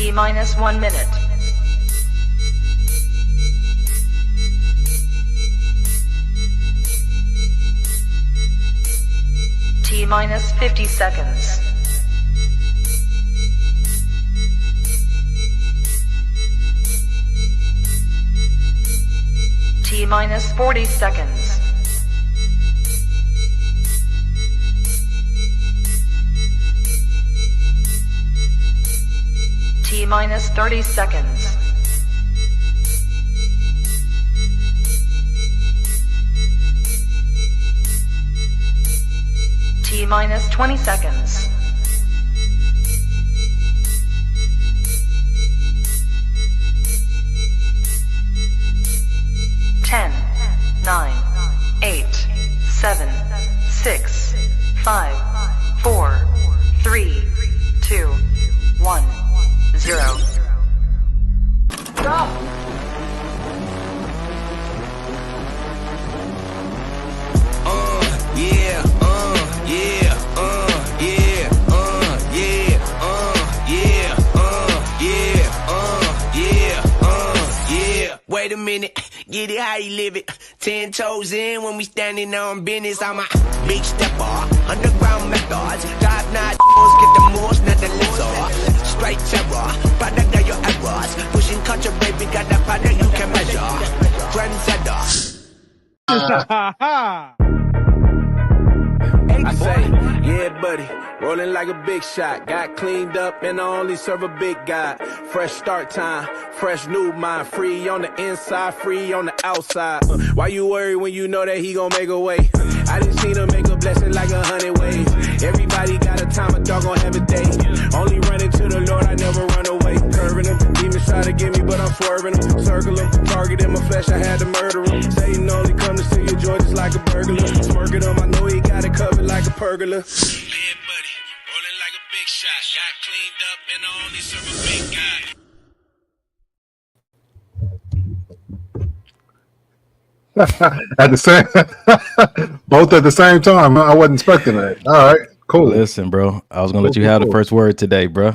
T-minus 1 minute. T-minus 50 seconds. T-minus 40 seconds. T-minus 30 seconds. T-minus 20 seconds. Ten, 9, 8, 7, 6, 5, 4, 3, 2, 1, 0. Stop! Wait a minute, get it how you live it. 10 toes in when we standing on business. I'm a big stepper, underground methods. Drive not get the most, not the lizard. Straight terror, product of your errors. Pushing culture, baby, got that product you can measure. Trendsetter. I say, yeah, buddy, rolling like a big shot. Got cleaned up and I only serve a big guy. Fresh start time, fresh new mind. Free on the inside, free on the outside. Why you worry when you know that he gon' make a way? I done seen him make a blessing like 100 ways. Everybody got a time, a dog gon' have a day. Only running to the Lord, I never run away. Curving him, demons try to get me, but I'm swerving him. Circle him, target in my flesh, I had to murder him. Satan only come to steal your joy just like a burglar. Smirking him, I know he got it covered like a pergola. Yeah, buddy, rolling like a big shot. Got cleaned up and I only serve a big guy. At the same, both at the same time. I wasn't expecting that. All right, cool. Listen, bro, I was gonna let you have the first word today, bro.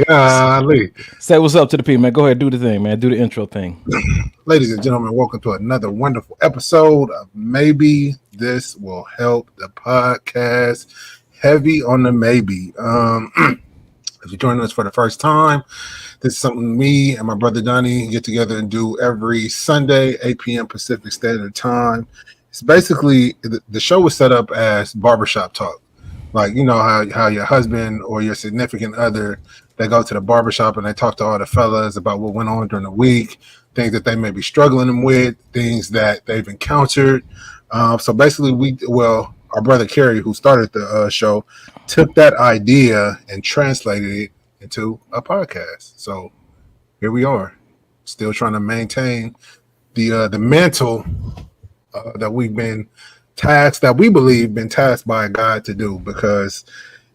Golly. Say what's up to the people, man. Go ahead, do the thing, man. Do the intro thing. Ladies and gentlemen, welcome to another wonderful episode of Maybe This Will Help, the podcast. Heavy on the maybe. If you're joining us for the first time, this is something me and my brother Donnie get together and do every Sunday, 8 p.m. Pacific Standard Time. It's basically, the show was set up as barbershop talk. Like, you know how your husband or your significant other, they go to the barbershop and they talk to all the fellas about what went on during the week, things that they may be struggling with, things that they've encountered. So basically, our brother Kerry, who started the show, took that idea and translated it into a podcast. So here we are, still trying to maintain the mantle that we've been tasked, that we believe been tasked by God to do, because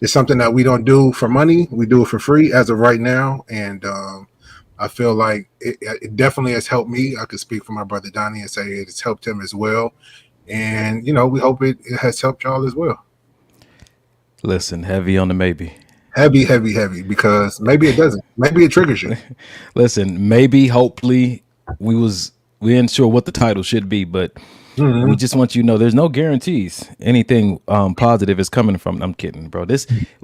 it's something that we don't do for money. We do it for free as of right now. And I feel like it definitely has helped me. I could speak for my brother Donnie and say it's helped him as well. And, you know, we hope it has helped y'all as well. Listen, heavy on the maybe. Heavy, because maybe it doesn't. Maybe it triggers you. Listen, maybe, hopefully, we ain't sure what the title should be, but we just want you to know there's no guarantees anything positive is coming from. I'm kidding, bro.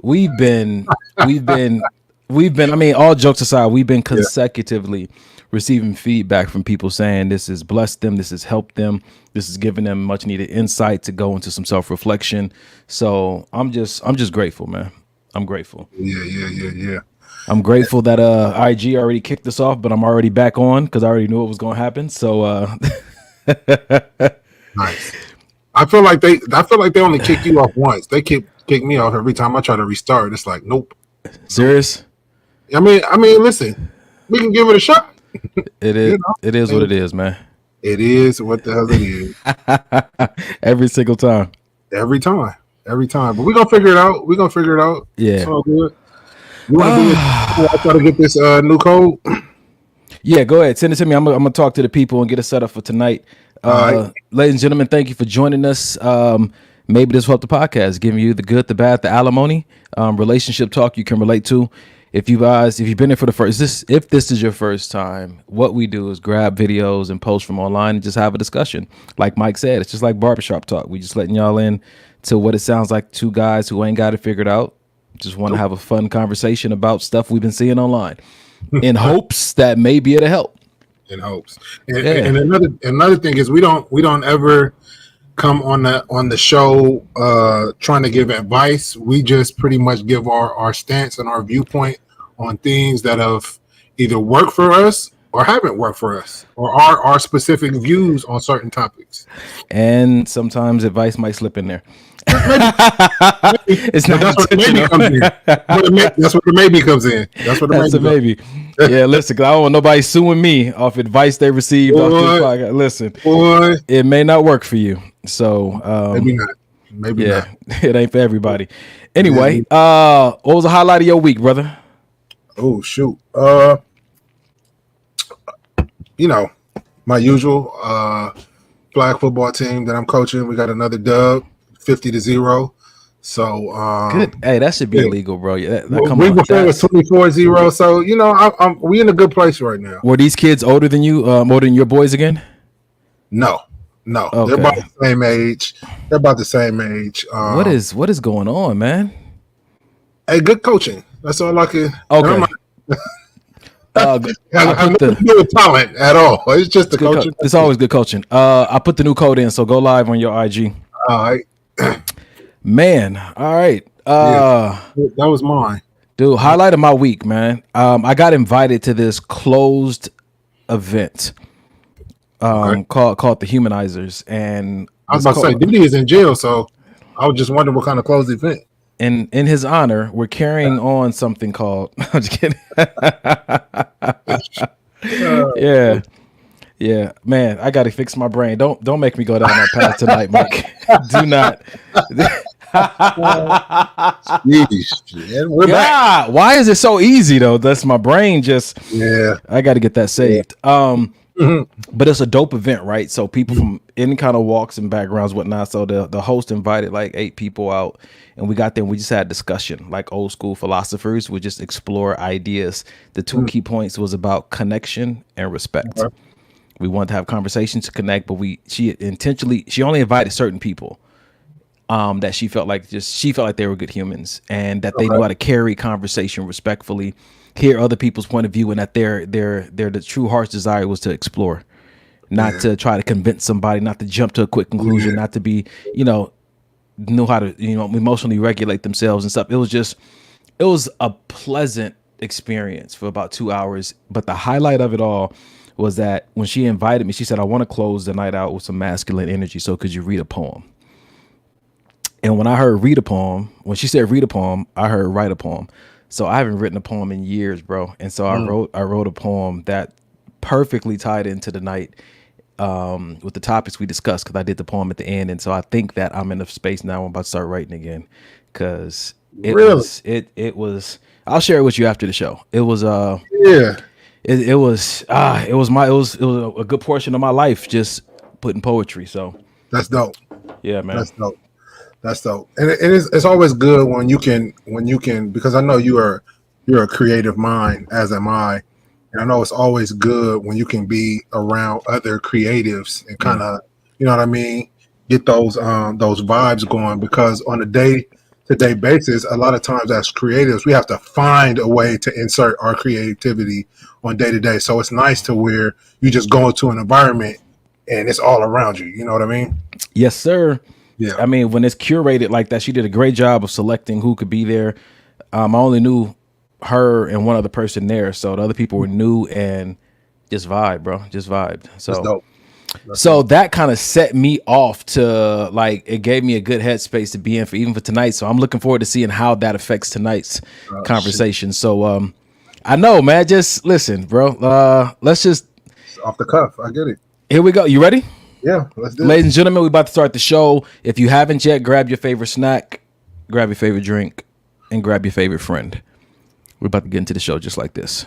We've been, I mean, all jokes aside, we've been consecutively receiving feedback from people saying this has blessed them, this has helped them, this has given them much needed insight to go into some self-reflection. So I'm just grateful, man. I'm grateful. Yeah. I'm grateful that IG already kicked us off, but I'm already back on because I already knew what was going to happen. So nice. I feel like they only kick you off once. They kick me off every time I try to restart. It's like, nope. Serious? I mean, listen, we can give it a shot. It is. You know? It is what it is, man. It is what the hell it is. Every single time. Every time. But we're gonna figure it out. Yeah. It's all good. You want to do it? I try to get this new code. Yeah, go ahead. Send it to me. I'm gonna talk to the people and get it set up for tonight. Right. Ladies and gentlemen, thank you for joining us. Maybe this will help the podcast, giving you the good, the bad, the alimony, relationship talk you can relate to. if you've been there for the first, if this is your first time, what we do is grab videos and post from online and just have a discussion. Like Mike said, it's just like barbershop talk. We just letting y'all in to what it sounds like, two guys who ain't got it figured out. Just want to have a fun conversation about stuff we've been seeing online in hopes that maybe it'll help. In hopes. And another thing is we don't ever come on the show trying to give advice. We just pretty much give our stance and our viewpoint on things that have either worked for us or haven't worked for us, or our specific views on certain topics. And sometimes advice might slip in there. It's not. That's what the maybe comes in. That's what the maybe comes in. That's a maybe. Yeah, listen, cause I don't want nobody suing me off advice they received off this podcast. Listen, it may not work for you. So maybe not. Maybe not. It ain't for everybody. Anyway, what was the highlight of your week, brother? Oh shoot. My usual flag football team that I'm coaching. We got another dub, 50-0. So good. Hey, that should be illegal, bro. Yeah, we before was 24-0. So we in a good place right now. Were these kids older than you? Older than your boys again? No. Okay. They're about the same age. What is going on, man? Hey, good coaching. That's all I can. Okay. I have nothing to do with talent at all. It's just the coaching. It's always good coaching. I put the new code in, so go live on your IG. All right. Man, all right. That was mine. Dude, highlight of my week, man. I got invited to this closed event called the Humanizers. And I was about to say, Diddy is in jail, so I was just wondering what kind of closed event. In his honor, we're carrying on something called. I'm just kidding. Yeah, man. I got to fix my brain. Don't make me go down that path tonight, Mike. Do not. We're back. Why is it so easy though? That's my brain. I got to get that saved. But it's a dope event, right? So people from any kind of walks and backgrounds, whatnot. So the host invited like 8 people out, and we got there and we just had discussion, like old school philosophers would just explore ideas. The 2 key points was about connection and respect. Okay. We wanted to have conversations to connect, but she only invited certain people that she felt like they were good humans and that they knew how to carry conversation respectfully, hear other people's point of view, and that their the true heart's desire was to explore, not to try to convince somebody, not to jump to a quick conclusion, not to be, know how to, emotionally regulate themselves and stuff. It was a pleasant experience for about 2 hours. But the highlight of it all was that when she invited me, she said, I want to close the night out with some masculine energy. So could you read a poem? And when I heard read a poem, when she said read a poem, I heard write a poem. So I haven't written a poem in years, bro. And so I wrote a poem that perfectly tied into the night with the topics we discussed, because I did the poem at the end. And so I think that I'm in a space now. I'm about to start writing again, because it was. I'll share it with you after the show. It was it was a good portion of my life just putting poetry. So that's dope. Yeah, man. That's dope. And it's always good when you can, because I know you're a creative mind, as am I. And I know it's always good when you can be around other creatives and kind of, you know what I mean, get those vibes going, because on a day-to-day basis, a lot of times as creatives, we have to find a way to insert our creativity on day-to-day. So it's nice to where you just go into an environment and it's all around you. You know what I mean? Yes, sir. Yeah. I mean, when it's curated like that, she did a great job of selecting who could be there. I only knew her and one other person there, so the other people were new and just vibe, bro. Just vibed. So that's dope. So that kind of set me off to, like, it gave me a good headspace to be in for even for tonight. So I'm looking forward to seeing how that affects tonight's conversation. Shit. So I know, man. Just listen, bro. Let's just it's off the cuff. I get it. Here we go. You ready? Yeah, let's do it. Ladies and gentlemen, we're about to start the show. If you haven't yet, grab your favorite snack, grab your favorite drink, and grab your favorite friend. We're about to get into the show just like this.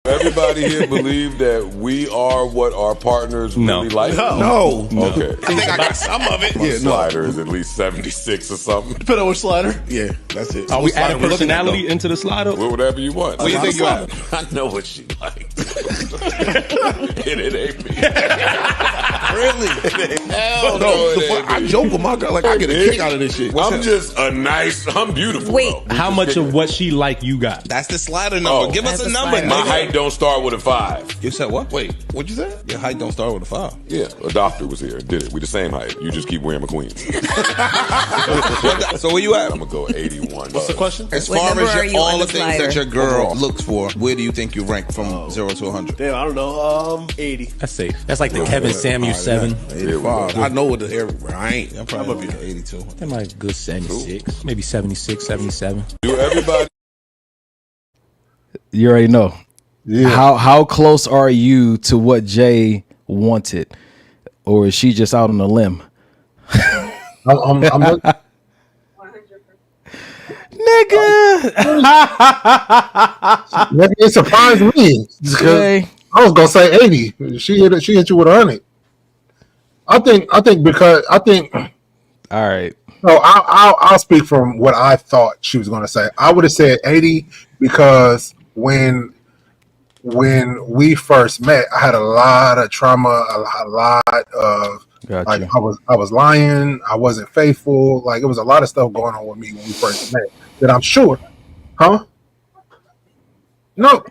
Everybody here believe that we are what our partners really like? No. Okay. I think I got some of it. My slider is at least 76 or something. Depending on which slider. Yeah, that's it. Are we adding personality into the slider? Well, whatever you want. What do you think you are? I know what she likes. And it ain't me. Really? Hell no, it ain't I me. joke with my girl like I get a kick out of this shit. I'm beautiful. Wait. though. How much of what she like you got? That's the slider number. Oh. Give us That's a the number. slider. My nigga. height don't start with a 5. You said what? Wait, what'd you say? Your height don't start with a 5. Yeah, a doctor was here and did it. We the same height. You just keep wearing McQueens. So where you at? I'm gonna go 81. What's the question? As What far number are as you all on the the things slider? that your girl looks for, where do you think you rank from 0 to 100? Damn, I don't know. 80. That's safe. That's like the Kevin Samuel 7. 85. I know what the area. I ain't. I'm probably 82. That might be good 76. Maybe 76, 77. Do everybody? You already know. Yeah. How close are you to what Jay wanted, or is she just out on a limb? I'm Nigga. it surprised me. Because Jay. I was gonna say 80. She hit you with 100. I think. All right. No, I'll speak from what I thought she was gonna say. I would have said 80 because when we first met, I had a lot of trauma, a lot of Gotcha. like I was lying, I wasn't faithful. Like it was a lot of stuff going on with me when we first met. That I'm sure, huh? No.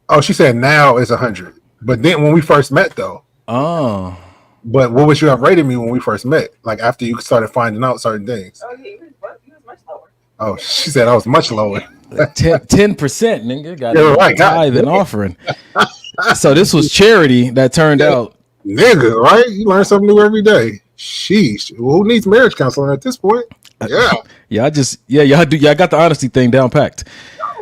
Oh, she said now it's 100. But then when we first met, though. Oh. But what would you have rated me when we first met? Like after you started finding out certain things. Oh, he was much lower. Oh, she said I was much lower. 10%, nigga. Got Yeah, right. tithe and offering. So this was charity that turned out. Nigga, right? You learn something new every day. Sheesh. Who needs marriage counseling at this point? Yeah. Y'all got the honesty thing down packed.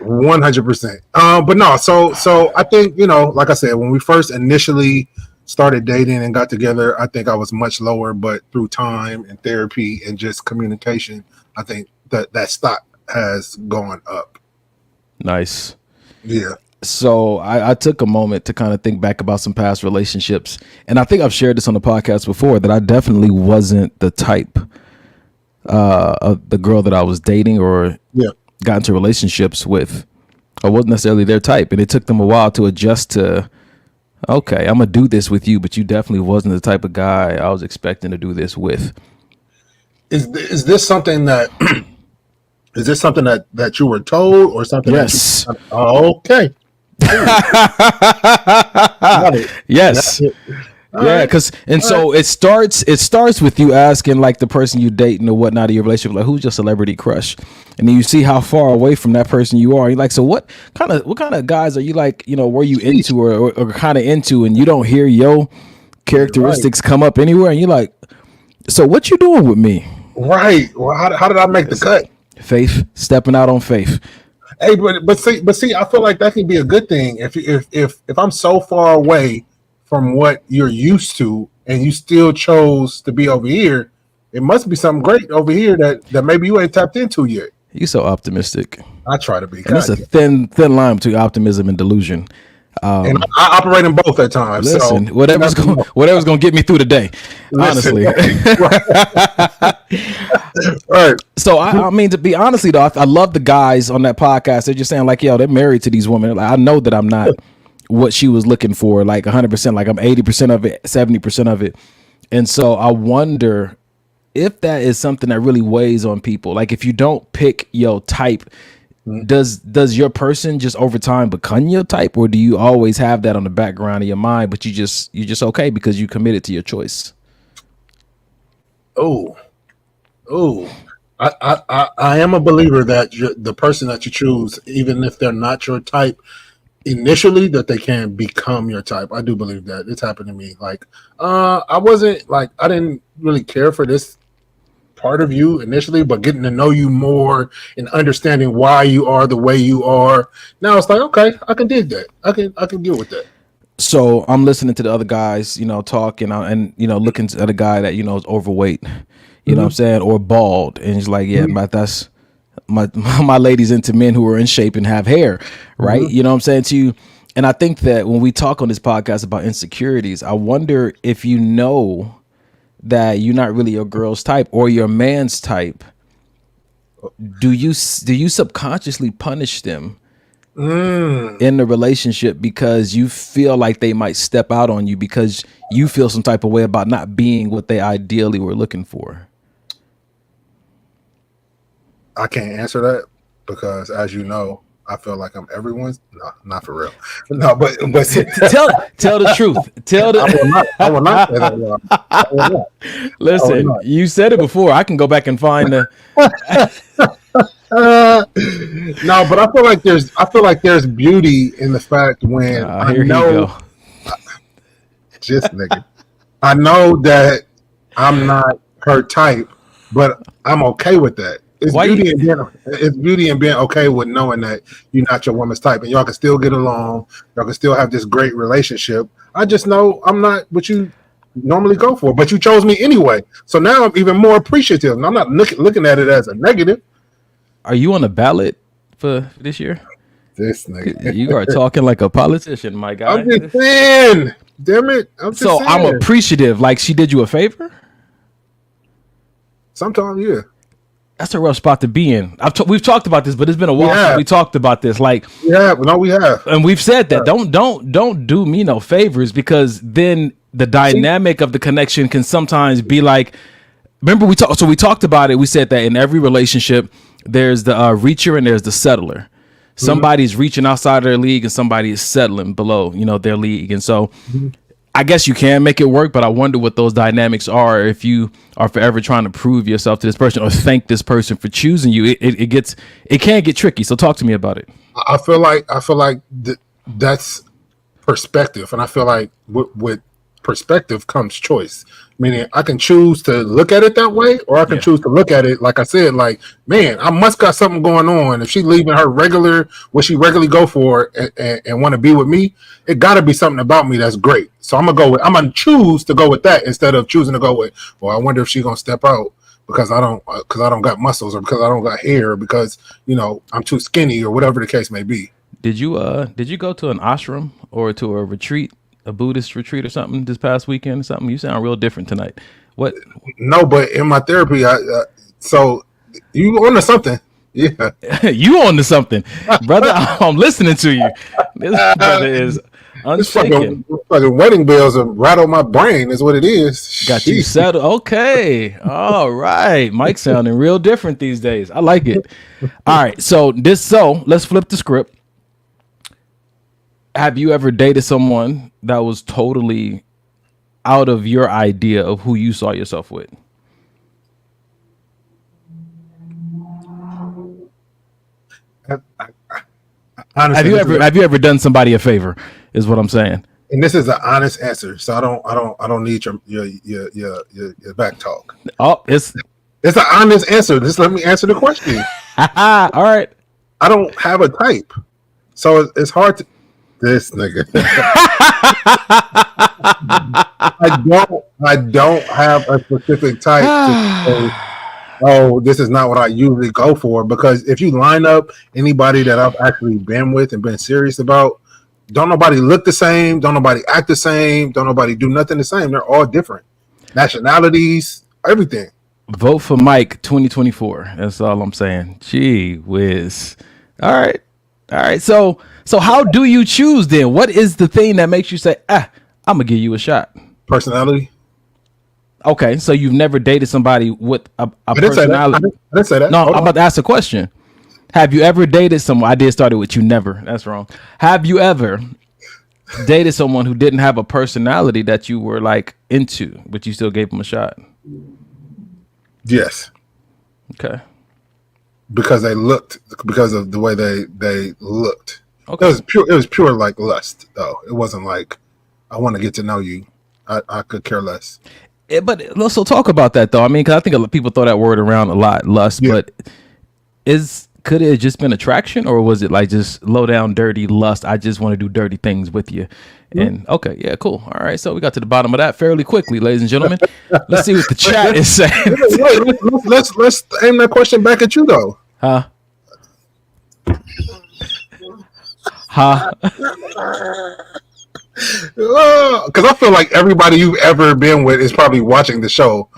100%. But no, so I think, like I said, when we first initially started dating and got together, I think I was much lower, but through time and therapy and just communication, I think that stock has gone up. Nice. Yeah. So I took a moment to kind of think back about some past relationships. And I think I've shared this on the podcast before that I definitely wasn't the type of the girl that I was dating or got into relationships with. I wasn't necessarily their type. And it took them a while to adjust to, okay, I'm going to do this with you, but you definitely wasn't the type of guy I was expecting to do this with. Is this something that that you were told or something? Yes. Okay. Yes. Yeah, because so it starts with you asking like the person you dating or whatnot of your relationship, like who's your celebrity crush, and then you see how far away from that person you are. You're like, so what kind of guys are you like? Were you into or kind of into, and you don't hear your characteristics come up anywhere, and you're like, so what you doing with me? Right. Well, how did I make the cut? Faith, stepping out on faith. Hey, but see, I feel like that can be a good thing if I'm so far away from what you're used to and you still chose to be over here. It must be something great over here that maybe you ain't tapped into yet. You so optimistic. I try to be. And it's a thin line between optimism and delusion. And I operate in both at times. Listen, so whatever's gonna get me through the day. Honestly. Right. So I mean, to be honestly though, I love the guys on that podcast. They're just saying like, yo, they're married to these women. Like, I know that I'm not what she was looking for, like 100%, like I'm 80% of it, 70% of it. And so I wonder if that is something that really weighs on people. Like if you don't pick your type, does your person just over time become your type, or do you always have that on the background of your mind, but you just okay because you committed to your choice? Oh, I am a believer that the person that you choose, even if they're not your type initially, that they can become your type. I do believe that. It's happened to me. Like, I didn't really care for this part of you initially, but getting to know you more and understanding why you are the way you are, now it's like, okay, I can dig that. I can deal with that. So I'm listening to the other guys, talk and looking at a guy that, is overweight, you know what I'm saying, or bald. And he's like, yeah, but that's my lady's into men who are in shape and have hair. Right. You know what I'm saying to you. And I think that when we talk on this podcast about insecurities, I wonder if you know that you're not really your girl's type or your man's type. Do you subconsciously punish them in the relationship because you feel like they might step out on you because you feel some type of way about not being what they ideally were looking for? I can't answer that because, as you know, I feel like I'm everyone's. No, not for real. No, but tell the truth. I will not say that. I will not. Listen, you said it before. I can go back and find the. No, but I feel like there's beauty in the fact when I know. Just nigga, I know that I'm not her type, but I'm okay with that. It's beauty in being okay with knowing that you're not your woman's type, and y'all can still get along. Y'all can still have this great relationship. I just know I'm not what you normally go for, but you chose me anyway. So now I'm even more appreciative, and I'm not looking at it as a negative. Are you on the ballot for this year? This nigga, you are talking like a politician, my guy. I'm just saying, damn it. I'm appreciative. Like she did you a favor. Sometimes, yeah. That's a rough spot to be in. We've talked about this, but it's been a while since we talked about this. Like, we have, and we've said that don't do me no favors because then the dynamic of the connection can sometimes be like. Remember we talked about it. We said that in every relationship, there's the reacher and there's the settler. Somebody's reaching outside of their league and somebody is settling below, their league, and so. I guess you can make it work, but I wonder what those dynamics are if you are forever trying to prove yourself to this person or thank this person for choosing you. It can get tricky. So talk to me about it. I feel like that's perspective, and I feel like with perspective comes choice. Meaning, I can choose to look at it that way, or I can choose to look at it like I said, like, man, I must got something going on. If she's leaving her what she regularly go for, and want to be with me, it got to be something about me that's great. So I'm gonna choose to go with that instead of choosing to go with, well, I wonder if she's gonna step out because I don't got muscles, or because I don't got hair, or because I'm too skinny, or whatever the case may be. Did you go to an ashram or to a retreat? A Buddhist retreat or something this past weekend or something? You sound real different tonight. What? No, but in my therapy, so you onto something. Yeah. You onto something. Brother, I'm listening to you. This brother is unshaken. Fucking wedding bells have rattled my brain is what it is. Got you settled. Okay. All right. Mike sounding real different these days. I like it. All right. So let's flip the script. Have you ever dated someone that was totally out of your idea of who you saw yourself with? Honestly, have you ever done somebody a favor? Is what I'm saying. And this is an honest answer, so I don't need your back talk. Oh, it's an honest answer. Just let me answer the question. All right. I don't have a type, so it's hard to. This nigga. I don't have a specific type to say, oh, this is not what I usually go for. Because if you line up anybody that I've actually been with and been serious about, don't nobody look the same, don't nobody act the same, don't nobody do nothing the same. They're all different. Nationalities, everything. Vote for Mike 2024. That's all I'm saying. Gee whiz. All right. So how do you choose then? What is the thing that makes you say, I'm gonna give you a shot? Personality. Okay, so you've never dated somebody with a personality. I didn't say that. No, I'm about to ask a question. Have you ever dated someone? I did start it with you never. That's wrong. Have you ever dated someone who didn't have a personality that you were like into, but you still gave them a shot? Yes. Okay. Because of the way they looked. Okay. It was pure like lust though. It wasn't like I want to get to know you. I could care less. But let's talk about that though. I mean, because I think a lot of people throw that word around a lot, lust. Yeah. But could it have just been attraction, or was it like just low down dirty lust? I just want to do dirty things with you. And okay, yeah, cool. All right, so we got to the bottom of that fairly quickly, ladies and gentlemen. Let's see what the chat is saying. Let's aim that question back at you though. Huh? Huh? Because I feel like everybody you've ever been with is probably watching the show.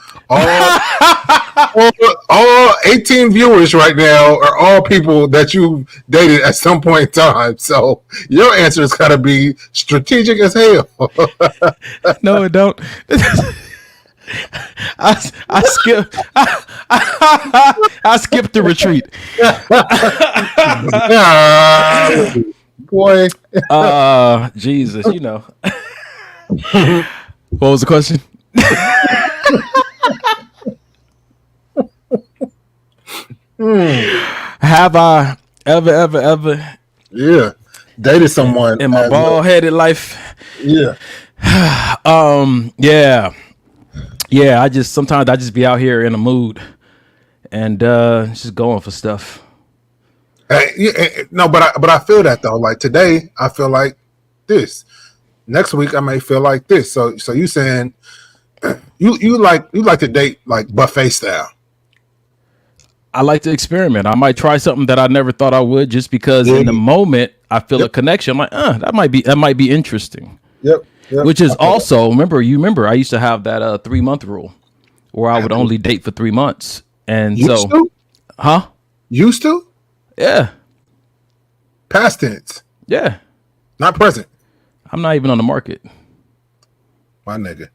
All 18 viewers right now are all people that you dated at some point in time. So your answer has got to be strategic as hell. No, it don't. I skipped the retreat. Boy. Jesus, you know. What was the question? Have I ever dated someone in my bald-headed life? Yeah. Yeah, sometimes I just be out here in a mood and just going for stuff. No, but I feel that though. Like today, I feel like this. Next week, I may feel like this. So you saying you like to date like buffet style? I like to experiment. I might try something that I never thought I would, just because in the moment I feel a connection. I'm like, that might be interesting. Yep. Which is also remember I used to have that 3-month rule where I would only date for 3 months. And Used to? Used to? Yeah. Past tense. Yeah. Not present. I'm not even on the market. My nigga.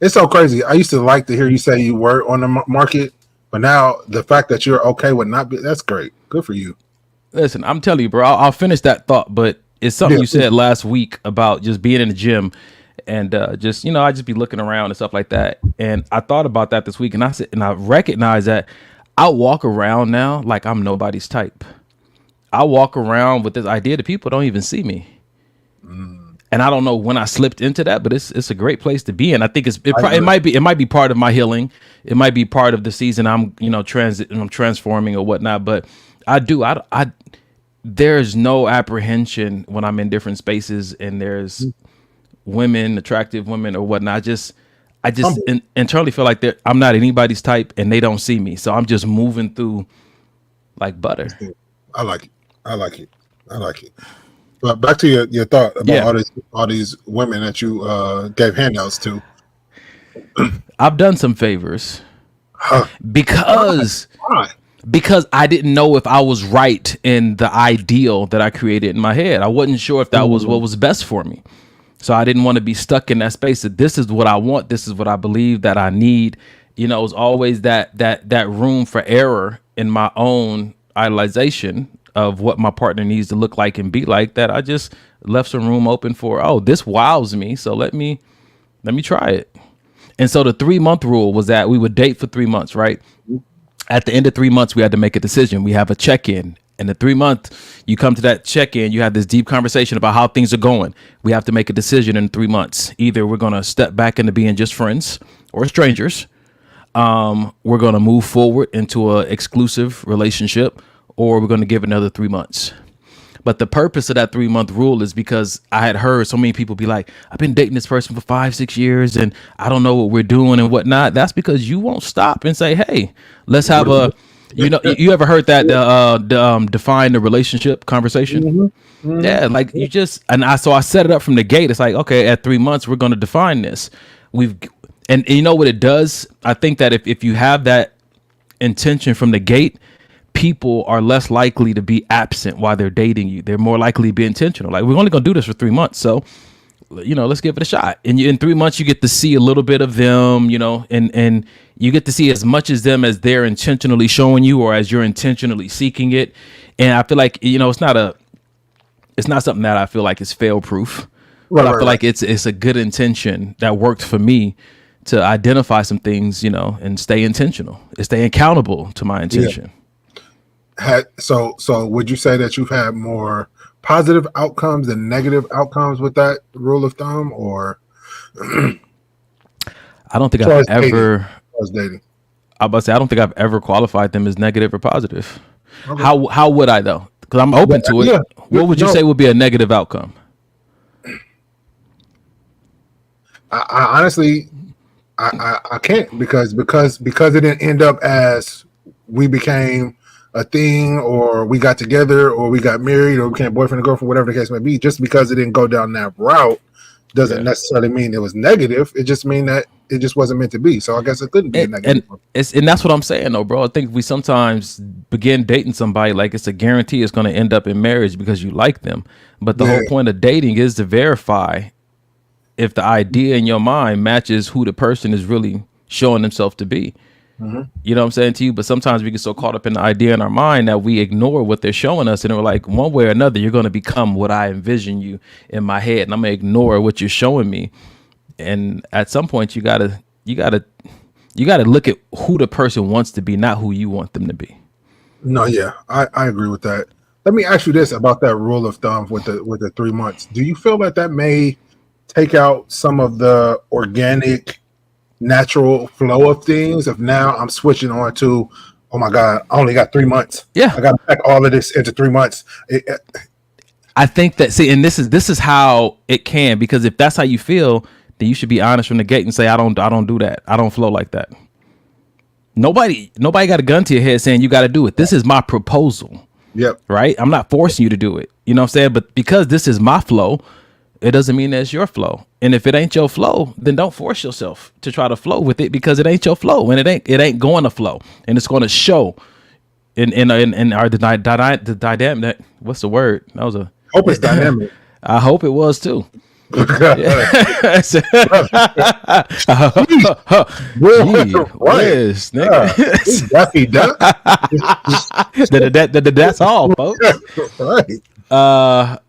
It's so crazy. I used to like to hear you say you were on the market, but now the fact that you're okay with not being, that's great. Good for you. Listen, I'm telling you, bro, I'll finish that thought, but it's something you said last week about just being in the gym and I just be looking around and stuff like that. And I thought about that this week, and I recognize that I walk around now like I'm nobody's type. I walk around with this idea that people don't even see me. And I don't know when I slipped into that, but it's a great place to be in. I think it might be part of my healing. It might be part of the season I'm transforming or whatnot. But there's no apprehension when I'm in different spaces and there's attractive women or whatnot. I just internally feel like I'm not anybody's type and they don't see me. So I'm just moving through like butter. I like it. But back to your thought about all these women that you gave handouts to. I've done some favors because Why? Because I didn't know if I was right in the ideal that I created in my head. I wasn't sure if that was what was best for me. So I didn't want to be stuck in that space that this is what I want. This is what I believe that I need. It was always that room for error in my own idolization of what my partner needs to look like and be like, that I just left some room open for, this wows me, so let me try it. And so the 3-month rule was that we would date for 3 months, right? At the end of 3 months, we had to make a decision. We have a check-in. And the 3 month, you come to that check-in, you have this deep conversation about how things are going. We have to make a decision in 3 months. Either we're going to step back into being just friends or strangers. We're going to move forward into an exclusive relationship, or we're going to give it another 3 months. But the purpose of that 3-month rule is because I had heard so many people be like, I've been dating this person for 5-6 years and I don't know what we're doing and whatnot. That's because you won't stop and say, hey, let's have you ever heard that define the relationship conversation? Yeah, like so I set it up from the gate. It's like, okay, at 3 months, we're going to define this. And you know what it does? I think that if you have that intention from the gate, people are less likely to be absent while they're dating you. They're more likely to be intentional. Like, we're only going to do this for 3 months. So, let's give it a shot. And in 3 months, you get to see a little bit of them, and you get to see as much as them as they're intentionally showing you or as you're intentionally seeking it. And I feel like, it's not something that I feel like is fail proof. But I feel like it's a good intention that worked for me to identify some things, and stay intentional and stay accountable to my intention. Yeah. So would you say that you've had more positive outcomes than negative outcomes with that rule of thumb, or? I don't think I've ever. Dating. I was about to say I don't think I've ever qualified them as negative or positive. Okay. How would I though? Because I'm open to it. Yeah. What would you say would be a negative outcome? I honestly, I can't because it didn't end up as we became a thing, or we got together, or we got married, or we became boyfriend and girlfriend, whatever the case may be. Just because it didn't go down that route doesn't necessarily mean it was negative. It just mean that it just wasn't meant to be. So I guess it couldn't be negative. And that's what I'm saying, though, bro. I think we sometimes begin dating somebody like it's a guarantee it's going to end up in marriage because you like them. But the whole point of dating is to verify if the idea in your mind matches who the person is really showing themselves to be. You know what I'm saying to you? But sometimes we get so caught up in the idea in our mind that we ignore what they're showing us, and we're like, one way or another, you're going to become what I envision you in my head, and I'm going to ignore what you're showing me. And at some point, you gotta look at who the person wants to be, not who you want them to be. No, yeah, I agree with that. Let me ask you this about that rule of thumb with the 3 months. Do you feel like that may take out some of the organic, natural flow of things? If now I'm switching on to, oh my God, I only got 3 months. Yeah, I got to pack all of this into 3 months. I think that, see, and this is how it can, because if that's how you feel, then you should be honest from the gate and say, I don't do that. I don't flow like that. Nobody got a gun to your head saying you got to do it. This is my proposal. Yep. Right. I'm not forcing you to do it. You know what I'm saying? But because this is my flow, it doesn't mean that it's your flow. And if it ain't your flow, then don't force yourself to try to flow with it, because it ain't your flow, and it ain't going to flow, and it's going to show in our the dynamic. What's the word? That was a hope it's dynamic. I hope it was too. Yes, nigga. That's all, folks. Right.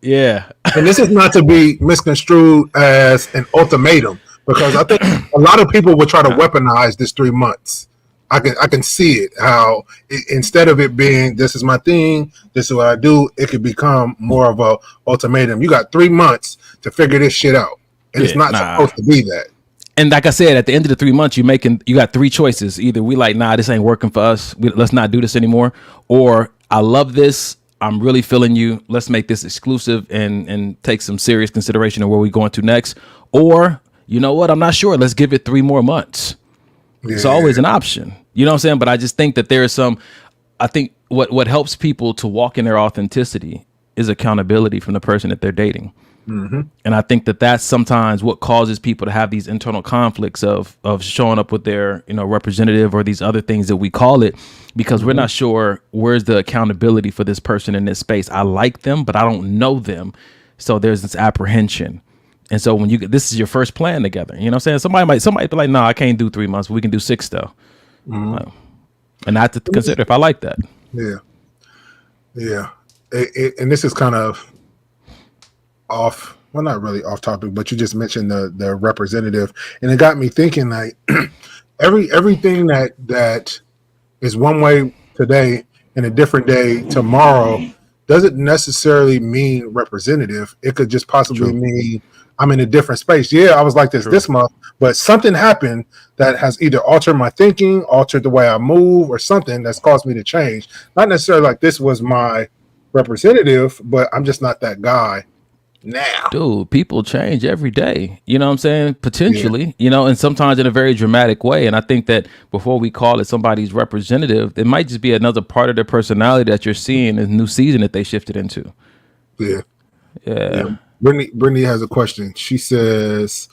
Yeah. And this is not to be misconstrued as an ultimatum, because I think a lot of people will try to weaponize this 3 months. I can see it, how instead of it being, this is my thing, this is what I do, it could become more of a ultimatum. You got 3 months to figure this shit out. And it's not supposed to be that. And like I said, at the end of the 3 months, you got 3 choices. Either we like, nah, this ain't working for us, let's not do this anymore. Or I love this, I'm really feeling you, let's make this exclusive and take some serious consideration of where we're going to next. Or, you know what, I'm not sure, let's give it 3 more months. Yeah. It's always an option. You know what I'm saying? But I just think that there is I think what helps people to walk in their authenticity is accountability from the person that they're dating. Mm-hmm. And I think that that's sometimes what causes people to have these internal conflicts of showing up with their, representative or these other things that we call it, because we're not sure where's the accountability for this person in this space. I like them, but I don't know them. So there's this apprehension. And so when this is your first plan together, you know what I'm saying? Somebody be like, no, I can't do 3 months, but we can do 6 though. Mm-hmm. And I have to consider if I like that. Yeah. Yeah. And this is kind of off, well, not really off topic, but you just mentioned the representative, and it got me thinking, like, everything that is one way today and a different day tomorrow doesn't necessarily mean representative. It could just possibly mean I'm in a different space. Yeah, I was like this month, but something happened that has either altered my thinking, altered the way I move, or something that's caused me to change. Not necessarily like this was my representative, but I'm just not that guy now. Dude, people change every day. You know what I'm saying? Potentially, and sometimes in a very dramatic way. And I think that before we call it somebody's representative, it might just be another part of their personality that you're seeing in a new season that they shifted into. Yeah. Brittany has a question. She says,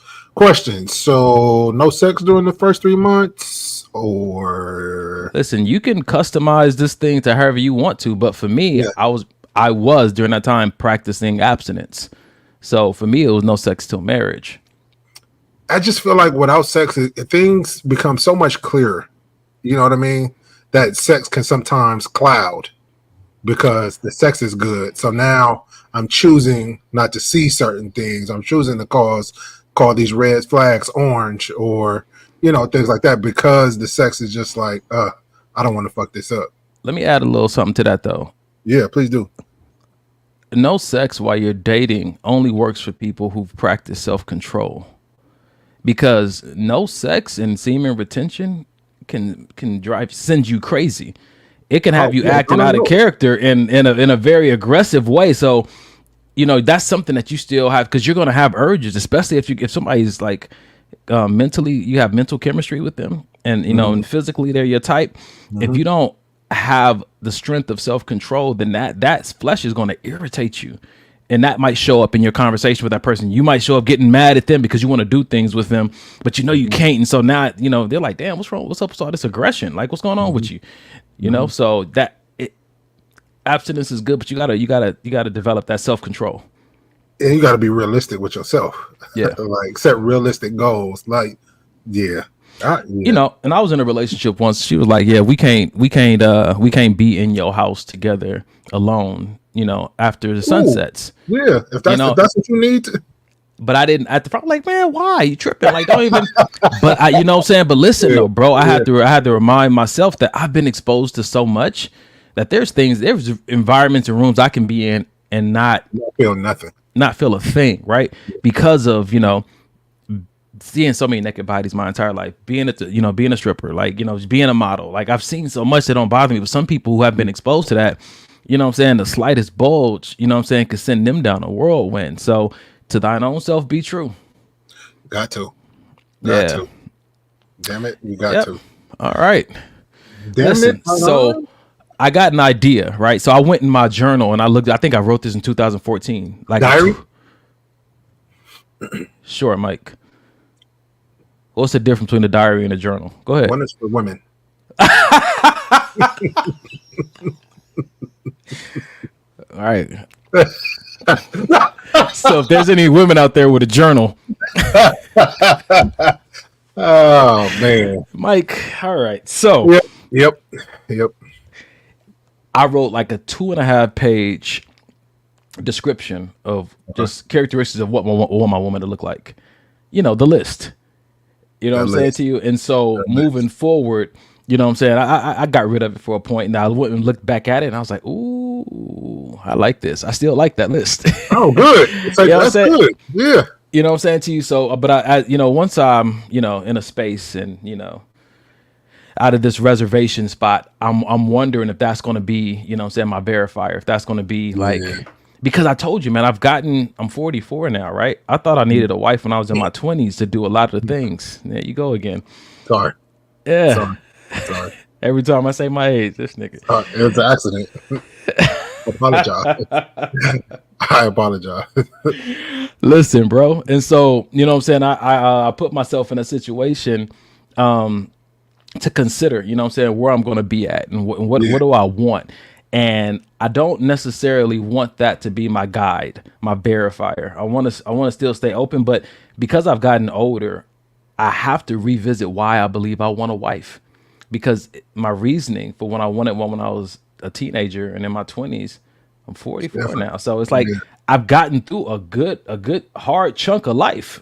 so no sex during the first 3 months, or? Listen, you can customize this thing to however you want to, but for me, I was during that time practicing abstinence. So for me, it was no sex till marriage. I just feel like without sex, things become so much clearer. You know what I mean? That sex can sometimes cloud because the sex is good. So now I'm choosing not to see certain things. I'm choosing to call these red flags orange, or, things like that, because the sex is just like, I don't want to fuck this up. Let me add a little something to that, though. Yeah, please do. No sex while you're dating only works for people who've practiced self-control, because no sex and semen retention can send you crazy. It can have you acting out of character in a very aggressive way. So, that's something that you still have, because you're going to have urges, especially if somebody's like mentally, you have mental chemistry with them, and and physically they're your type. If you don't have the strength of self-control, then that flesh is going to irritate you. And that might show up in your conversation with that person. You might show up getting mad at them because you want to do things with them, but you know you can't. And so now, they're like, damn, what's wrong? What's up with all this aggression? Like, what's going on with you? You know, so abstinence is good, but you gotta develop that self-control. And you gotta be realistic with yourself. Yeah. Like set realistic goals. Like, yeah. And I was in a relationship once. She was like, yeah, we can't be in your house together alone, after the sunsets. Yeah, if that's what you need to. But I didn't at the front, like, man, why you tripping? Like, don't even. But I, what I'm saying. But listen, though, bro, I had to remind myself that I've been exposed to so much that there's environments and rooms I can be in and not feel nothing, not feel a thing, right? Because of seeing so many naked bodies my entire life, being a stripper, like just being a model. Like, I've seen so much that don't bother me. But some people who have been exposed to that, the slightest bulge, could send them down a whirlwind. So, to thine own self be true. Got to. Damn it, you got to. All right. Listen, so I got an idea, right? So I went in my journal and I looked. I think I wrote this in 2014. Like, diary. Sure, Mike. What's the difference between a diary and a journal? Go ahead. One is for women. All right. So if there's any women out there with a journal. Oh man, Mike. All right. So yep. I wrote like a 2.5-page description of just characteristics of what I want my woman to look like. The list. You know what I'm saying to you? And so moving forward, you know what I'm saying? I got rid of it for a point. Now I went and looked back at it and I was like, ooh, I like this. I still like that list. Oh, good. It's like, that's good. Yeah. You know what I'm saying to you? So, but I once I'm, in a space and, out of this reservation spot, I'm wondering if that's going to be, my verifier, if that's going to be like, because I told you, man, I'm 44 now, right? I thought I needed a wife when I was in my 20s to do a lot of the things. There you go again. Sorry. Yeah. Sorry. Every time I say my age, this nigga. It's an accident. Apologize. I apologize. Listen, bro. And so, you know what I'm saying? I put myself in a situation to consider, where I'm going to be at and what do I want? And I don't necessarily want that to be my guide, my verifier. I want to still stay open, but because I've gotten older, I have to revisit why I believe I want a wife. Because my reasoning for when I wanted one when I was a teenager and in my 20s, I'm 44 now. So it's like I've gotten through a good hard chunk of life.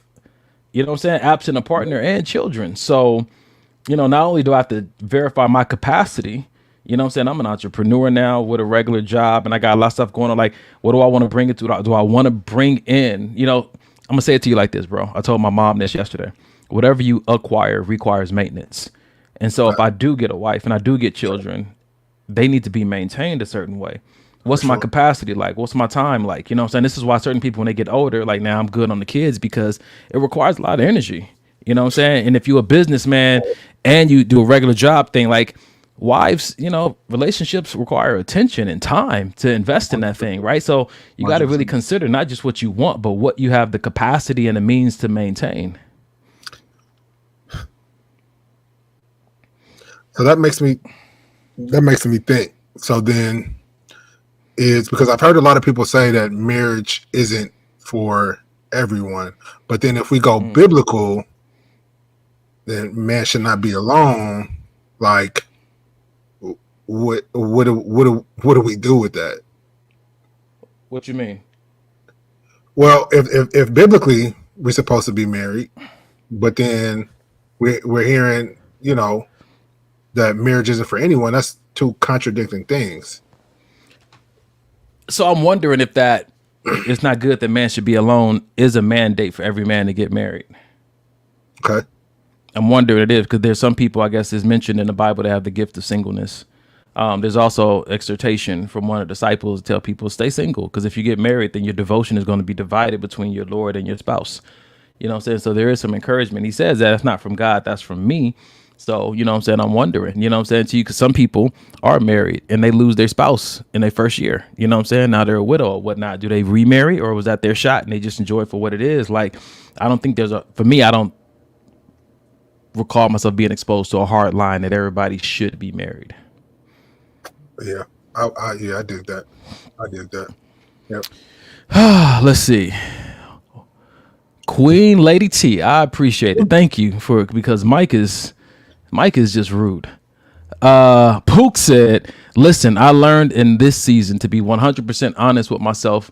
You know what I'm saying? Absent a partner and children. So, not only do I have to verify my capacity, you know what I'm saying? I'm an entrepreneur now with a regular job and I got a lot of stuff going on. Like, what do I want to bring into it? Do I want to bring in, I'm going to say it to you like this, bro. I told my mom this yesterday. Whatever you acquire requires maintenance. And so if I do get a wife and I do get children, they need to be maintained a certain way. What's my capacity like? What's my time like? You know what I'm saying? This is why certain people, when they get older, like now I'm good on the kids because it requires a lot of energy. You know what I'm saying? And if you're a businessman and you do a regular job thing, like wives, relationships require attention and time to invest in that thing, right? So you got to really consider not just what you want, but what you have the capacity and the means to maintain. So that makes me think. So then it's because I've heard a lot of people say that marriage isn't for everyone. But then if we go biblical, then man should not be alone. Like, what do we do with that? What you mean? Well, if biblically we're supposed to be married, but then we're hearing, that marriage isn't for anyone, that's two contradicting things. So I'm wondering if that it's not good that man should be alone is a mandate for every man to get married. Okay. I'm wondering it is because there's some people, I guess, is mentioned in the Bible that have the gift of singleness. There's also exhortation from one of the disciples to tell people stay single because if you get married, then your devotion is going to be divided between your Lord and your spouse. You know what I'm saying? So there is some encouragement. He says that it's not from God, that's from me. So, you know what I'm saying? I'm wondering, you know what I'm saying to you, because some people are married and they lose their spouse in their first year. You know what I'm saying? Now they're a widow or whatnot. Do they remarry, or was that their shot and they just enjoy it for what it is? Like, I don't think for me, I don't recall myself being exposed to a hard line that everybody should be married. Yeah. I did that. I did that. Yep. Let's see. Queen Lady T, I appreciate it. Thank you because Mike is just rude. Pook said, listen, I learned in this season to be 100% honest with myself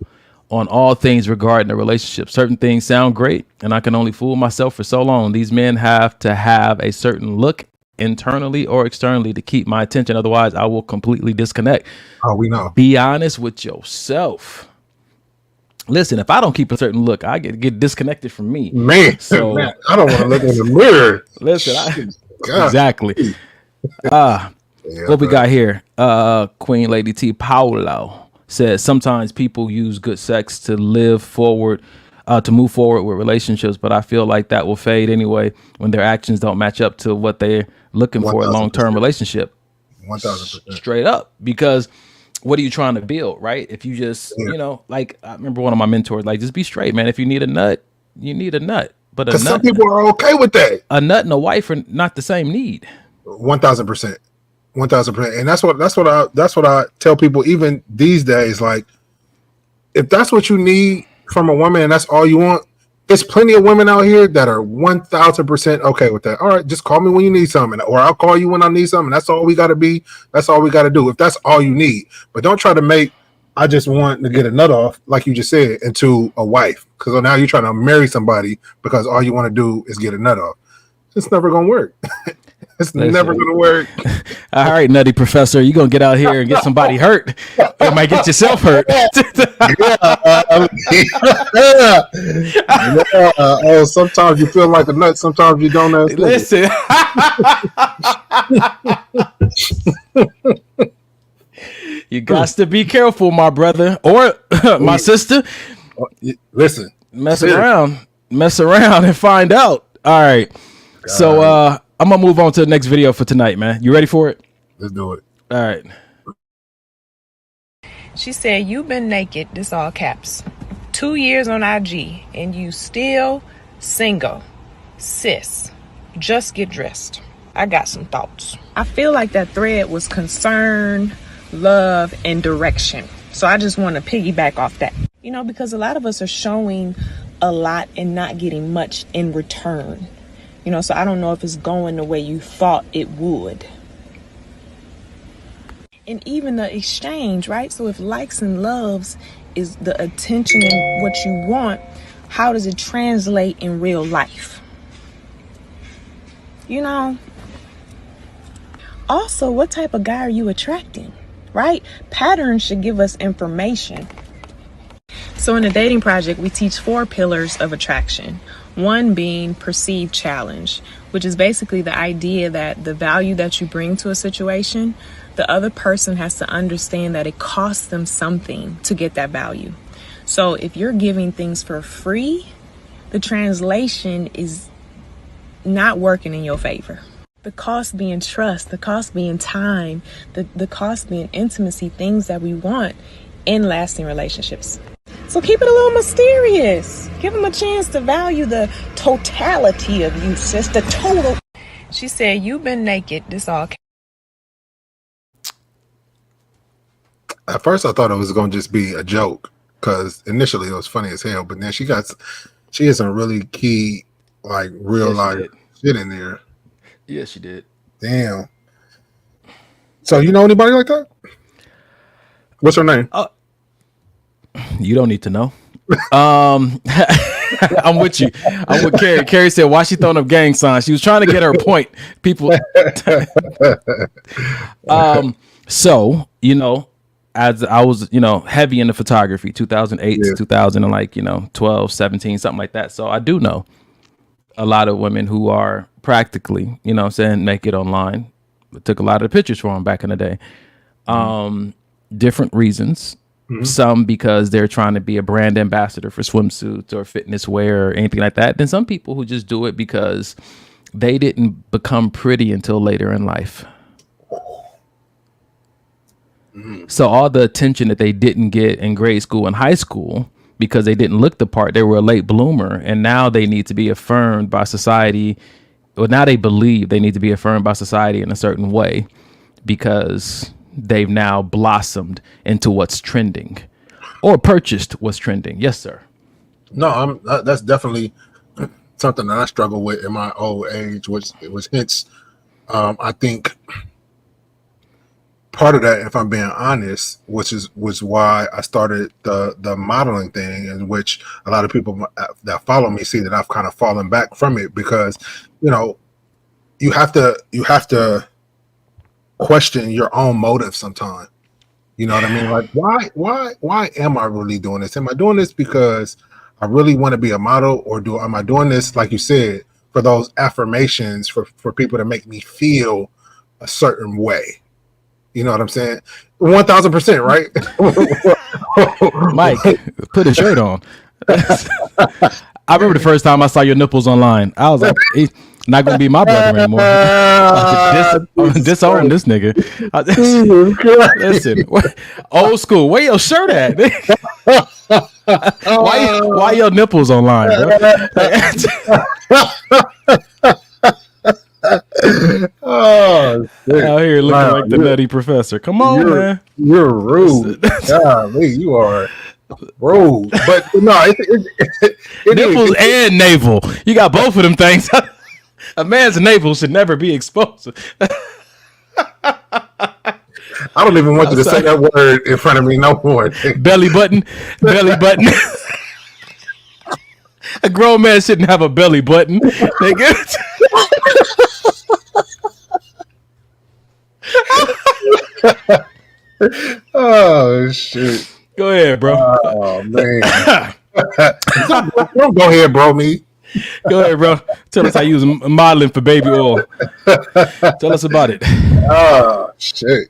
on all things regarding a relationship. Certain things sound great, and I can only fool myself for so long. These men have to have a certain look internally or externally to keep my attention. Otherwise, I will completely disconnect. Oh, we know. Be honest with yourself. Listen, if I don't keep a certain look, I get disconnected from me. Man, so man, I don't want to look in the mirror. Listen, exactly. What we got here? Queen Lady T Paulo says sometimes people use good sex to move forward with relationships, but I feel like that will fade anyway when their actions don't match up to what they're looking for in a long-term relationship. 1,000%. Straight up, because what are you trying to build, right? If you just, you know, like I remember one of my mentors, like, just be straight, man. If you need a nut, you need a nut. But because some people are okay with that. A nut and a wife are not the same need. 1,000%. 1,000%. And that's what I tell people even these days. Like, if that's what you need from a woman and that's all you want, there's plenty of women out here that are 1,000% okay with that. All right, just call me when you need something, or I'll call you when I need something. That's all we got to be. That's all we got to do. If that's all you need, but don't try to make I just want to get a nut off, like you just said, into a wife, because now you're trying to marry somebody because all you want to do is get a nut off. It's never gonna work. It's never going to work. All right, Nutty Professor, you're going to get out here and get somebody hurt. You might get yourself hurt. Oh, sometimes you feel like a nut. Sometimes you don't. Listen. You got to be careful, my brother or my sister. Listen. Mess around and find out. All right. God. So, I'm going to move on to the next video for tonight, man. You ready for it? Let's do it. All right. She said, you've been naked, this all caps, 2 years on IG, and you still single. Sis, just get dressed. I got some thoughts. I feel like that thread was concern, love, and direction. So I just want to piggyback off that. You know, because a lot of us are showing a lot and not getting much in return. You know, so I don't know if it's going the way you thought it would. And even the exchange, right? So if likes and loves is the attention and what you want, how does it translate in real life? You know? Also, what type of guy are you attracting, right? Patterns should give us information. So in the dating project, we teach 4 pillars of attraction. One being perceived challenge, which is basically the idea that the value that you bring to a situation, the other person has to understand that it costs them something to get that value. So if you're giving things for free, the translation is not working in your favor. The cost being trust, the cost being time, the cost being intimacy, things that we want in lasting relationships. So keep it a little mysterious. Give them a chance to value the totality of you, sis, the total. She said, you've been naked, this all. At first, I thought it was going to just be a joke, because initially it was funny as hell, but then she has some really key, like, real life shit in there. Yeah, she did. Damn. So you know anybody like that? What's her name? You don't need to know. I'm with you. I'm with Carrie. Carrie said, why she throwing up gang signs? She was trying to get her point. People. So, you know, as I was, you know, heavy into photography, 2008 to 2000 and like, you know, 12, 17, something like that. So I do know a lot of women who are practically, you know what I'm saying, make it online. I took a lot of the pictures for them back in the day. Different reasons. Mm-hmm. Some because they're trying to be a brand ambassador for swimsuits or fitness wear or anything like that. Then some people who just do it because they didn't become pretty until later in life. So all the attention that they didn't get in grade school and high school because they didn't look the part, they were a late bloomer, and now they need to be affirmed by society. Well, now they believe they need to be affirmed by society in a certain way because they've now blossomed into what's trending or purchased what's trending. Yes, sir. No, that's definitely something that I struggle with in my old age, which it was hence I think part of that, if I'm being honest, was why I started the modeling thing, in which a lot of people that follow me see that I've kind of fallen back from it because, you know, you have to question your own motive sometimes. You know what I mean? Like, why am I really doing this? Am I doing this because I really want to be a model, or am I doing this, like you said, for those affirmations for people to make me feel a certain way? You know what I'm saying? 1,000%, right? Mike, put a shirt on. I remember the first time I saw your nipples online. I was like, he's not going to be my brother anymore. I'm gonna disown this nigga. Listen, old school. Where your shirt at? Why your nipples online, bro? Oh, shit. Out here looking like the nutty professor. Come on, man. You're rude. Golly, you are rude. But no, it nipples and navel. You got both of them things. A man's navel should never be exposed. I don't even want you to say that word in front of me no more. Belly button. Belly button. A grown man shouldn't have a belly button. Nigga. Oh shit! Go ahead, bro. Oh man! Don't go ahead, bro. Me. Go ahead, bro. Tell us how you use modeling for baby oil. Tell us about it. Oh shit!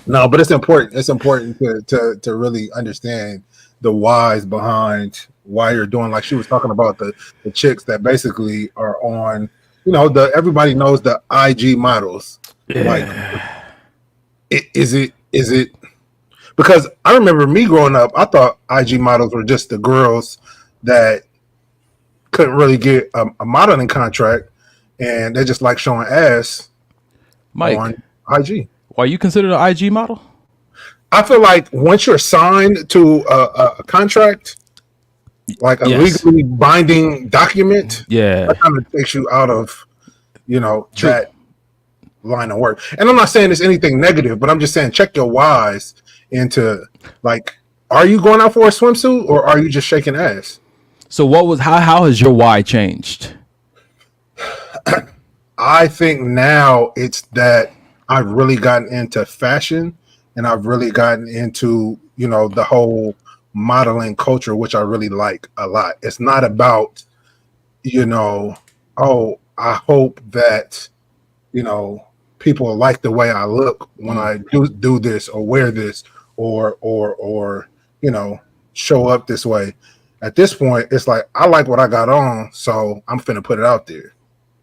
No, but it's important. It's important to really understand the whys behind why you're doing. Like she was talking about the chicks that basically are on. You know, everybody knows the IG models. Yeah. Like, is it? Because I remember me growing up, I thought IG models were just the girls that couldn't really get a modeling contract, and they just like showing ass. Mike, on IG. Are you considered an IG model? I feel like once you're signed to a contract, like a legally binding document, that kind of takes you out of, you know, that line of work. And I'm not saying it's anything negative, but I'm just saying check your whys into, like, are you going out for a swimsuit or are you just shaking ass? So how has your why changed? I think now it's that I've really gotten into fashion and I've really gotten into, you know, the whole modeling culture, which I really like a lot. It's not about, you know, oh, I hope that, you know, people like the way I look when I do this or wear this or you know, show up this way. At this point, it's like I like what I got on, so I'm finna put it out there.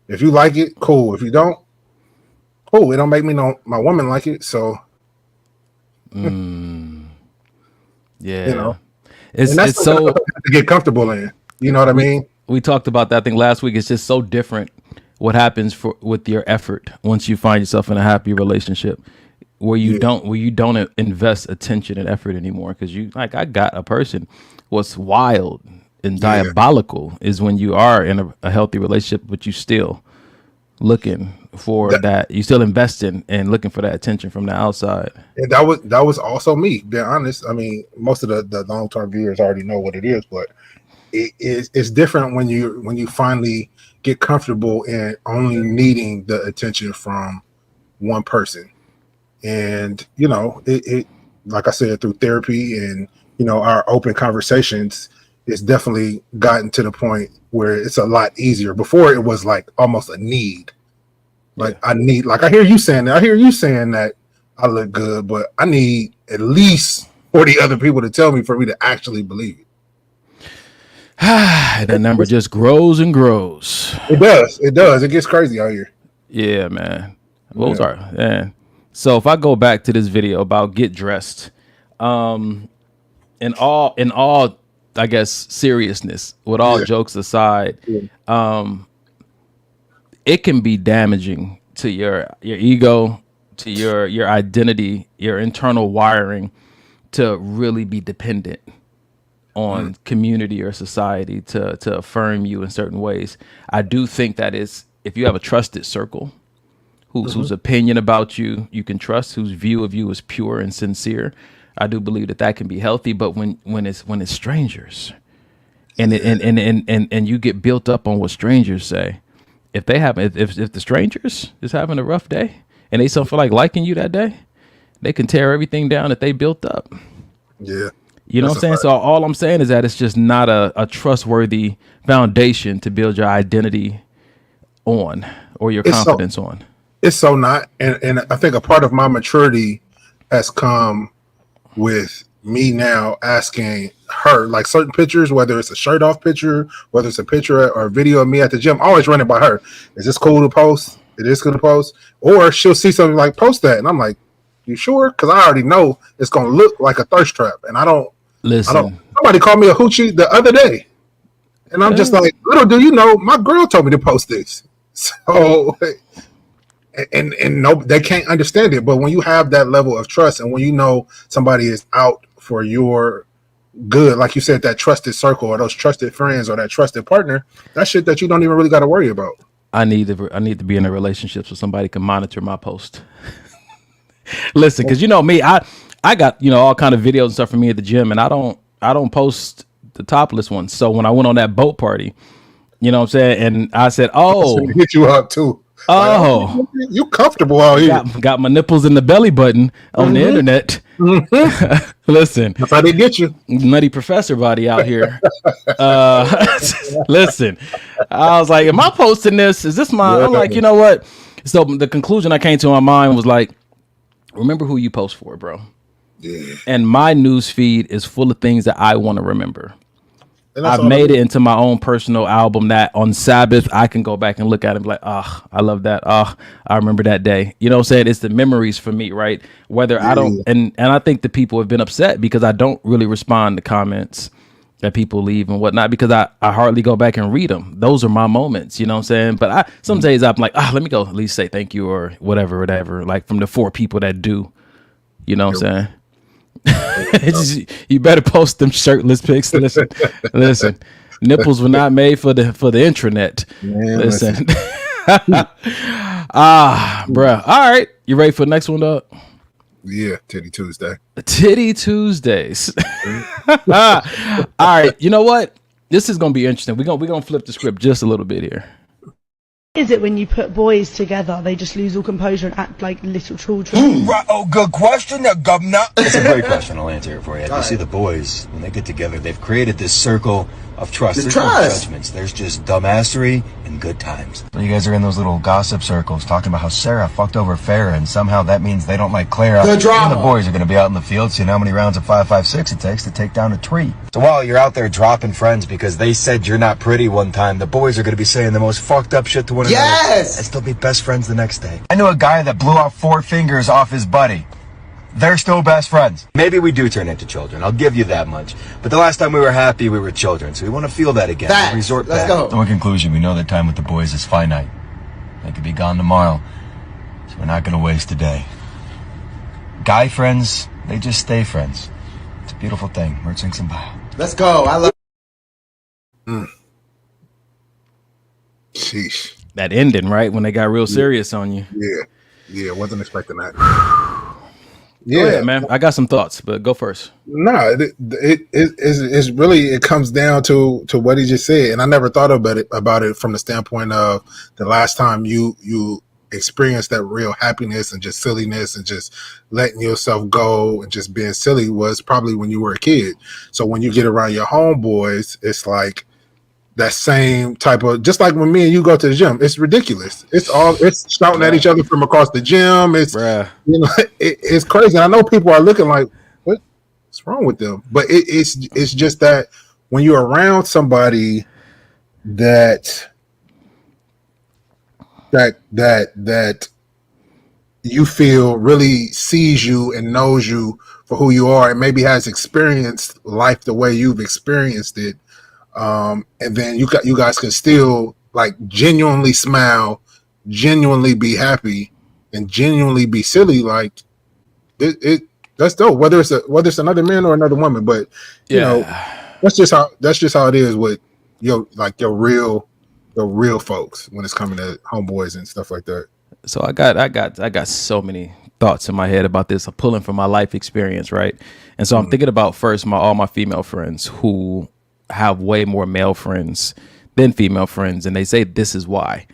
If you like it, cool. If you don't, cool. It don't make me know my woman like it, so yeah, you know, it's so to get comfortable in. You know what I mean? We talked about that thing last week. It's just so different what happens with your effort once you find yourself in a happy relationship where you don't invest attention and effort anymore, because you like, I got a person. What's wild and diabolical is when you are in a healthy relationship, but you still looking for that. You still investing and looking for that attention from the outside. And that was also me, being honest. I mean, most of the long-term viewers already know what it is, but it's different when you finally get comfortable in only needing the attention from one person. And, you know, it like I said, through therapy and, you know, our open conversations, it's definitely gotten to the point where it's a lot easier. Before it was like almost a need. Like I need, like I hear you saying that I look good, but I need at least 40 other people to tell me for me to actually believe it. And that number just grows and grows. It does. It does. It gets crazy out here. Yeah, man. What was our man? So if I go back to this video about get dressed, in all, I guess, seriousness, with all jokes aside, it can be damaging to your ego, to your identity, your internal wiring, to really be dependent on community or society to affirm you in certain ways. I do think that is, if you have a trusted circle whose opinion about you can trust, whose view of you is pure and sincere, I do believe that can be healthy. But when it's strangers, and you get built up on what strangers say, if the strangers is having a rough day and they don't feel like liking you that day, they can tear everything down that they built up. Yeah. You know what I'm saying? So all I'm saying is that it's just not a trustworthy foundation to build your identity on, or your confidence on. It's so not. And I think a part of my maturity has come with me now asking her, like, certain pictures, whether it's a shirt off picture, whether it's a picture or a video of me at the gym, I always run it by her. Is this cool to post? It is good to post. Or she'll see something like, post that. And I'm like, you sure? Because I already know it's going to look like a thirst trap. And I don't. Somebody called me a hoochie the other day. And I'm just like, little do you know, my girl told me to post this. So, and no, they can't understand it. But when you have that level of trust, and when you know somebody is out for your good, like you said, that trusted circle or those trusted friends or that trusted partner, that's shit that you don't even really got to worry about. I need to be in a relationship so somebody can monitor my post. Listen, because you know me, I got, all kind of videos and stuff from me at the gym, and I don't post the topless ones. So when I went on that boat party, you know what I'm saying, and I said, hit you up too. Oh, you comfortable out here? Got my nipples in the belly button on the internet. Listen, that's how they get you. Nutty professor body out here. Listen, I was like, am I posting this? Is this my? I'm like, you know what? So the conclusion I came to in my mind was like, remember who you post for, bro. Yeah. And my news feed is full of things that I want to remember. I've made it into my own personal album that on Sabbath I can go back and look at it and be like, I love that. I remember that day. You know what I'm saying? It's the memories for me, right? Whether I don't, and I think the people have been upset because I don't really respond to comments that people leave and whatnot, because I hardly go back and read them. Those are my moments, you know what I'm saying? But some days I'm like, let me go at least say thank you or whatever, like from the 4 people that do, you know what I'm saying? You better post them shirtless pics. Listen, nipples were not made for the intranet. Man, listen. Bruh. All right, you ready for the next one, dog? Yeah, Titty Tuesday. Titty Tuesdays. All right, you know what? This is gonna be interesting. We're gonna flip the script just a little bit here. Is it when you put boys together, they just lose all composure and act like little children? Right, good question, governor. It's a great question. I'll answer it for you. You see, the boys, when they get together, they've created this circle of trust. There's no judgments. There's just dumbassery and good times. You guys are in those little gossip circles talking about how Sarah fucked over Farrah, and somehow that means they don't like Clara. The drama. And the boys are going to be out in the field seeing how many rounds of 5.56 it takes to take down a tree. So while you're out there dropping friends because they said you're not pretty one time, the boys are going to be saying the most fucked up shit to one another. Yes! And still be best friends the next day. I knew a guy that blew off 4 fingers off his buddy. They're still best friends. Maybe we do turn into children. I'll give you that much. But the last time we were happy, we were children. So we want to feel that again. We'll resort back. Let's go. So in conclusion, we know that time with the boys is finite. They could be gone tomorrow. So we're not going to waste a day. Guy friends, they just stay friends. It's a beautiful thing. Merchants and bio. Let's go. I love. Sheesh. That ending, right? When they got real serious on you. Yeah, wasn't expecting that. Go ahead, man. I got some thoughts, but go first. No, it's really, it comes down to what he just said, and I never thought about it from the standpoint of the last time you experienced that real happiness and just silliness and just letting yourself go and just being silly was probably when you were a kid. So when you get around your homeboys, it's like that same type of, just like when me and you go to the gym, it's ridiculous. It's shouting at each other from across the gym. It's it's crazy. And I know people are looking like, what's wrong with them? But it's just that when you're around somebody that you feel really sees you and knows you for who you are, and maybe has experienced life the way you've experienced it, and then you guys can still like genuinely smile, genuinely be happy, and genuinely be silly. Like it that's dope. Whether it's another man or another woman, but you know, that's just how it is with your real folks when it's coming to homeboys and stuff like that. So I got so many thoughts in my head about this. I'm pulling from my life experience, right? And so I'm thinking about first all my female friends who have way more male friends than female friends, and they say this is why.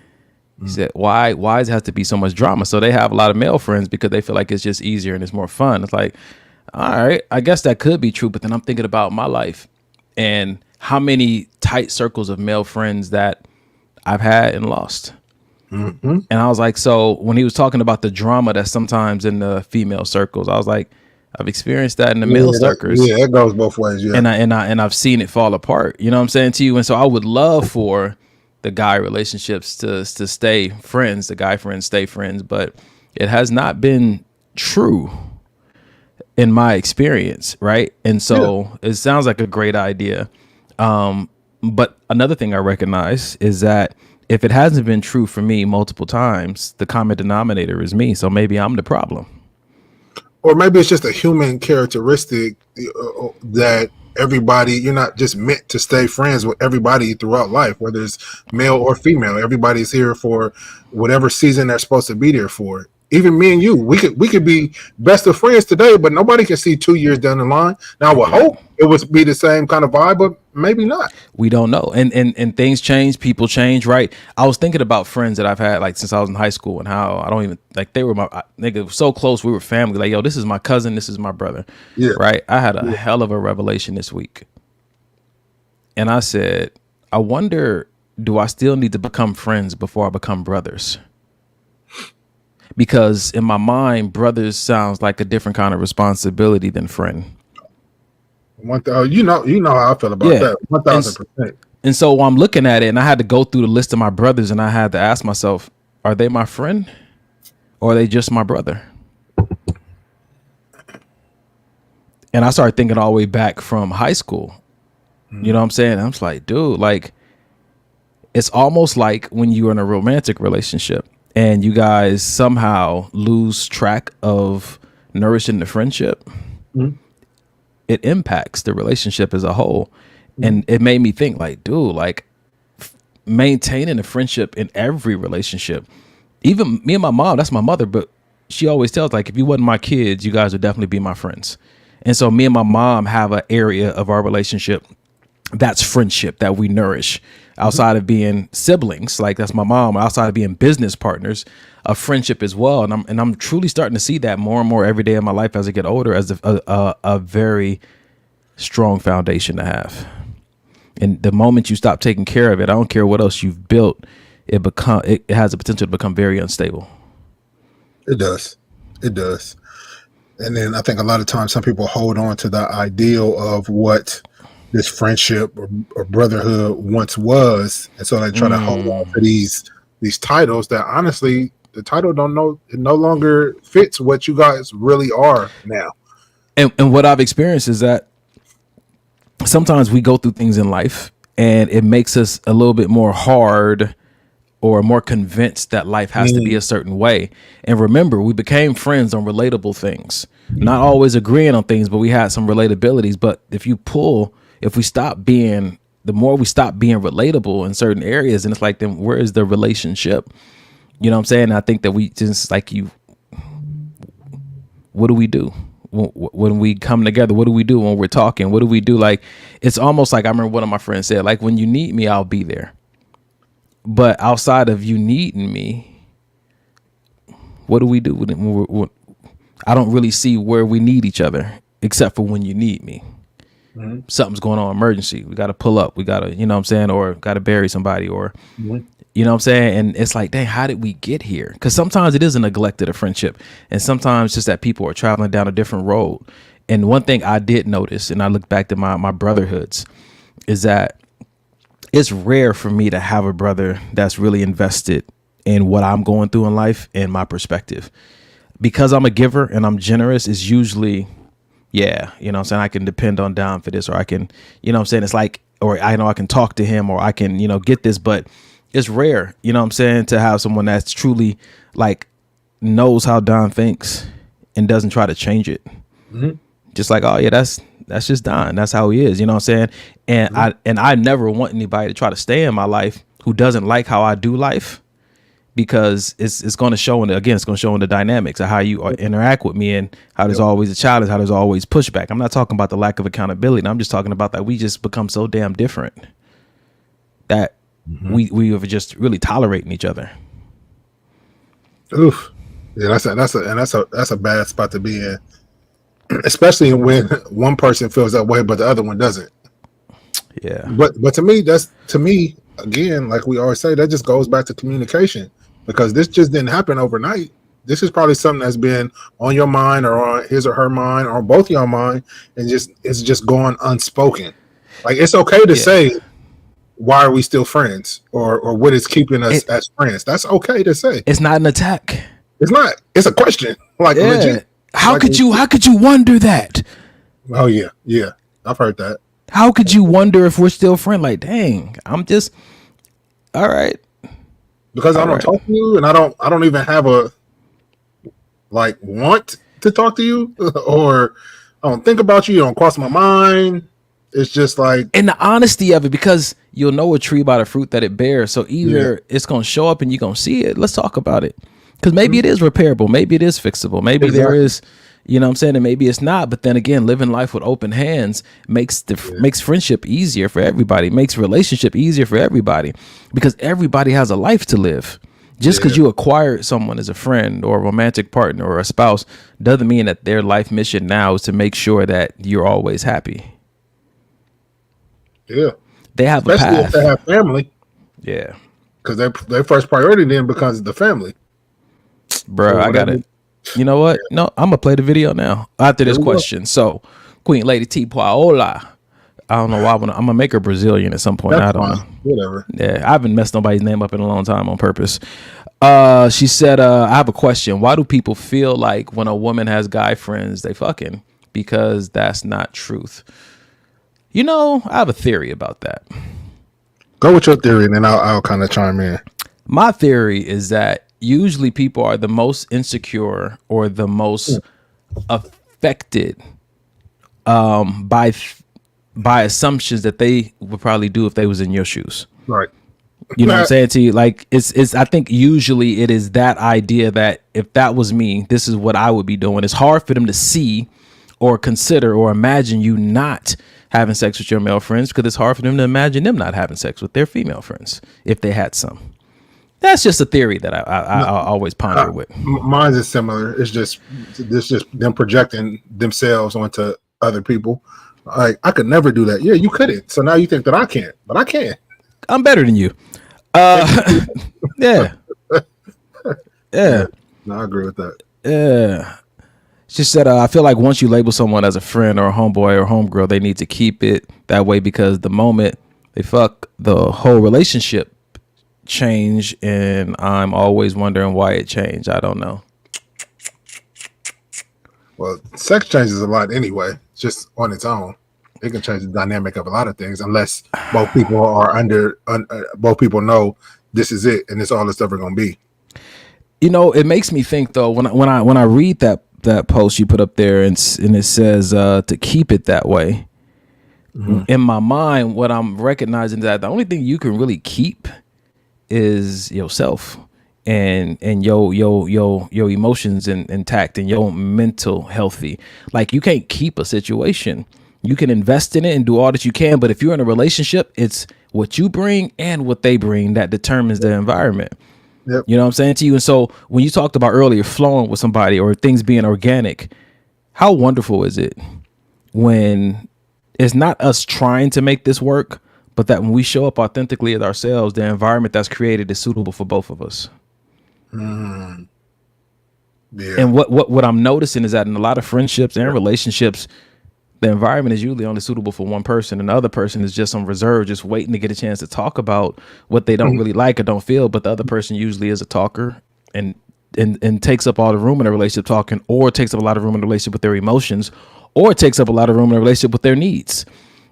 He said, why does it have to be so much drama? So they have a lot of male friends because they feel like it's just easier and it's more fun. It's like, all right, I guess that could be true, but then I'm thinking about my life and how many tight circles of male friends that I've had and lost. And I was like, so when he was talking about the drama that's sometimes in the female circles, I was like, I've experienced that in the male circles. Yeah, it goes both ways. Yeah, and I've seen it fall apart. You know what I'm saying to you? And so I would love for the guy relationships to stay friends, the guy friends stay friends, but it has not been true in my experience, right? And so it sounds like a great idea. But another thing I recognize is that if it hasn't been true for me multiple times, the common denominator is me. So maybe I'm the problem. Or maybe it's just a human characteristic that everybody, you're not just meant to stay friends with everybody throughout life, whether it's male or female. Everybody's here for whatever season they're supposed to be there for. Even me and you, we could be best of friends today, but nobody can see 2 years down the line. Now, I would hope it would be the same kind of vibe, but maybe not. We don't know. And things change, people change, right? I was thinking about friends that I've had like since I was in high school and how I don't even like they were my nigga so close. We were family. Like, yo, this is my cousin, this is my brother. Yeah. Right. I had a hell of a revelation this week. And I said, I wonder, do I still need to become friends before I become brothers? Because in my mind, brothers sounds like a different kind of responsibility than friend. You know how I feel about that. 1,000%. And so I'm looking at it, and I had to go through the list of my brothers, and I had to ask myself, are they my friend, or are they just my brother? And I started thinking all the way back from high school. You know what I'm saying? I'm just like, dude, like, it's almost like when you're in a romantic relationship and you guys somehow lose track of nourishing the friendship, it impacts the relationship as a whole. And it made me think like, dude, like maintaining a friendship in every relationship, even me and my mom, that's my mother, but she always tells like, if you wasn't my kids, you guys would definitely be my friends. And so me and my mom have an area of our relationship that's friendship that we nourish outside of being siblings. Like that's my mom, outside of being business partners, a friendship as well. And I'm truly starting to see that more and more every day in my life as I get older, as a very strong foundation to have. And the moment you stop taking care of it, I don't care what else you've built, it has the potential to become very unstable. It does. And then I think a lot of times some people hold on to the ideal of what this friendship or brotherhood once was, and so they try to hold on to these titles that honestly the title it no longer fits what you guys really are now. And what I've experienced is that sometimes we go through things in life and it makes us a little bit more hard or more convinced that life has to be a certain way. And remember, we became friends on relatable things, not always agreeing on things, but we had some relatabilities. But if we stop being, the more we stop being relatable in certain areas, and it's like, then where is the relationship? You know what I'm saying? I think that we just like what do we do when we come together? What do we do when we're talking? What do we do? Like, it's almost like I remember one of my friends said, like, when you need me, I'll be there. But outside of you needing me, what do we do? I don't really see where we need each other, except for when you need me. Something's going on, emergency. We got to pull up. We got to, you know what I'm saying? Or got to bury somebody or, you know what I'm saying? And it's like, dang, how did we get here? Because sometimes it is a neglected of friendship. And sometimes just that people are traveling down a different road. And one thing I did notice, and I look back to my brotherhoods, is that it's rare for me to have a brother that's really invested in what I'm going through in life and my perspective. Because I'm a giver and I'm generous, is usually, yeah, you know what I'm saying, I can depend on Dom for this, or I can, you know what I'm saying, it's like, or I know I can talk to him, or I can, you know, get this, but it's rare, you know what I'm saying, to have someone that's truly like knows how Don thinks and doesn't try to change it. Mm-hmm. Just like, oh yeah, that's just Don. That's how he is. You know what I'm saying? And I never want anybody to try to stay in my life who doesn't like how I do life, because it's going to show in it's going to show in the dynamics of how you interact with me, and how there's always a challenge, how there's always pushback. I'm not talking about the lack of accountability. I'm just talking about that we just become so damn different that we are just really tolerating each other. Oof. Yeah, that's a bad spot to be in. Especially when one person feels that way, but the other one doesn't. Yeah. But to me, again, like we always say, that just goes back to communication, because this just didn't happen overnight. This is probably something that's been on your mind, or on his or her mind, or both your mind, and it's just going unspoken. Like, it's okay to say, why are we still friends, or what is keeping us as friends? That's okay to say. It's not an attack. It's not. It's a question. Like, legit. How could you wonder that? Oh yeah, I've heard that. How could you wonder if we're still friends? Like, dang, I'm just all right. Because I don't talk to you, and I don't even have a want to talk to you, or I don't think about you. You don't cross my mind. It's just like, and the honesty of it, because you'll know a tree by the fruit that it bears. So either it's gonna show up and you're gonna see it. Let's talk about it. Because maybe it is repairable. Maybe it is fixable. Maybe there is, you know what I'm saying? And maybe it's not. But then again, living life with open hands makes friendship easier for everybody, makes relationship easier for everybody, because everybody has a life to live. Just because you acquired someone as a friend or a romantic partner or a spouse doesn't mean that their life mission now is to make sure that you're always happy. Yeah. They have especially a path. If they have family. Yeah. Because their first priority then becomes the family. Bro, I got it. You know what? No, I'm gonna play the video now after this question. So, Queen Lady T Paola. I don't know why I'm gonna make her Brazilian at some point. That's I don't know. Whatever. Yeah, I haven't messed nobody's name up in a long time on purpose. She said, I have a question. Why do people feel like when a woman has guy friends, they fucking? Because that's not truth. You know, I have a theory about that. Go with your theory, and then I'll kind of chime in. My theory is that usually people are the most insecure or the most affected by assumptions that they would probably do if they was in your shoes. Right. You know what I'm saying to you? Like, it's I think usually it is that idea that if that was me, this is what I would be doing. It's hard for them to see or consider or imagine you not having sex with your male friends, because it's hard for them to imagine them not having sex with their female friends if they had some. That's just a theory that I always ponder with. Mine is similar. It's just them projecting themselves onto other people. Like, I could never do that. Yeah, you couldn't. So now you think that I can't, but I can. I'm better than you. Yeah. Yeah. No, I agree with that. Yeah. She said, I feel like once you label someone as a friend or a homeboy or homegirl, they need to keep it that way, because the moment they fuck, the whole relationship change, and I'm always wondering why it changed. I don't know. Well, sex changes a lot anyway, just on its own. It can change the dynamic of a lot of things, unless both people are both people know this is it and it's all it's ever going to be. You know, it makes me think though, when I read that post you put up there, and it says to keep it that way. Mm-hmm. In my mind, what I'm recognizing is that the only thing you can really keep is yourself and your emotions intact and your mental healthy. Like, you can't keep a situation. You can invest in it and do all that you can, but if you're in a relationship, it's what you bring and what they bring that determines the environment. Yep. You know what I'm saying to you? And so when you talked about earlier flowing with somebody or things being organic, how wonderful is it when it's not us trying to make this work, but that when we show up authentically as ourselves, the environment that's created is suitable for both of us. Yeah. And what I'm noticing is that in a lot of friendships and relationships, the environment is usually only suitable for one person, and the other person is just on reserve, just waiting to get a chance to talk about what they don't really like or don't feel. But the other person usually is a talker and takes up all the room in a relationship talking, or takes up a lot of room in a relationship with their emotions, or takes up a lot of room in a relationship with their needs.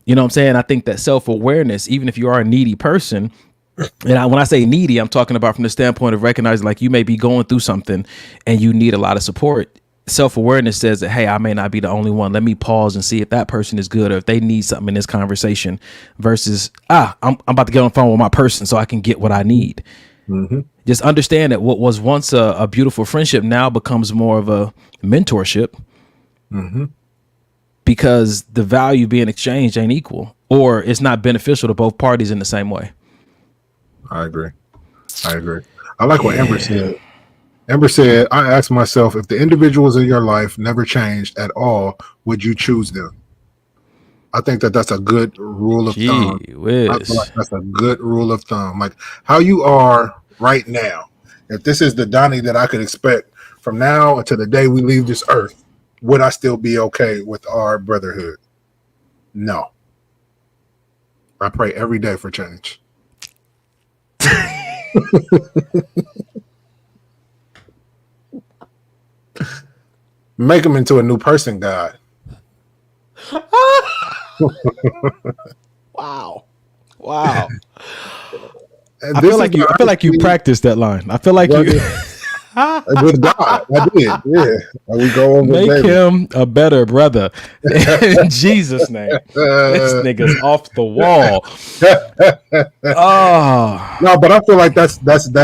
You know what I'm saying? I think that self-awareness, even if you are a needy person, and when I say needy, I'm talking about from the standpoint of recognizing like you may be going through something and you need a lot of support. Self-awareness says that, hey, I may not be the only one. Let me pause and see if that person is good or if they need something in this conversation versus, I'm about to get on the phone with my person so I can get what I need. Mm-hmm. Just understand that what was once a beautiful friendship now becomes more of a mentorship because the value being exchanged ain't equal, or it's not beneficial to both parties in the same way. I agree. I like what Amber said. Amber said, I asked myself, if the individuals in your life never changed at all, would you choose them? I think that's a good rule of thumb. I feel like that's a good rule of thumb. Like how you are right now. If this is the Donnie that I could expect from now until the day we leave this earth, would I still be okay with our brotherhood? No. I pray every day for change. Make him into a new person, God. Wow. I feel like you practiced that line. I feel like you with God. I did. Yeah. We go over make him a better brother in Jesus' name. This nigga's off the wall. No, but I feel like that's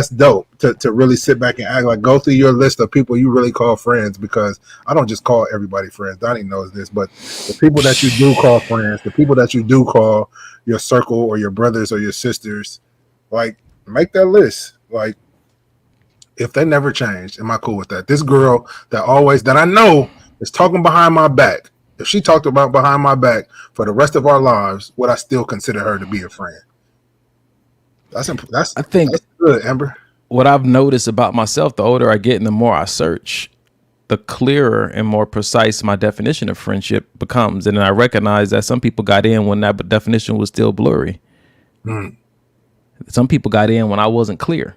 dope to really sit back and act like go through your list of people you really call friends, because I don't just call everybody friends. Donnie knows this, but the people that you do call friends, the people that you do call your circle or your brothers or your sisters, like make that list. Like if they never changed, am I cool with that? This girl that I know is talking behind my back. If she talked about behind my back for the rest of our lives, would I still consider her to be a friend? That's good, Amber. What I've noticed about myself, the older I get and the more I search, the clearer and more precise my definition of friendship becomes. And then I recognize that some people got in when that definition was still blurry. Some people got in when I wasn't clear.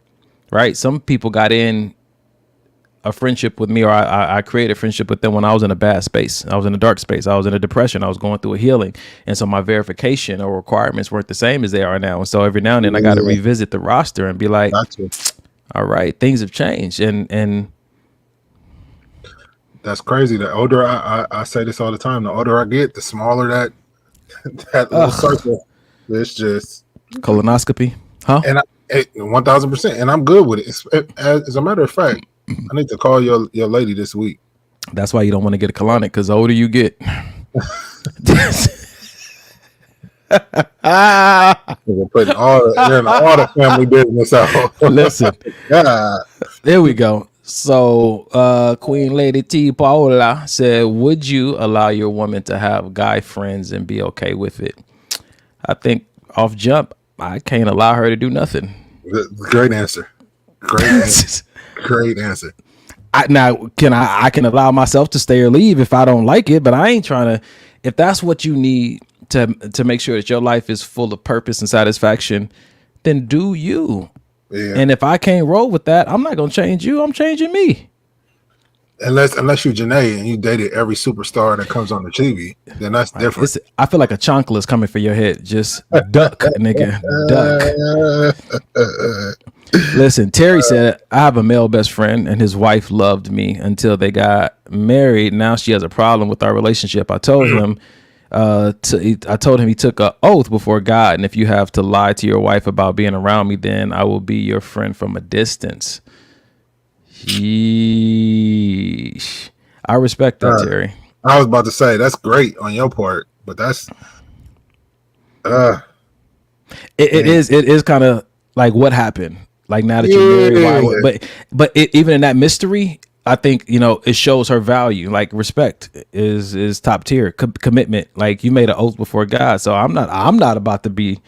Right. Some people got in a friendship with me, or I created a friendship with them when I was in a bad space. I was in a dark space. I was in a depression. I was going through a healing. And so my verification or requirements weren't the same as they are now. And so every now and then I got to revisit the roster and be like, all right, things have changed. And that's crazy. The older I say this all the time, the older I get, the smaller that little circle. It's just colonoscopy. Huh? And 1,000%, and I'm good with it. As a matter of fact, I need to call your lady this week. That's why you don't want to get a colonic, because the older you get. We're putting all the family business out. Listen, there we go. So, Queen Lady T. Paola said, "Would you allow your woman to have guy friends and be okay with it?" I think off jump, I can't allow her to do nothing. Great answer. Great answer. I can allow myself to stay or leave if I don't like it, but I ain't trying to. If that's what you need to make sure that your life is full of purpose and satisfaction, then do you. Yeah. And if I can't roll with that, I'm not gonna change you. I'm changing me. Unless you Janae and you dated every superstar that comes on the TV, then that's different. I feel like a chancla is coming for your head. Just duck, nigga, duck. Listen, Terry said, I have a male best friend and his wife loved me until they got married. Now she has a problem with our relationship. I told him he took an oath before God, and if you have to lie to your wife about being around me, then I will be your friend from a distance. Yeesh. I respect that, Terry. I was about to say that's great on your part, but that's it is kind of like what happened. Like now that you're married, but even in that mystery, I think it shows her value. Like respect is top tier. Commitment, like you made an oath before God. So I'm not about to be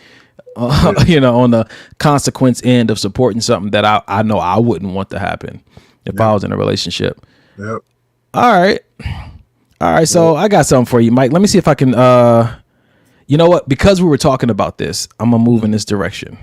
on the consequence end of supporting something that I know I wouldn't want to happen if I was in a relationship. Yep. All right. All right, so I got something for you, Mike. Let me see if I can. You know what? Because we were talking about this, I'm gonna move in this direction.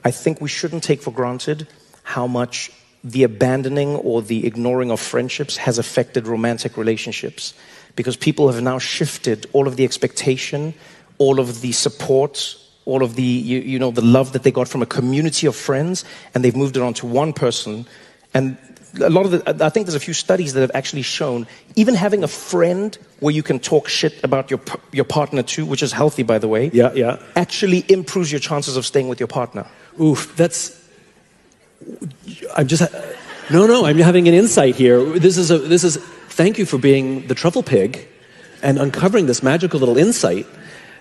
I think we shouldn't take for granted how much the abandoning or the ignoring of friendships has affected romantic relationships, because people have now shifted all of the expectation, all of the support, all of the you know the love that they got from a community of friends, and they've moved it on to one person. And a lot of I think there's a few studies that have actually shown even having a friend where you can talk shit about your partner too, which is healthy, by the way. Yeah. Actually improves your chances of staying with your partner. Oof, I'm having an insight here. This is thank you for being the truffle pig and uncovering this magical little insight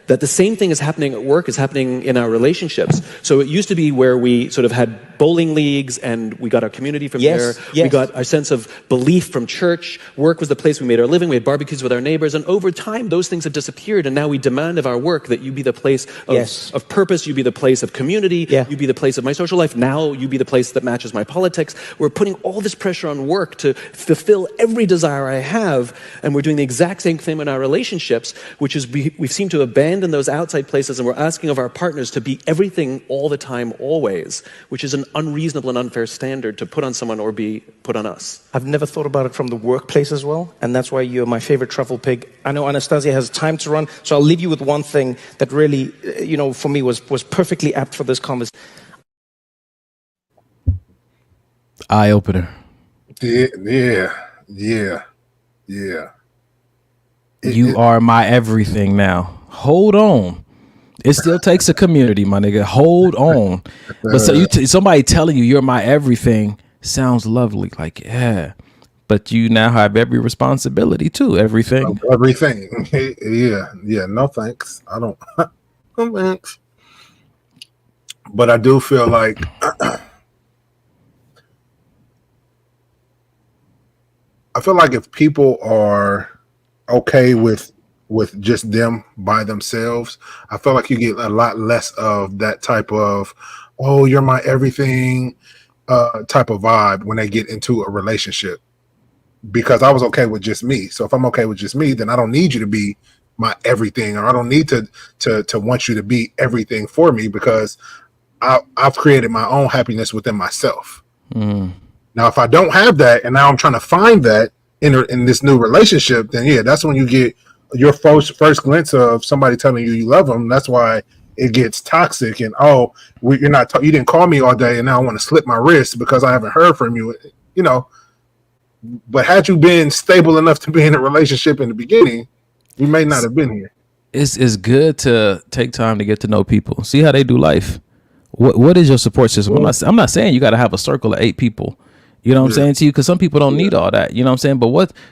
that the same thing is happening at work is happening in our relationships. So it used to be where we sort of had bowling leagues and we got our community from there. We got our sense of belief from church. Work was the place we made our living. We had barbecues with our neighbors. And over time, those things have disappeared. And now we demand of our work that you be the place of purpose. You be the place of community. You be the place of my social life. Now you be the place that matches my politics. We're putting all this pressure on work to fulfill every desire I have. And we're doing the exact same thing in our relationships, which is we seem to abandon those outside places, and we're asking of our partners to be everything all the time, always, which is an unreasonable and unfair standard to put on someone or be put on us. I've never thought about it from the workplace as well, and that's why you're my favorite truffle pig. I know Anastasia has time to run, so I'll leave you with one thing that really, for me was perfectly apt for this conversation. Eye opener. Yeah. You are my everything now. Hold on. It still takes a community, my nigga. Hold on. But so somebody telling you you're my everything sounds lovely. Like, yeah. But you now have every responsibility too. Everything. Everything. Yeah. No thanks. I don't. No thanks. But I do feel like if people are okay with just them by themselves, I feel like you get a lot less of that type of, oh, you're my everything type of vibe when they get into a relationship, because I was okay with just me. So if I'm okay with just me, then I don't need you to be my everything, or I don't need to want you to be everything for me, because I've created my own happiness within myself. Now, if I don't have that, and now I'm trying to find that in this new relationship, then yeah, that's when you get your first glimpse of somebody telling you love them. That's why it gets toxic. And you didn't call me all day, and now I want to slip my wrist because I haven't heard from you. But had you been stable enough to be in a relationship in the beginning, you may not have been here. It's good to take time to get to know people, see how they do life. What is your support system? I'm not saying you got to have a circle of 8 people. You know what I'm saying to you? Because some people don't need all that. You know what I'm saying? But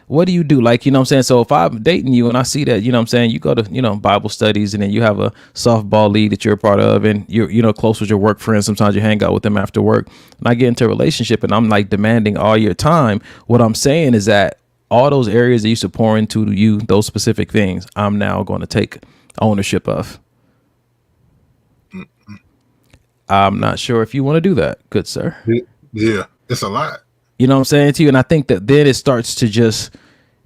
what do you do? Like, you know what I'm saying? So if I'm dating you and I see that, you know what I'm saying, you go to, Bible studies, and then you have a softball league that you're a part of, and you're, close with your work friends. Sometimes you hang out with them after work. And I get into a relationship and I'm like demanding all your time. What I'm saying is that all those areas that used to pour into you, those specific things, I'm now going to take ownership of. I'm not sure if you want to do that, good sir. Yeah. It's a lot. You know what I'm saying to you? And I think that then it starts to just,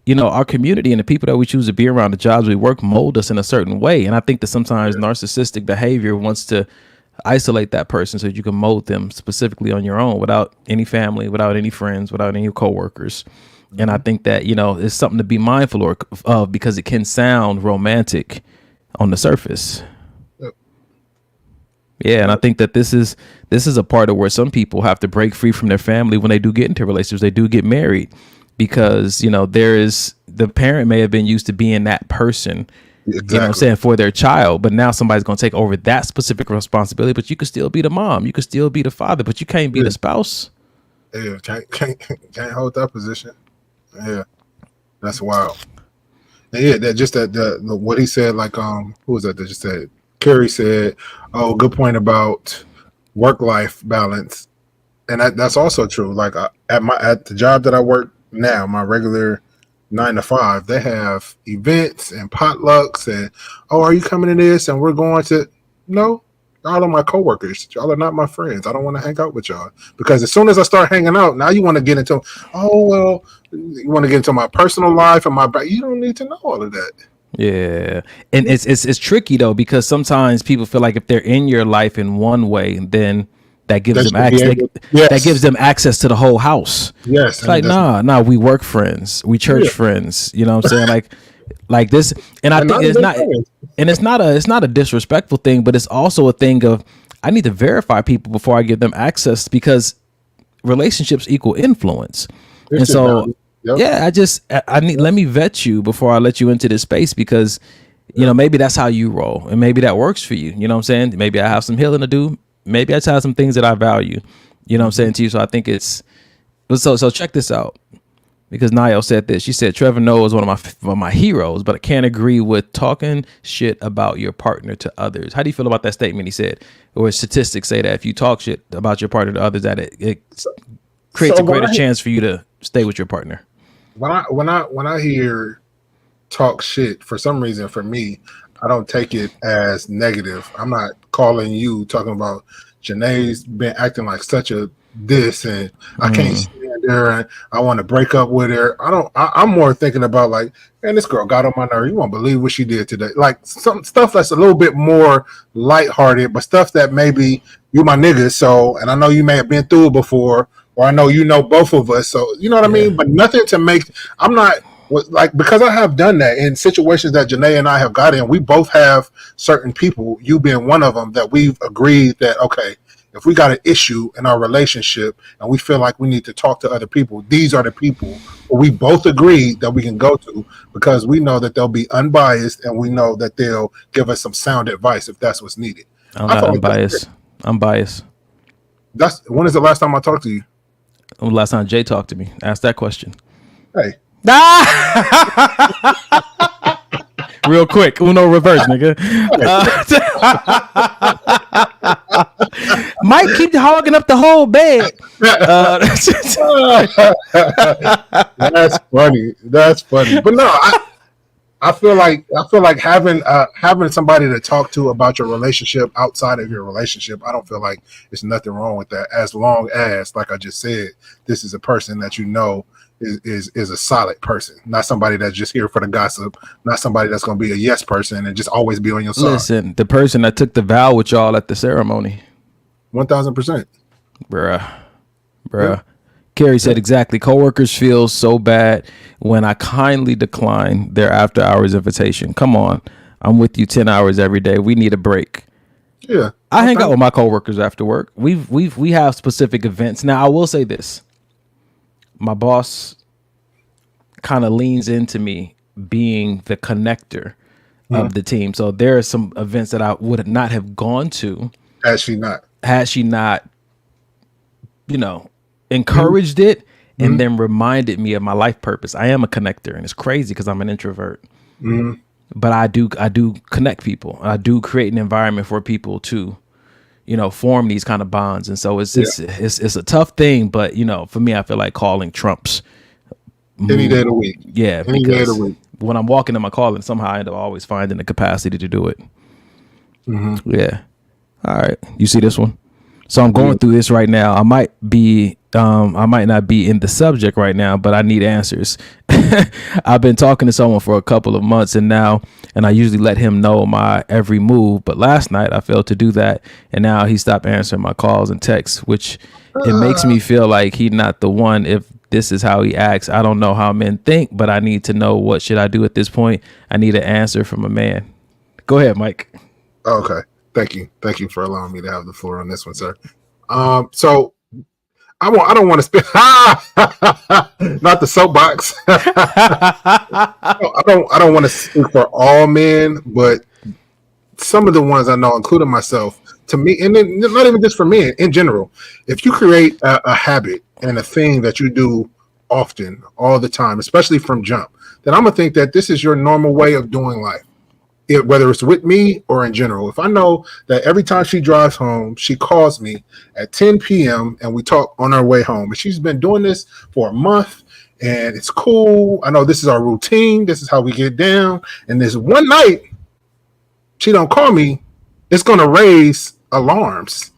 our community and the people that we choose to be around, the jobs we work, mold us in a certain way. And I think that sometimes narcissistic behavior wants to isolate that person so that you can mold them specifically on your own, without any family, without any friends, without any coworkers. And I think that, it's something to be mindful of, because it can sound romantic on the surface. Yeah, and I think that this is a part of where some people have to break free from their family when they do get into relationships, they do get married, because, the parent may have been used to being that person, you know what I'm saying, for their child, but now somebody's going to take over that specific responsibility. But you could still be the mom, you could still be the father, but you can't be the spouse. Yeah, can't hold that position. Yeah, that's wild. And yeah, that what he said, like who was that just said? Kerry said, "Oh, good point about work-life balance," and that's also true. Like at the job that I work now, my regular 9 to 5, they have events and potlucks, and are you coming to this? And we're going to. No, Y'all are my coworkers. Y'all are not my friends. I don't want to hang out with y'all because as soon as I start hanging out, now you want to get into, you want to get into my personal life and you don't need to know all of that. Yeah, and it's tricky though because sometimes people feel like if they're in your life in one way, then that gives them access. That gives them access to the whole house. Yes, it's like nah. We work friends, we church friends. You know what I'm saying? like this, and I think it's not, and it's not a disrespectful thing, but it's also a thing of I need to verify people before I give them access because relationships equal influence, and so. Yep. Yeah, I need let me vet you before I let you into this space because maybe that's how you roll and maybe that works for you. You know what I'm saying? Maybe I have some healing to do. Maybe I try some things that I value. You know what I'm saying to you? So I think so check this out. Because Niall said this. She said Trevor Noah is one of my heroes, but I can't agree with talking shit about your partner to others. How do you feel about that statement he said? Or statistics say that if you talk shit about your partner to others that it creates a greater chance for you to stay with your partner. When I hear talk shit, for some reason, for me, I don't take it as negative. I'm not calling you talking about Janae's been acting like such a this and I can't stand her and I want to break up with her. I'm more thinking about like, man, this girl got on my nerve. You won't believe what she did today. Like some stuff that's a little bit more lighthearted, but stuff that maybe you my nigga, so and I know you may have been through it before. Or I know both of us, so you know what I mean. But nothing to make. I'm not like because I have done that in situations that Janae and I have got in. We both have certain people, you being one of them, that we've agreed that okay, if we got an issue in our relationship and we feel like we need to talk to other people, these are the people we both agree that we can go to because we know that they'll be unbiased and we know that they'll give us some sound advice if that's what's needed. I'm not unbiased. I'm biased. When is the last time I talked to you? Last time Jay talked to me, ask that question. Hey. Real quick, Uno reverse, nigga. Mike keep hogging up the whole bed. That's funny. But no, I feel like having somebody to talk to about your relationship outside of your relationship, I don't feel like there's nothing wrong with that as long as, like I just said, this is a person that is a solid person, not somebody that's just here for the gossip, not somebody that's going to be a yes person and just always be on your side. Listen, the person that took the vow with y'all at the ceremony. 1000%. Bruh. Yeah. Carrie said exactly. Coworkers feel so bad when I kindly decline their after hours invitation. Come on. I'm with you 10 hours every day. We need a break. Yeah. I hang out with my coworkers after work. We have specific events. Now I will say this. My boss kind of leans into me being the connector of the team. So there are some events that I would not have gone to. Had she not, encouraged it and then reminded me of my life purpose. I am a connector and it's crazy because I'm an introvert. But I do connect people. I do create an environment for people to, form these kind of bonds. And so it's a tough thing, but for me, I feel like calling trumps any day of the week. Yeah, any day of the week. When I'm walking in my calling, somehow I end up always finding the capacity to do it. Yeah. All right. You see this one? So I'm going through this right now. I might not be in the subject right now, but I need answers. I've been talking to someone for a couple of months and I usually let him know my every move. But last night I failed to do that. And now he stopped answering my calls and texts, which it makes me feel like he's not the one. If this is how he acts, I don't know how men think, but I need to know what should I do at this point. I need an answer from a man. Go ahead, Mike. Okay. Thank you for allowing me to have the floor on this one, sir. So I don't want to spend not the soapbox. I don't want to speak for all men, but some of the ones I know, including myself, to me, and then not even just for men, in general, if you create a habit and a thing that you do often, all the time, especially from jump, then I'm gonna think that this is your normal way of doing life. Whether it's with me or in general, if I know that every time she drives home, she calls me at 10 p.m. and we talk on our way home, and she's been doing this for a month and it's cool. I know this is our routine. This is how we get down. And this one night she don't call me, it's going to raise alarms.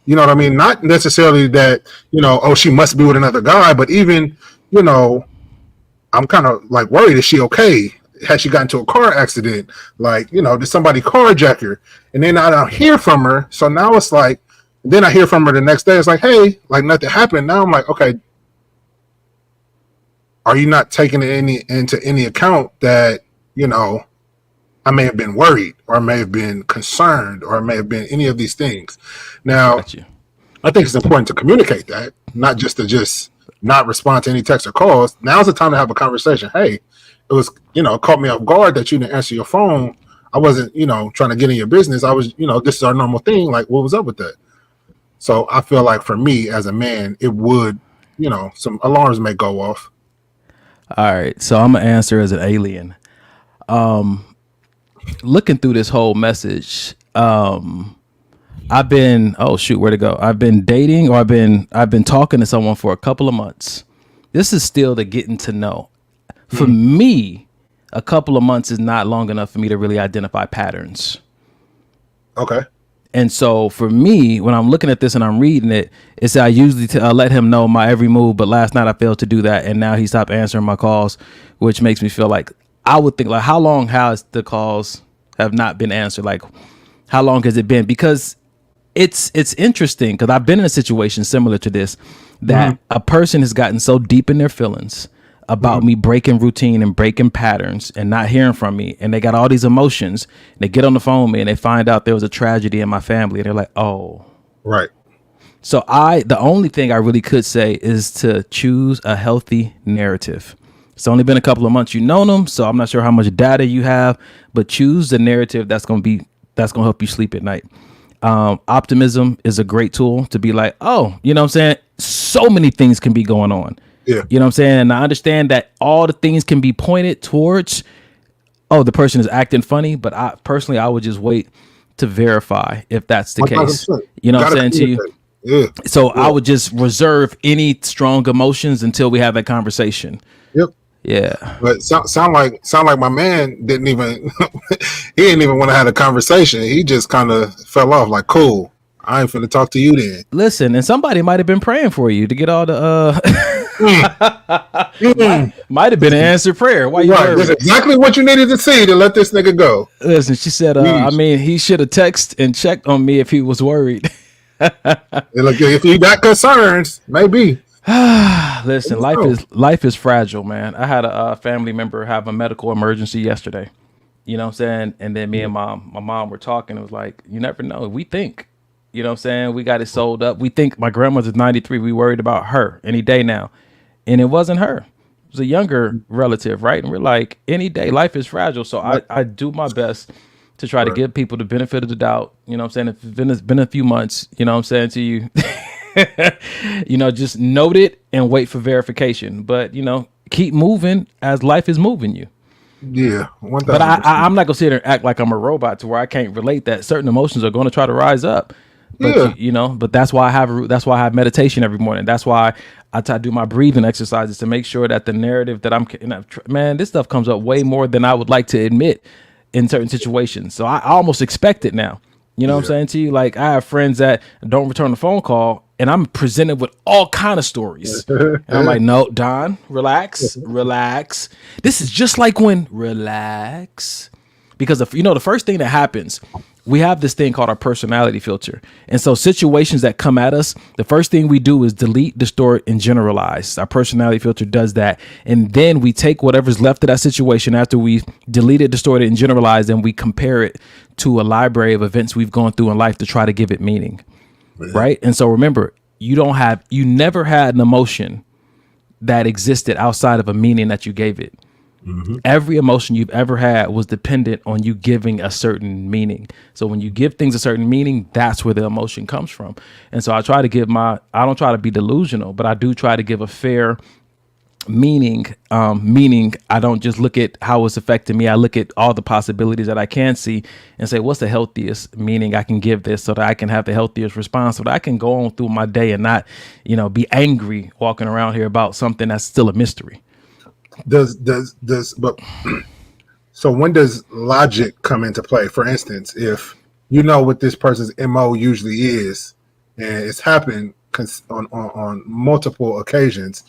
You know what I mean? Not necessarily that, oh, she must be with another guy, but even, I'm kind of like worried, is she okay? Has she gotten into a car accident? Like, did somebody carjack her? And then I don't hear from her. So now it's like, then I hear from her the next day. It's like, hey, like nothing happened. Now I'm like, okay, are you not taking into any account that, I may have been worried, or I may have been concerned, or I may have been any of these things. Now, I think it's important to communicate that, not just to not respond to any texts or calls. Now's the time to have a conversation. Hey, it was, caught me off guard that you didn't answer your phone. I wasn't, trying to get in your business. I was, this is our normal thing. Like, what was up with that? So I feel like for me as a man, it would, some alarms may go off. All right. So I'm going to answer as an alien. Looking through this whole message, I've been, where'd it go? I've been dating, or I've been talking to someone for a couple of months. This is still the getting to know. For me, a couple of months is not long enough for me to really identify patterns. Okay. And so for me, when I'm looking at this and I'm reading it, it's I usually let him know my every move. But last night I failed to do that. And now he stopped answering my calls, which makes me feel like I would think, like, how long has the calls have not been answered? Like, how long has it been? Because it's interesting, because I've been in a situation similar to this, that a person has gotten so deep in their feelings about me breaking routine and breaking patterns and not hearing from me. And they got all these emotions. And they get on the phone with me and they find out there was a tragedy in my family. And they're like, oh. Right. So the only thing I really could say is to choose a healthy narrative. It's only been a couple of months you've known them, so I'm not sure how much data you have, but choose the narrative that's going to help you sleep at night. Optimism is a great tool to be like, oh, you know what I'm saying? So many things can be going on. Yeah. You know what I'm saying? And I understand that all the things can be pointed towards, oh, the person is acting funny, but I would just wait to verify if that's the case. You know what I'm saying to you? Yeah. So I would just reserve any strong emotions until we have that conversation. Yep. Yeah. But sound like my man didn't even he didn't even want to have a conversation. He just kind of fell off like, cool, I ain't finna talk to you then. Listen, and somebody might have been praying for you to get all the might have been an answered prayer. Why you That's exactly what you needed to see to let this nigga go. Listen, she said, he should have texted and checked on me if he was worried. Look, if you got concerns, maybe. Listen, life is fragile, man. I had a family member have a medical emergency yesterday. You know what I'm saying? And then me and my mom were talking. It was like, you never know. We think, you know what I'm saying? We got it sold up. We think my grandmother's 93. We worried about her any day now. And it wasn't her. It was a younger relative, right? And we're like, any day, life is fragile. So I do my best to try to give people the benefit of the doubt. You know what I'm saying? If it's been a few months, you know what I'm saying to you, just note it and wait for verification. But, keep moving as life is moving you. Yeah. 1,000%. But I'm not going to sit there and act like I'm a robot to where I can't relate that certain emotions are going to try to rise up. But, but that's why I have meditation every morning. That's why I try to do my breathing exercises to make sure that the narrative that man, this stuff comes up way more than I would like to admit in certain situations. So I almost expect it now. You know what I'm saying to you? Like, I have friends that don't return the phone call and I'm presented with all kind of stories. And I'm like, no, Don, relax. This is just like when relax. Because the first thing that happens, we have this thing called our personality filter. And so situations that come at us, the first thing we do is delete, distort, and generalize. Our personality filter does that. And then we take whatever's left of that situation after we've deleted, distorted, and generalized, and we compare it to a library of events we've gone through in life to try to give it meaning. Right? And so remember, you never had an emotion that existed outside of a meaning that you gave it. Mm-hmm. Every emotion you've ever had was dependent on you giving a certain meaning. So when you give things a certain meaning, that's where the emotion comes from. And so I try to I don't try to be delusional, but I do try to give a fair meaning. I don't just look at how it's affecting me. I look at all the possibilities that I can see and say, what's the healthiest meaning I can give this so that I can have the healthiest response, so that I can go on through my day and not, be angry walking around here about something that's still a mystery. So when does logic come into play? For instance, if you know what this person's MO usually is, and it's happened on multiple occasions.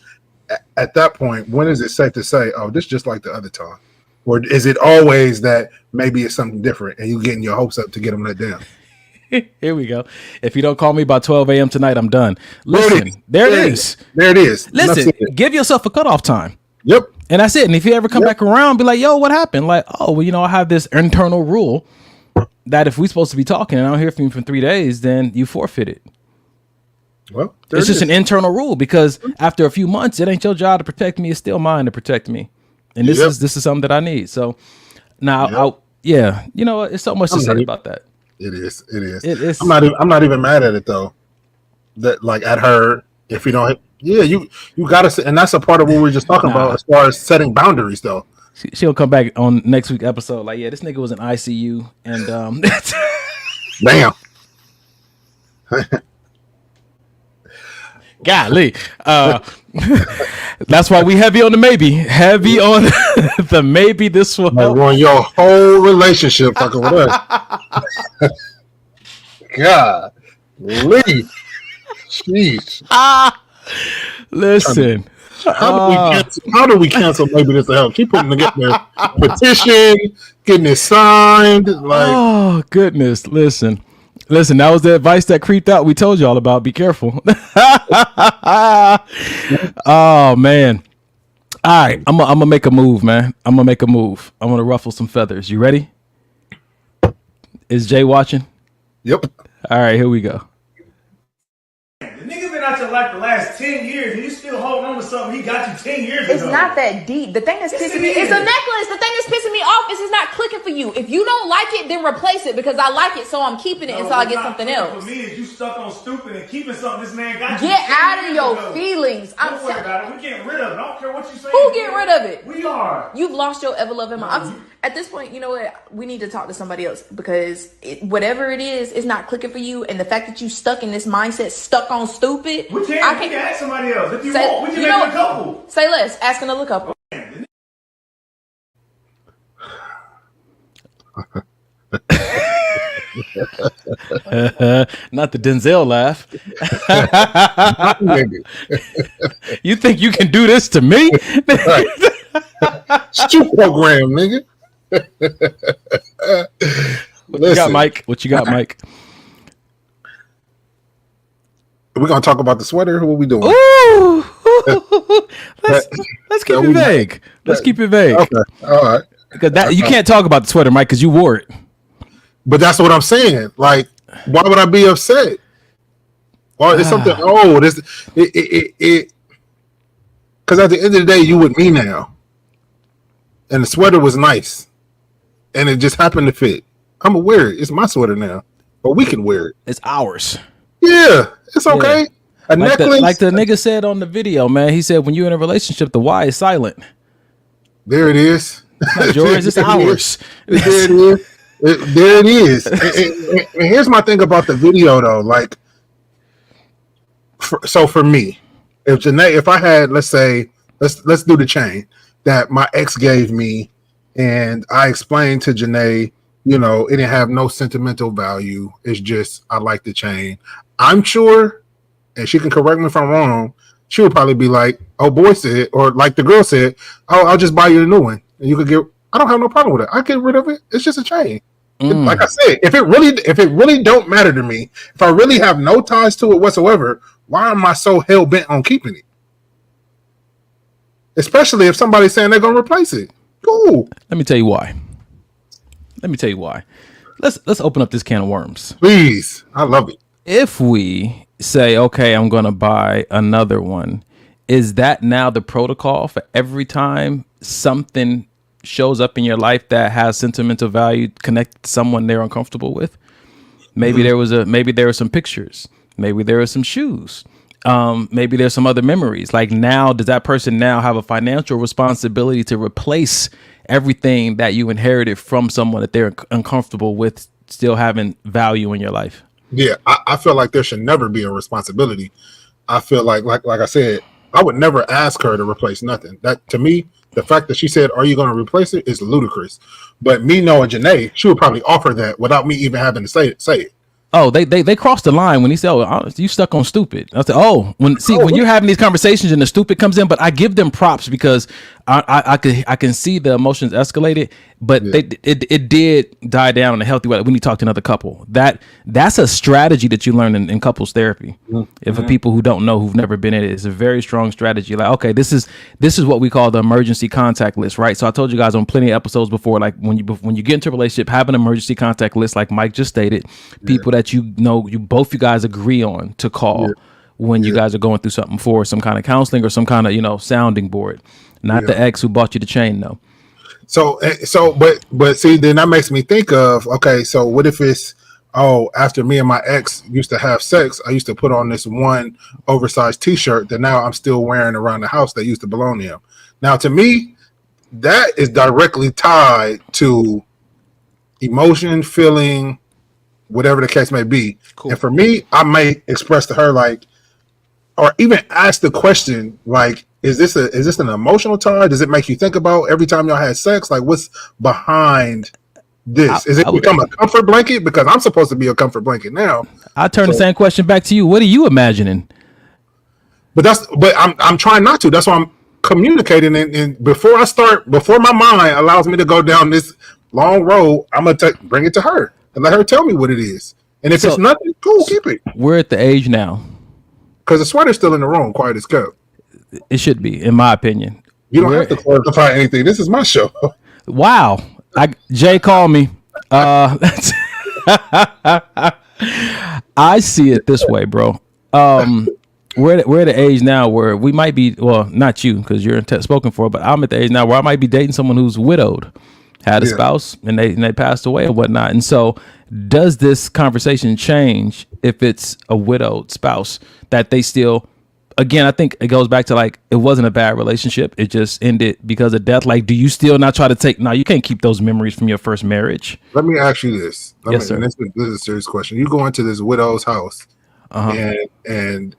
At that point, when is it safe to say, oh, this is just like the other time? Or is it always that maybe it's something different and you getting your hopes up to get them let down? Here we go. If you don't call me by 12 a.m. tonight, I'm done. Listen, there it is. There it is. Listen, give yourself a cutoff time. Yep. And that's it. And if you ever come back around, be like, yo, what happened? Like, oh, well, you know, I have this internal rule that if we're supposed to be talking and I don't hear from you for 3 days, then you forfeit it. Well, it's just an internal rule, because after a few months, it ain't your job to protect me. It's still mine to protect me. And this is something that I need. So now, you know, it's so much to say about that. It is. I'm not even mad at it though. That like at her, if you don't, you gotta, and that's a part of what we were just talking about as far as setting boundaries though. She'll come back on next week's episode like, yeah, this nigga was in ICU and damn. Golly. That's why we heavy on the maybe. Heavy on the maybe this will help. Ruin your whole relationship fucking with us. God. Jeez. Listen. How do we cancel maybe this will help? Keep putting together petition, getting it signed. Like, oh goodness. Listen, that was the advice that creeped out. We told y'all about. Be careful. Oh man. All right, I'm gonna make a move, man. I'm gonna ruffle some feathers. You ready? Is Jay watching? Yep. All right, here we go. Nigga been out your life the last 10 years and you still holding on to something he got you 10 years ago. It's not that deep. The thing that's pissing me, it's a necklace. The thing that's pissing me off is it's not clicking for you. If you don't like it, then replace it, because I like it, so I'm keeping it until I get something else. For me, is you stuck on stupid and keeping something this man got you. Get out of your feelings. Don't worry about it. We getting rid of it. I don't care what you say. Who getting rid of it? We are. You've lost your ever loving mind. At this point, you know what? We need to talk to somebody else, because whatever it is not clicking for you. And the fact that you stuck in this mindset, stuck on stupid. We can ask somebody else. If you want, we can make a couple. Say less. Ask another couple. Not the Denzel laugh. You think you can do this to me? Shoot program, nigga. What you got, Mike? Mike? We're gonna talk about the sweater. What we doing? Ooh, let's keep it vague. Let's keep it vague. Okay, all right. Because you can't talk about the sweater, Mike, because you wore it. But that's what I'm saying. Like, why would I be upset? Well, it's something. Oh, this it. Because at the end of the day, you with me now, and the sweater was nice, and it just happened to fit. I'm gonna wear it. It's my sweater now, but we can wear it. It's ours. Yeah, it's okay. Yeah. A necklace, like the nigga said on the video, man. He said when you're in a relationship, the Y is silent. There it is. It's not yours. It's ours. There it is. There it is. And here's my thing about the video, though. Like, so for me, if I had, let's say, let's do the chain that my ex gave me, and I explained to Janae, you know, it didn't have no sentimental value. It's just I like the chain. I'm sure, and she can correct me if I'm wrong, she would probably be like, "Oh, boy said," or like the girl said, "Oh, I'll just buy you a new one, and you could get." I don't have no problem with it. I get rid of it. It's just a chain. Like I said, if it really don't matter to me, if I really have no ties to it whatsoever, why am I so hell bent on keeping it? Especially if somebody's saying they're gonna replace it. Cool. Let me tell you why. Let's open up this can of worms. Please. I love it. If we say, okay, I'm gonna buy another one, is that now the protocol for every time something shows up in your life that has sentimental value connected to someone they're uncomfortable with? Maybe there were some pictures, maybe there were some shoes, maybe there's some other memories. Like, now does that person now have a financial responsibility to replace everything that you inherited from someone that they're uncomfortable with still having value in your life? Yeah, I feel like there should never be a responsibility. I feel like I said, I would never ask her to replace nothing. That, to me, The fact that she said, "Are you going to replace it?" is ludicrous. But me knowing Janae, she would probably offer that without me even having to say it. Oh, they crossed the line when he said, "Oh, you stuck on stupid." I said, "Oh, when you're having these conversations and the stupid comes in," but I give them props because I can see the emotions escalated, but it did die down in a healthy way when you talk to another couple. That's a strategy that you learn in couples therapy. If for people who don't know, who've never been in it, it's a very strong strategy. Like, okay, this is what we call the emergency contact list, right? So I told you guys on plenty of episodes before, like when you get into a relationship, have an emergency contact list, like Mike just stated, people that you guys agree on to call when you guys are going through something, for some kind of counseling or some kind of sounding board. Not the ex who bought you the chain, though. So, but see, then that makes me think of, okay, so what if it's, after me and my ex used to have sex, I used to put on this one oversized T-shirt that now I'm still wearing around the house that used to belong to him. Now, to me, that is directly tied to emotion, feeling, whatever the case may be. Cool. And for me, I may express to her, like, or even ask the question, like, is this an emotional tie? Does it make you think about every time y'all had sex? Like, what's behind this? Is it become a comfort blanket? Because I'm supposed to be a comfort blanket now. I turn the same question back to you. What are you imagining? But I'm trying not to. That's why I'm communicating. And before my mind allows me to go down this long road, I'm gonna bring it to her and let her tell me what it is. And if it's nothing, cool, keep it. We're at the age now. Because the sweater's still in the room, quiet as kept. It should be, in my opinion. You don't have to clarify anything. This is my show. Wow. Jay called me. I see it this way, bro. We're at the age now where we might be, well, not you, because you're spoken for, but I'm at the age now where I might be dating someone who's widowed, had a spouse, and they passed away and whatnot. And so does this conversation change if it's a widowed spouse that they still, again, I think it goes back to, like, it wasn't a bad relationship. It just ended because of death. Like, do you still not try to take, no, you can't keep those memories from your first marriage. Let me ask you this. Yes, sir. This is a serious question. You go into this widow's house and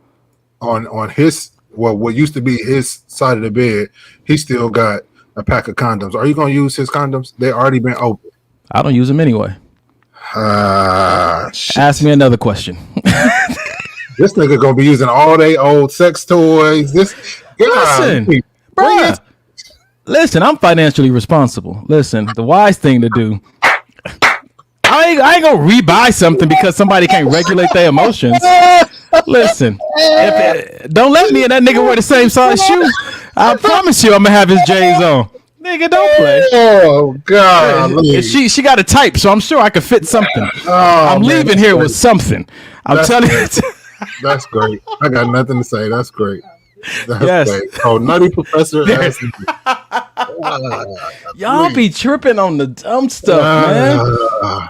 on his, what used to be his side of the bed, he still got a pack of condoms. Are you going to use his condoms? They already been open. I don't use them anyway. Ask me another question. This nigga gonna be using all they old sex toys. Listen, bro. Listen, I'm financially responsible. Listen, the wise thing to do. I ain't gonna rebuy something because somebody can't regulate their emotions. Listen, don't let me and that nigga wear the same size shoe. I promise you, I'm gonna have his J's on. Nigga, don't play. Oh God! She got a type, so I'm sure I could fit something. I'm leaving here with something. I'm telling you. That's great. I got nothing to say. That's great. That's great. Oh, nutty professor. Y'all be tripping on the dumb stuff, man.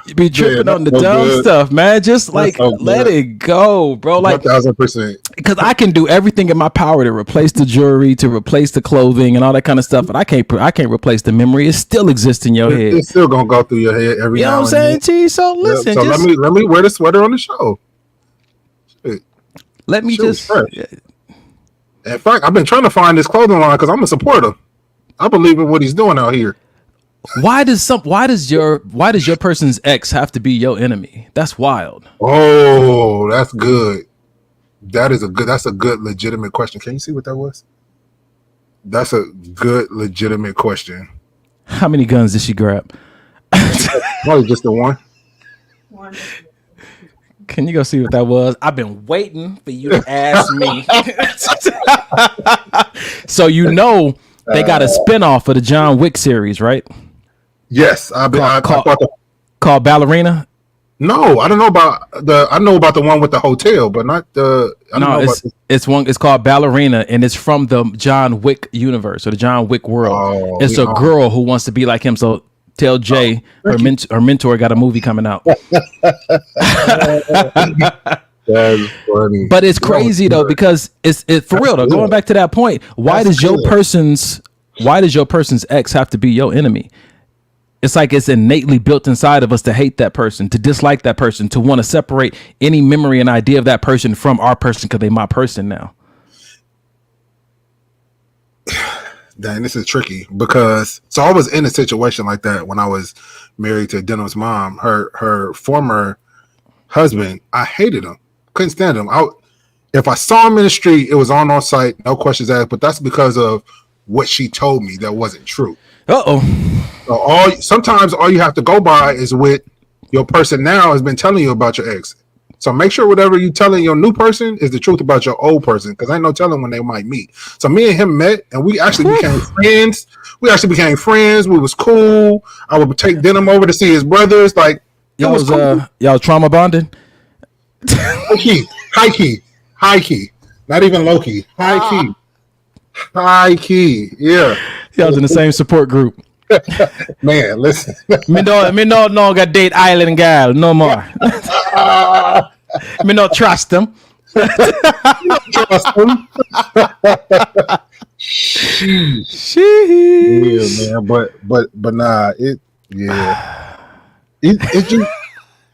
You be tripping on the dumb stuff, man. Just like let it go, bro. Like 1,000%. Because I can do everything in my power to replace the jewelry, to replace the clothing, and all that kind of stuff, but I can't replace the memory. It still exists in your head. It's still gonna go through your head every now and then. You know what I'm saying, T? So listen. So let me wear the sweater on the show. Let me just. In fact, I've been trying to find this clothing line because I'm a supporter. I believe in what he's doing out here. Why does your person's ex have to be your enemy? That's wild. Oh, that's good. That's a good legitimate question. Can you see what that was? That's a good legitimate question. How many guns did she grab? Probably just the one. Can you go see what that was? I've been waiting for you to ask me. So they got a spinoff of the John Wick series, right? Yes, called Ballerina. No, I don't know about I know about the one with the hotel, but not the. It's called Ballerina, and it's from the John Wick universe or the John Wick world. It's a girl who wants to be like him. So tell Jay her mentor got a movie coming out. That's funny. But it's crazy though, because it's for real though. Going back to that point, why does your person's ex have to be your enemy? It's like it's innately built inside of us to hate that person, to dislike that person, to want to separate any memory and idea of that person from our person because they're my person now. Dang, this is tricky because so I was in a situation like that when I was married to Denham's mom. Her former husband, I hated him, couldn't stand him. If I saw him in the street, it was on site, no questions asked. But that's because of what she told me that wasn't true. So sometimes all you have to go by is what your person now has been telling you about your ex. So make sure whatever you telling your new person is the truth about your old person, because ain't no telling when they might meet. So me and him met, and we actually became friends. We We was cool. I would take Denham over to see his brothers. Like y'all was cool. Y'all trauma bonding. High key, not even low key. High key. Yeah, y'all was in the same support group. Man, listen. me no got date island girl no more. Me not trust them. Trust them. Yeah, man. But nah, it just,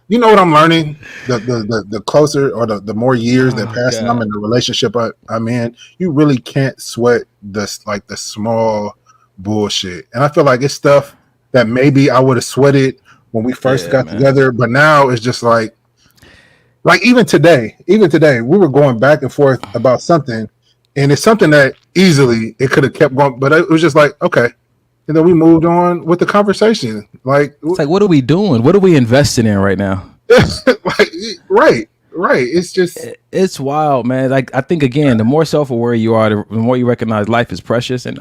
you know what I'm learning? The closer or the more years that pass and I'm in the relationship I'm in, you really can't sweat the small bullshit. And I feel like it's stuff that maybe I would have sweated when we first got together, but now it's just like even today we were going back and forth about something, and it's something that easily it could have kept going, but it was just like, okay, and then we moved on with the conversation. Like, it's like, what are we doing? What are we investing in right now? Right. It's just, it's wild, man. Like, I think again, the more self-aware you are, the more you recognize life is precious, and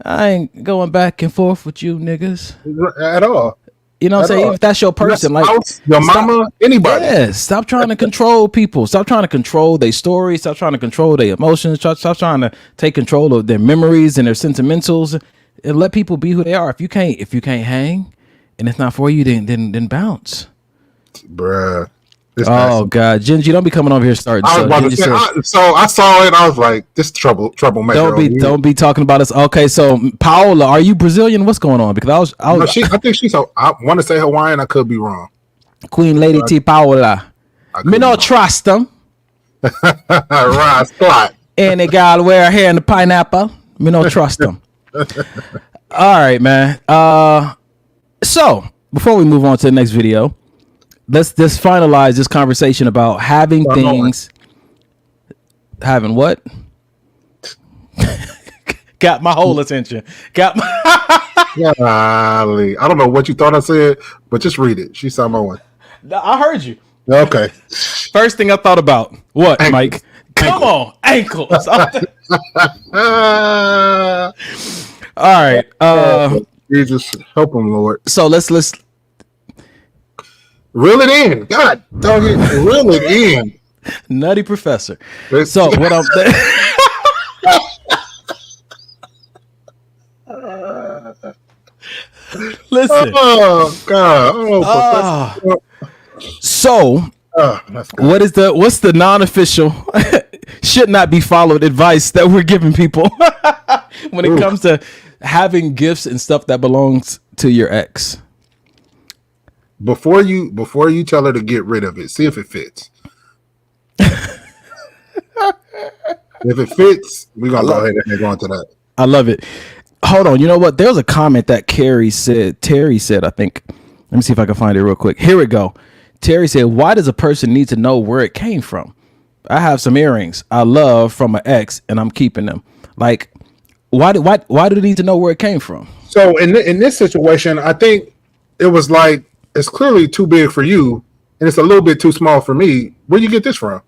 I ain't going back and forth with you niggas at all. You know what I'm saying? If that's your person, your spouse, your mama, anybody. Yeah, stop trying to control people. Stop trying to control their stories. Stop trying to control their emotions. Stop trying to take control of their memories and their sentimentals, and let people be who they are. If you can't hang, and it's not for you, then bounce, bruh. Oh God, Gingy, don't be coming over here starting. I saw it. I was like, "This troublemaker." Don't be talking about us. Okay, so Paola, are you Brazilian? What's going on? Because I think she's. I want to say Hawaiian. I could be wrong. Queen Lady T Paola. Me no trust them. Right, spot. Any guy wear hair in the pineapple. Me no trust them. All right, man. So before we move on to the next video, let's just finalize this conversation about having things. Having what? Got my whole attention. Got my. Golly. I don't know what you thought I said, but just read it. She saw my one. I heard you. Okay. First thing I thought about. What, ankles. Mike? Come on, ankles. All right. Jesus, help him, Lord. So let's reel it in. God, dog it. Reel it in. Nutty Professor. So what I'm listen. Oh God. So what's the non-official should not be followed advice that we're giving people when it comes to having gifts and stuff that belongs to your ex? Before you tell her to get rid of it, see if it fits. If it fits, we're gonna go ahead and go into that. I love it. Hold on, you know what? There's a comment that Terry said, I think. Let me see if I can find it real quick. Here we go. Terry said, why does a person need to know where it came from? I have some earrings I love from an ex and I'm keeping them. Like, why do they need to know where it came from? So in this situation, I think it was like, it's clearly too big for you and it's a little bit too small for me. Where you get this from?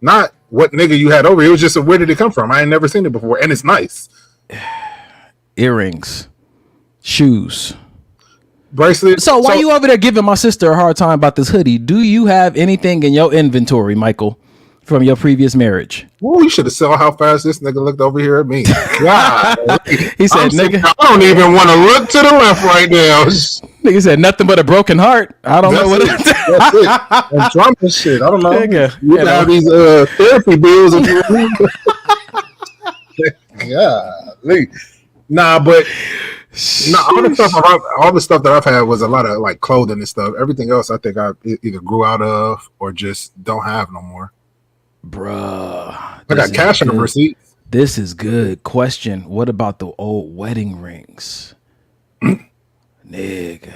Not what nigga you had over. It was just where did it come from? I ain't never seen it before, and it's nice. Earrings, shoes, bracelet. So why you over there giving my sister a hard time about this hoodie? Do you have anything in your inventory, Michael, from your previous marriage? Well, you should have saw how fast this nigga looked over here at me. God. He said, "Nigga, I don't even want to look to the left right now." Nigga said, "Nothing but a broken heart." I don't know what it is. That's it. And drama shit. I don't know. Nigga, you have these therapy bills. Golly. Nah, but all the stuff that I've had was a lot of like clothing and stuff. Everything else, I think I either grew out of or just don't have no more. Bruh, I got cash in the receipts. This is good. Question. What about the old wedding rings? Nigga.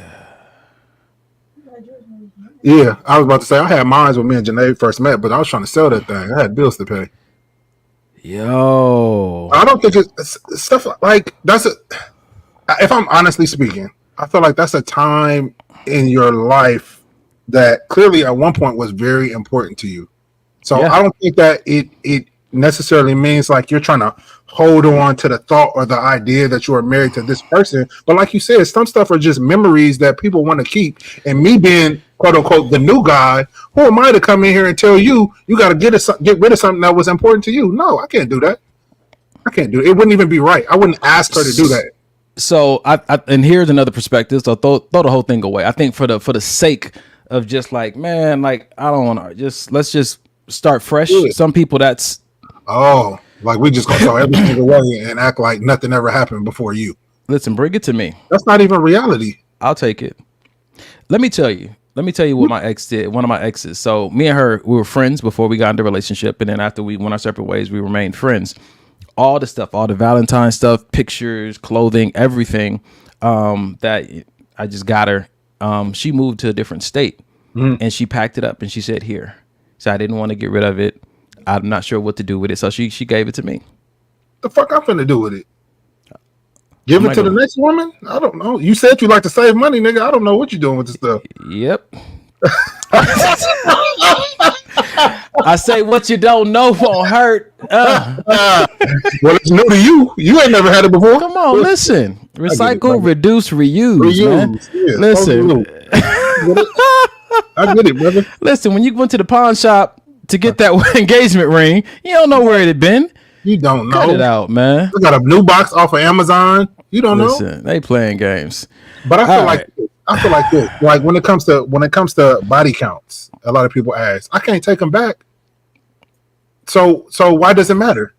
Yeah, I was about to say I had mine when me and Janae first met, but I was trying to sell that thing. I had bills to pay. Yo, I don't think it's stuff like that's a. If I'm honestly speaking, I feel like that's a time in your life that clearly at one point was very important to you. So I don't think that it necessarily means like you're trying to hold on to the thought or the idea that you are married to this person. But like you said, some stuff are just memories that people want to keep. And me being quote unquote the new guy, who am I to come in here and tell you got to get rid of something that was important to you? No, I can't do that. I can't do it. It wouldn't even be right. I wouldn't ask her to do that. So I and here's another perspective. So throw the whole thing away. I think for the sake of just like, man, like I don't want to let's just start fresh. Some people that's like we just gonna throw everything away and act like nothing ever happened before you. Listen, bring it to me. That's not even reality. I'll take it. Let me tell you what my ex did. One of my exes. So me and her, we were friends before we got into a relationship, and then after we went our separate ways, we remained friends. All the stuff, all the Valentine stuff, pictures, clothing, everything that I just got her. She moved to a different state, and she packed it up and she said, "Here." So I didn't want to get rid of it. I'm not sure what to do with it, so she gave it to me. The fuck I'm finna do with it? Give it to the next woman? I don't know. You said you like to save money, nigga. I don't know what you're doing with this stuff. Yep. I say what you don't know won't hurt. Well, it's new to you. You ain't never had it before. Come on, listen. Recycle, reduce, reuse, man. Yeah, listen. I get it, brother. Listen, when you went to the pawn shop to get that engagement ring, you don't know where it had been. You don't know. Cut it out, man. They got a new box off of Amazon. You don't know. They playing games. But I feel like this. Like when it comes to body counts, a lot of people ask, I can't take them back. So why does it matter?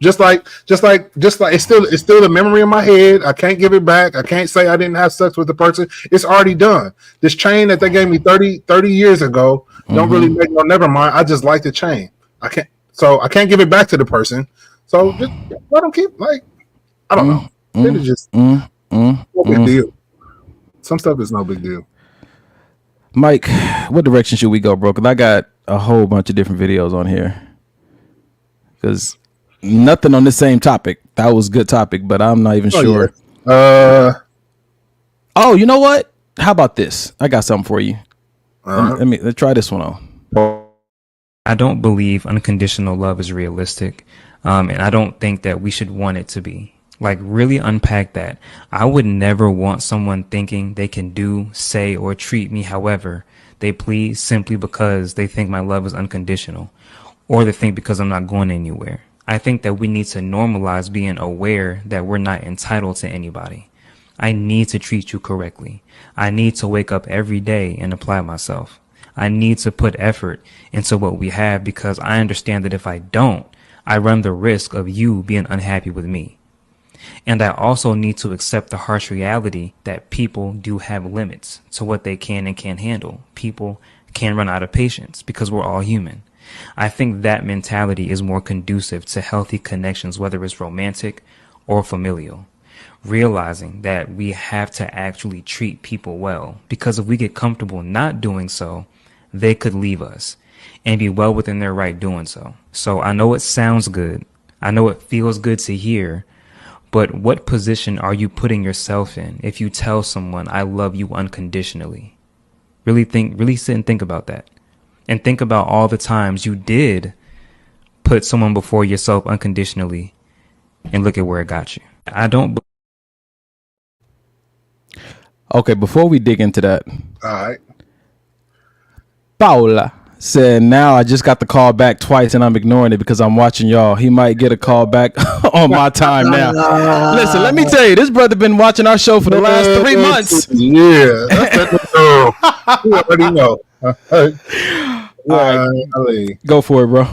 Just like it's still a memory in my head. I can't give it back. I can't say I didn't have sex with the person. It's already done. This chain that they gave me 30 years ago don't really make no never mind. I just like the chain. I can't give it back to the person. So just let them keep I don't know. It's just no big deal. Some stuff is no big deal. Mike, what direction should we go, bro? Because I got a whole bunch of different videos on here. Because nothing on the same topic. That was a good topic, but I'm not even sure. Yeah. You know what? How about this? I got something for you. Let's try this one on. I don't believe unconditional love is realistic. And I don't think that we should want it to be. Like, really unpack that. I would never want someone thinking they can do, say, or treat me however they please simply because they think my love is unconditional, or they think because I'm not going anywhere. I think that we need to normalize being aware that we're not entitled to anybody. I need to treat you correctly. I need to wake up every day and apply myself. I need to put effort into what we have because I understand that if I don't, I run the risk of you being unhappy with me. And I also need to accept the harsh reality that people do have limits to what they can and can't handle. People can run out of patience because we're all human. I think that mentality is more conducive to healthy connections, whether it's romantic or familial. Realizing that we have to actually treat people well, because if we get comfortable not doing so, they could leave us and be well within their right doing so. So I know it sounds good. I know it feels good to hear. But what position are you putting yourself in if you tell someone, I love you unconditionally? Really sit and think about that. And think about all the times you did put someone before yourself unconditionally and look at where it got you. Okay, before we dig into that. All right. Paula said, now I just got the call back twice and I'm ignoring it because I'm watching y'all. He might get a call back on my time now. Listen, let me tell you, this brother been watching our show for the last 3 months. Yeah, that's you already know. All right, go for it, bro.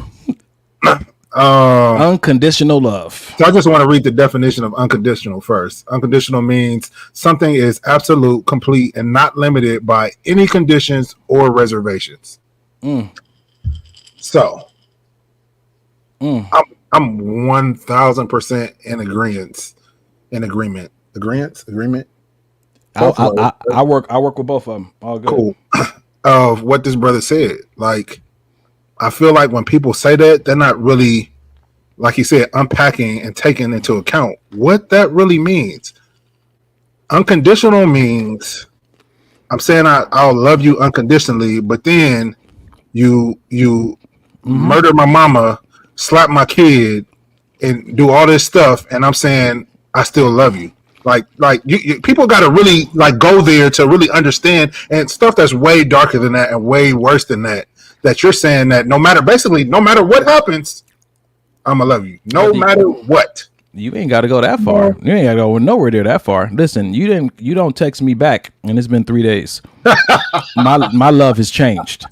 Unconditional love. So I just want to read the definition of unconditional first. Unconditional means something is absolute, complete, and not limited by any conditions or reservations. So I'm I'm 1,000% in agreement. Agreement. I work with both of them. All good. Cool. Of what this brother said. Like, I feel like when people say that, they're not really, like he said, unpacking and taking into account what that really means. Unconditional means I'm saying I'll love you unconditionally, but then you murder my mama, slap my kid, and do all this stuff, and I'm saying I still love you. Like you people got to really like go there to really understand, and stuff that's way darker than that and way worse than that. That you're saying that no matter what happens, I'ma love you, no matter what. You ain't got to go that far. You ain't got to go nowhere near that far. Listen, you don't text me back, and it's been 3 days. my love has changed.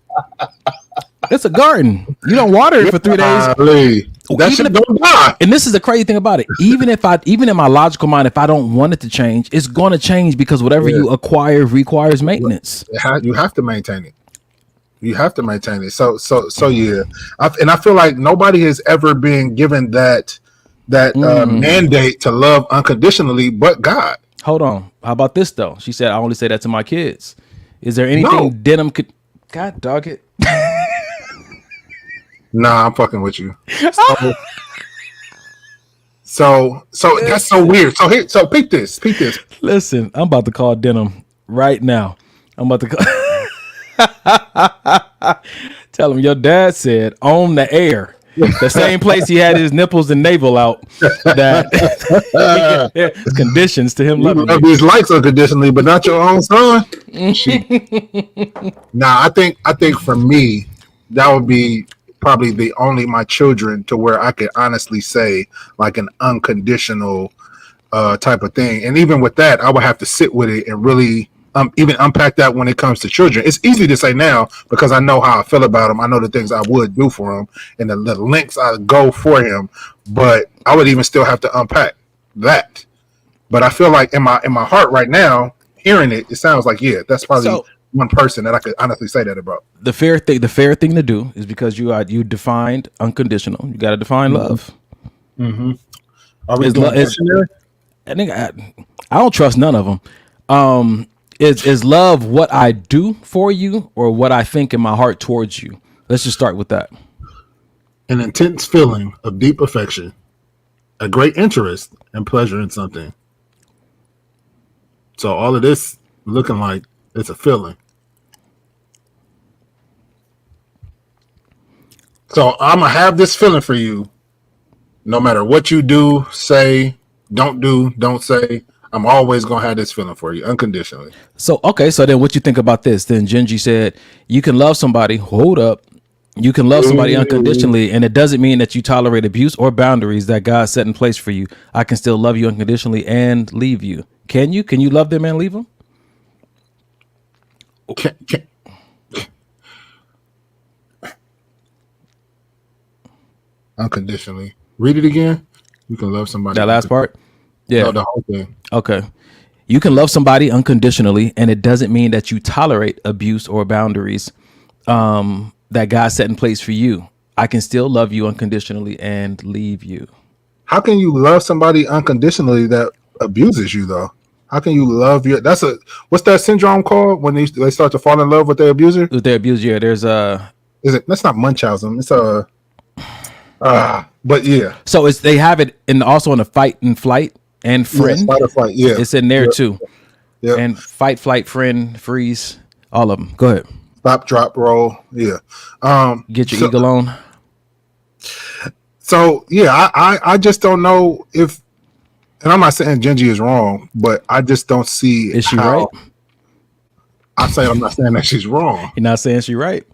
It's a garden. You don't water it for 3 days. That shit don't die. And this is the crazy thing about it. Even in my logical mind, if I don't want it to change, it's going to change because whatever you acquire requires maintenance. You have to maintain it. You have to maintain it. So yeah. I feel like nobody has ever been given that mandate to love unconditionally but God. Hold on. How about this though? She said, I only say that to my kids. Is there anything Denim could... God dog it. Nah, I'm fucking with you. So that's so weird. So peep this. Listen, I'm about to call Denim right now. I'm about to call... Tell him your dad said on the air. The same place he had his nipples and navel out. That conditions to him loving love his likes unconditionally, but not your own son. Nah, I think for me, that would be probably my children to where I could honestly say like an unconditional type of thing. And even with that, I would have to sit with it and really even unpack that when it comes to children. It's easy to say now because I know how I feel about them. I know the things I would do for him and the lengths I go for him, but I would even still have to unpack that. But I feel like in my heart right now, hearing it sounds like, yeah, that's probably one person that I could honestly say that about. The fair thing to do is because you defined unconditional. You got to define love. Mm-hmm. Are we doing missionary? I think I don't trust none of them. Is love what I do for you or what I think in my heart towards you? Let's just start with that. An intense feeling of deep affection, a great interest and pleasure in something. So all of this looking like it's a feeling. So I'm going to have this feeling for you no matter what you do, say, don't say. I'm always going to have this feeling for you unconditionally. So, okay. So then what you think about this? Then Genji said, you can love somebody. Hold up. You can love somebody unconditionally, and it doesn't mean that you tolerate abuse or boundaries that God set in place for you. I can still love you unconditionally and leave you. Can you? Can you love them and leave them? Unconditionally. Read it again. You can love somebody. That last part? Yeah. No, the whole thing. Okay. You can love somebody unconditionally, and it doesn't mean that you tolerate abuse or boundaries that God set in place for you. I can still love you unconditionally and leave you. How can you love somebody unconditionally that abuses you, though? How can you love your... What's that syndrome called when they start to fall in love with their abuser? With their abuser, yeah. There's that's not Munchausen. It's but yeah. So they have it also in the fight and flight and friend. Yeah, fight or flight, yeah. It's in there too. Yeah. And fight, flight, friend, freeze, all of them. Go ahead. Stop, drop, roll. Yeah. Get your eagle on. So yeah, I just don't know if, and I'm not saying Genji is wrong, but I just don't see. Is she right? I'm not saying that she's wrong. You're not saying she's right.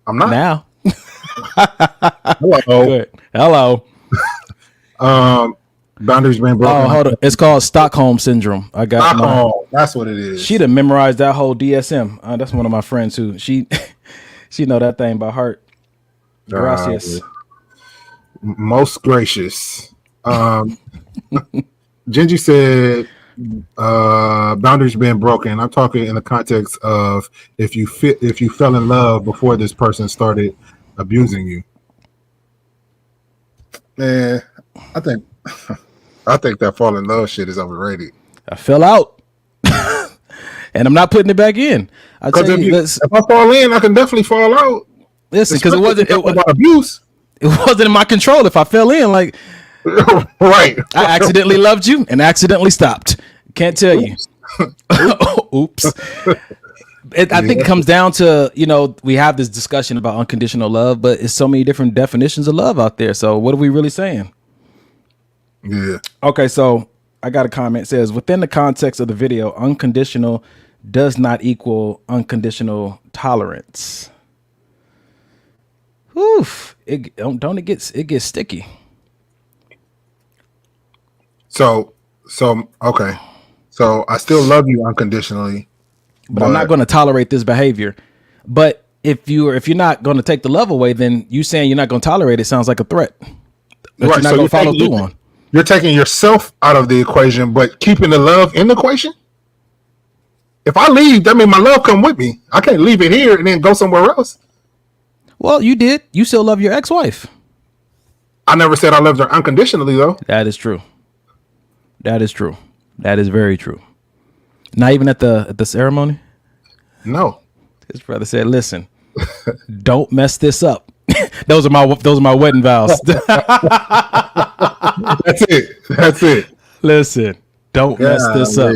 I'm not now. Hello. Good. Hello. Boundaries being broken. Oh, hold on. It's called Stockholm syndrome. I got Stockholm. That's what it is. She'd have memorized that whole DSM. That's one of my friends who she know that thing by heart. Gracias. Most gracious. Genji said boundaries being broken. I'm talking in the context of if you fell in love before this person started abusing you. Man, I think I think that fall in love shit is overrated. I fell out, and I'm not putting it back in. I tell you, if I fall in, I can definitely fall out. Listen, because it wasn't about abuse. It wasn't in my control if I fell in. Like, right, I accidentally loved you and accidentally stopped. Can't tell you. Oops. I think it comes down to, we have this discussion about unconditional love, but it's so many different definitions of love out there. So what are we really saying? Yeah. Okay, so I got a comment. It says, within the context of the video, unconditional does not equal unconditional tolerance. Oof. It gets sticky. So okay. So I still love you unconditionally. But I'm not going to tolerate this behavior. But if you're not going to take the love away, then you saying you're not going to tolerate it sounds like a threat that right, you're not going to follow through on. You're taking yourself out of the equation, but keeping the love in the equation. If I leave, that means my love come with me. I can't leave it here and then go somewhere else. Well, you did. You still love your ex-wife. I never said I loved her unconditionally, though. That is true. That is true. That is very true. Not even at the ceremony? No. His brother said, listen, don't mess this up. Those are my wedding vows. That's it. Listen, don't mess this up.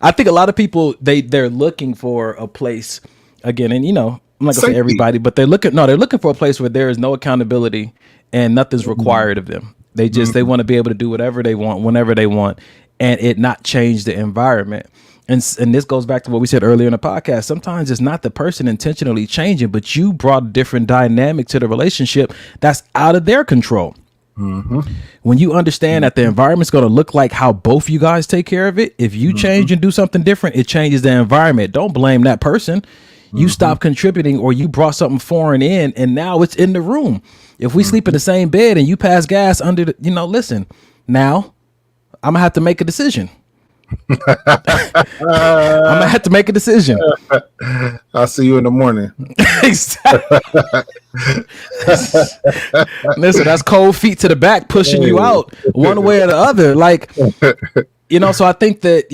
I think a lot of people they're looking for a place again, and I'm not gonna say everybody, but they're looking for a place where there is no accountability and nothing's required of them. They just they want to be able to do whatever they want, whenever they want, and it not change the environment. And this goes back to what we said earlier in the podcast. Sometimes it's not the person intentionally changing, but you brought a different dynamic to the relationship that's out of their control. Mm-hmm. When you understand that the environment's going to look like how both you guys take care of it, if you change and do something different, it changes the environment. Don't blame that person. You stop contributing, or you brought something foreign in, and now it's in the room. If we sleep in the same bed and you pass gas under the, listen, now I'm gonna have to make a decision. I'm gonna have to make a decision. I'll see you in the morning. Listen, that's cold feet to the back pushing you out one way or the other. Like, so I think that,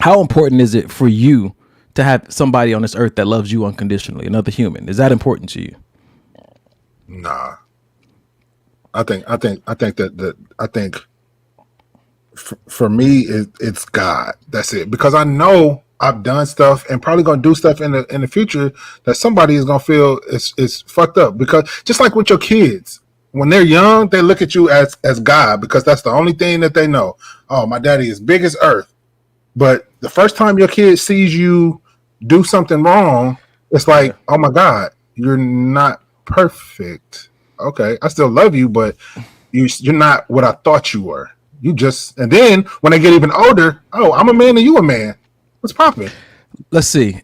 how important is it for you to have somebody on this earth that loves you unconditionally, another human? Is that important to you? Nah. I think for me, it's God. That's it. Because I know I've done stuff and probably gonna do stuff in the future that somebody is gonna feel is fucked up. Because just like with your kids, when they're young, they look at you as God, because that's the only thing that they know. Oh, my daddy is big as earth. But the first time your kid sees you do something wrong, it's like, oh my God, you're not perfect. Okay, I still love you, but you're not what I thought you were. You just, and then when they get even older, oh, I'm a man and you a man. What's popping? Let's see.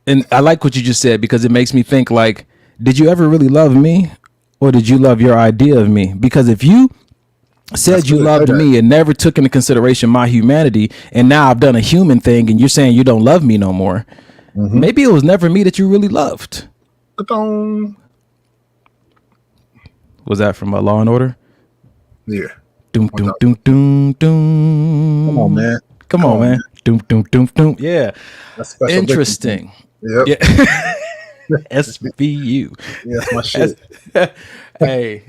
And I like what you just said, because it makes me think, like, did you ever really love me, or did you love your idea of me? Because if you said you loved me and never took into consideration my humanity, and now I've done a human thing and you're saying you don't love me no more, maybe it was never me that you really loved. Was that from Law and Order? Yeah. Doom, doom, doom, doom, doom. Come on, man. Come on, man. Doom, doom, doom, doom. Yeah. Interesting. Yep. Yeah. SVU. Yeah, that's my shit. Hey.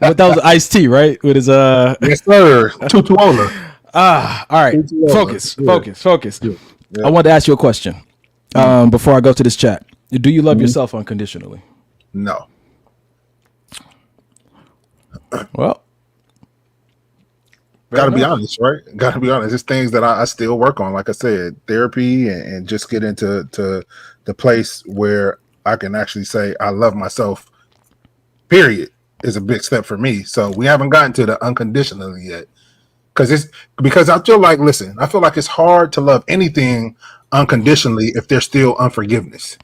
But that was Ice-T, right? With his Yes, sir. Tutuola. All right. Tutuola. Focus. Yeah. I wanted to ask you a question before I go to this chat. Do you love yourself unconditionally? No. Well, gotta be honest, right? Gotta be honest. It's things that I still work on. Like I said, therapy and just get into the place where I can actually say I love myself, period, is a big step for me. So we haven't gotten to the unconditionally yet. Because I feel like, listen, I feel like it's hard to love anything unconditionally if there's still unforgiveness.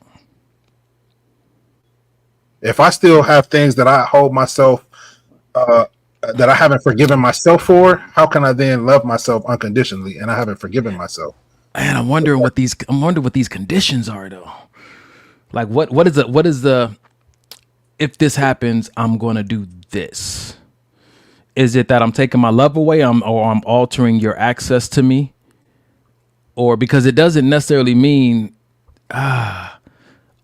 If I still have things that I hold myself that I haven't forgiven myself for, how can I then love myself unconditionally and I haven't forgiven myself? Man, I'm wondering what these conditions are, though. Like what is the if this happens, I'm going to do this? Is it that I'm taking my love away, or I'm altering your access to me? Or because it doesn't necessarily mean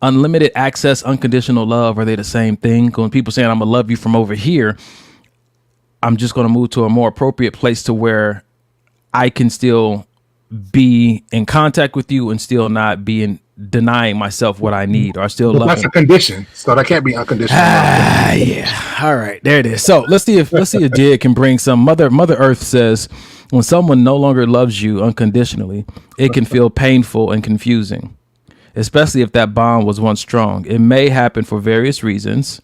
unlimited access, unconditional love. Are they the same thing? When people saying I'm gonna love you from over here, I'm just going to move to a more appropriate place to where I can still be in contact with you and still not be denying myself what I need, or still love. That's a condition, so that can't be unconditional. Yeah. All right, there it is. So let's see if Jid can bring some. Mother Earth says, when someone no longer loves you unconditionally, it can feel painful and confusing, especially if that bond was once strong. It may happen for various reasons: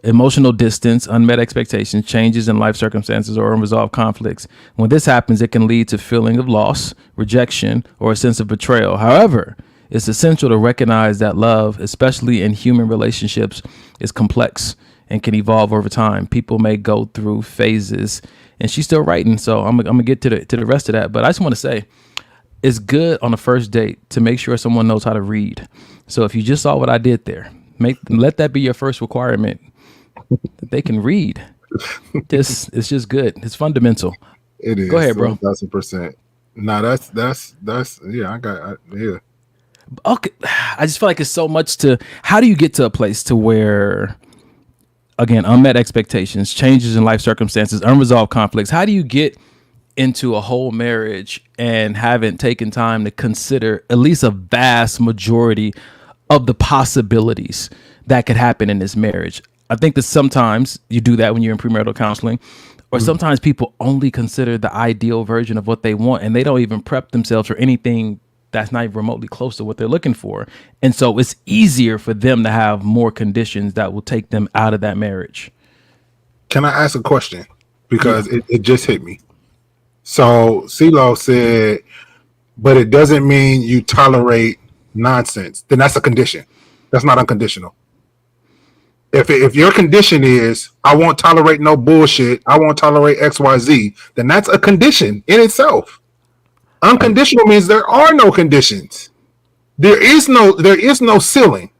emotional distance, unmet expectations, changes in life circumstances, or unresolved conflicts. When this happens, it can lead to feeling of loss, rejection, or a sense of betrayal. However, it's essential to recognize that love, especially in human relationships, is complex and can evolve over time. People may go through phases, and she's still writing, so I'm gonna get to the rest of that. But I just want to say, it's good on the first date to make sure someone knows how to read. So if you just saw what I did there, let that be your first requirement. They can read. It's just good. It's fundamental. It is. Go ahead, bro. 1,000%. No, that's yeah. Yeah. Okay, I just feel like it's so much to. How do you get to a place to where, again, unmet expectations, changes in life circumstances, unresolved conflicts? How do you get into a whole marriage and haven't taken time to consider at least a vast majority of the possibilities that could happen in this marriage? I think that sometimes you do that when you're in premarital counseling, or sometimes people only consider the ideal version of what they want, and they don't even prep themselves for anything that's not even remotely close to what they're looking for. And so it's easier for them to have more conditions that will take them out of that marriage. Can I ask a question? Because it just hit me. So CeeLo said, but it doesn't mean you tolerate nonsense. Then that's a condition. That's not unconditional. If your condition is, I won't tolerate no bullshit, I won't tolerate XYZ, then that's a condition in itself. Unconditional means there are no conditions. There is no ceiling.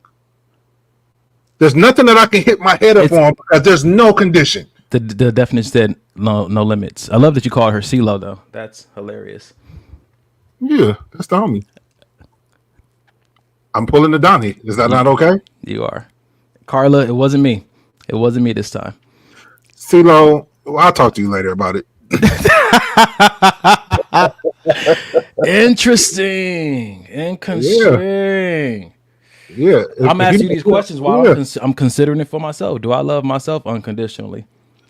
There's nothing that I can hit my head up on because there's no condition. The definition said no limits. I love that you called her CeeLo though. That's hilarious. Yeah, that's the homie. I'm pulling the Donnie. Is that not okay? You are. Carla, it wasn't me. It wasn't me this time. CeeLo, I'll talk to you later about it. Interesting and concerning. Yeah. I'm asking you these questions while I'm considering it for myself. Do I love myself unconditionally?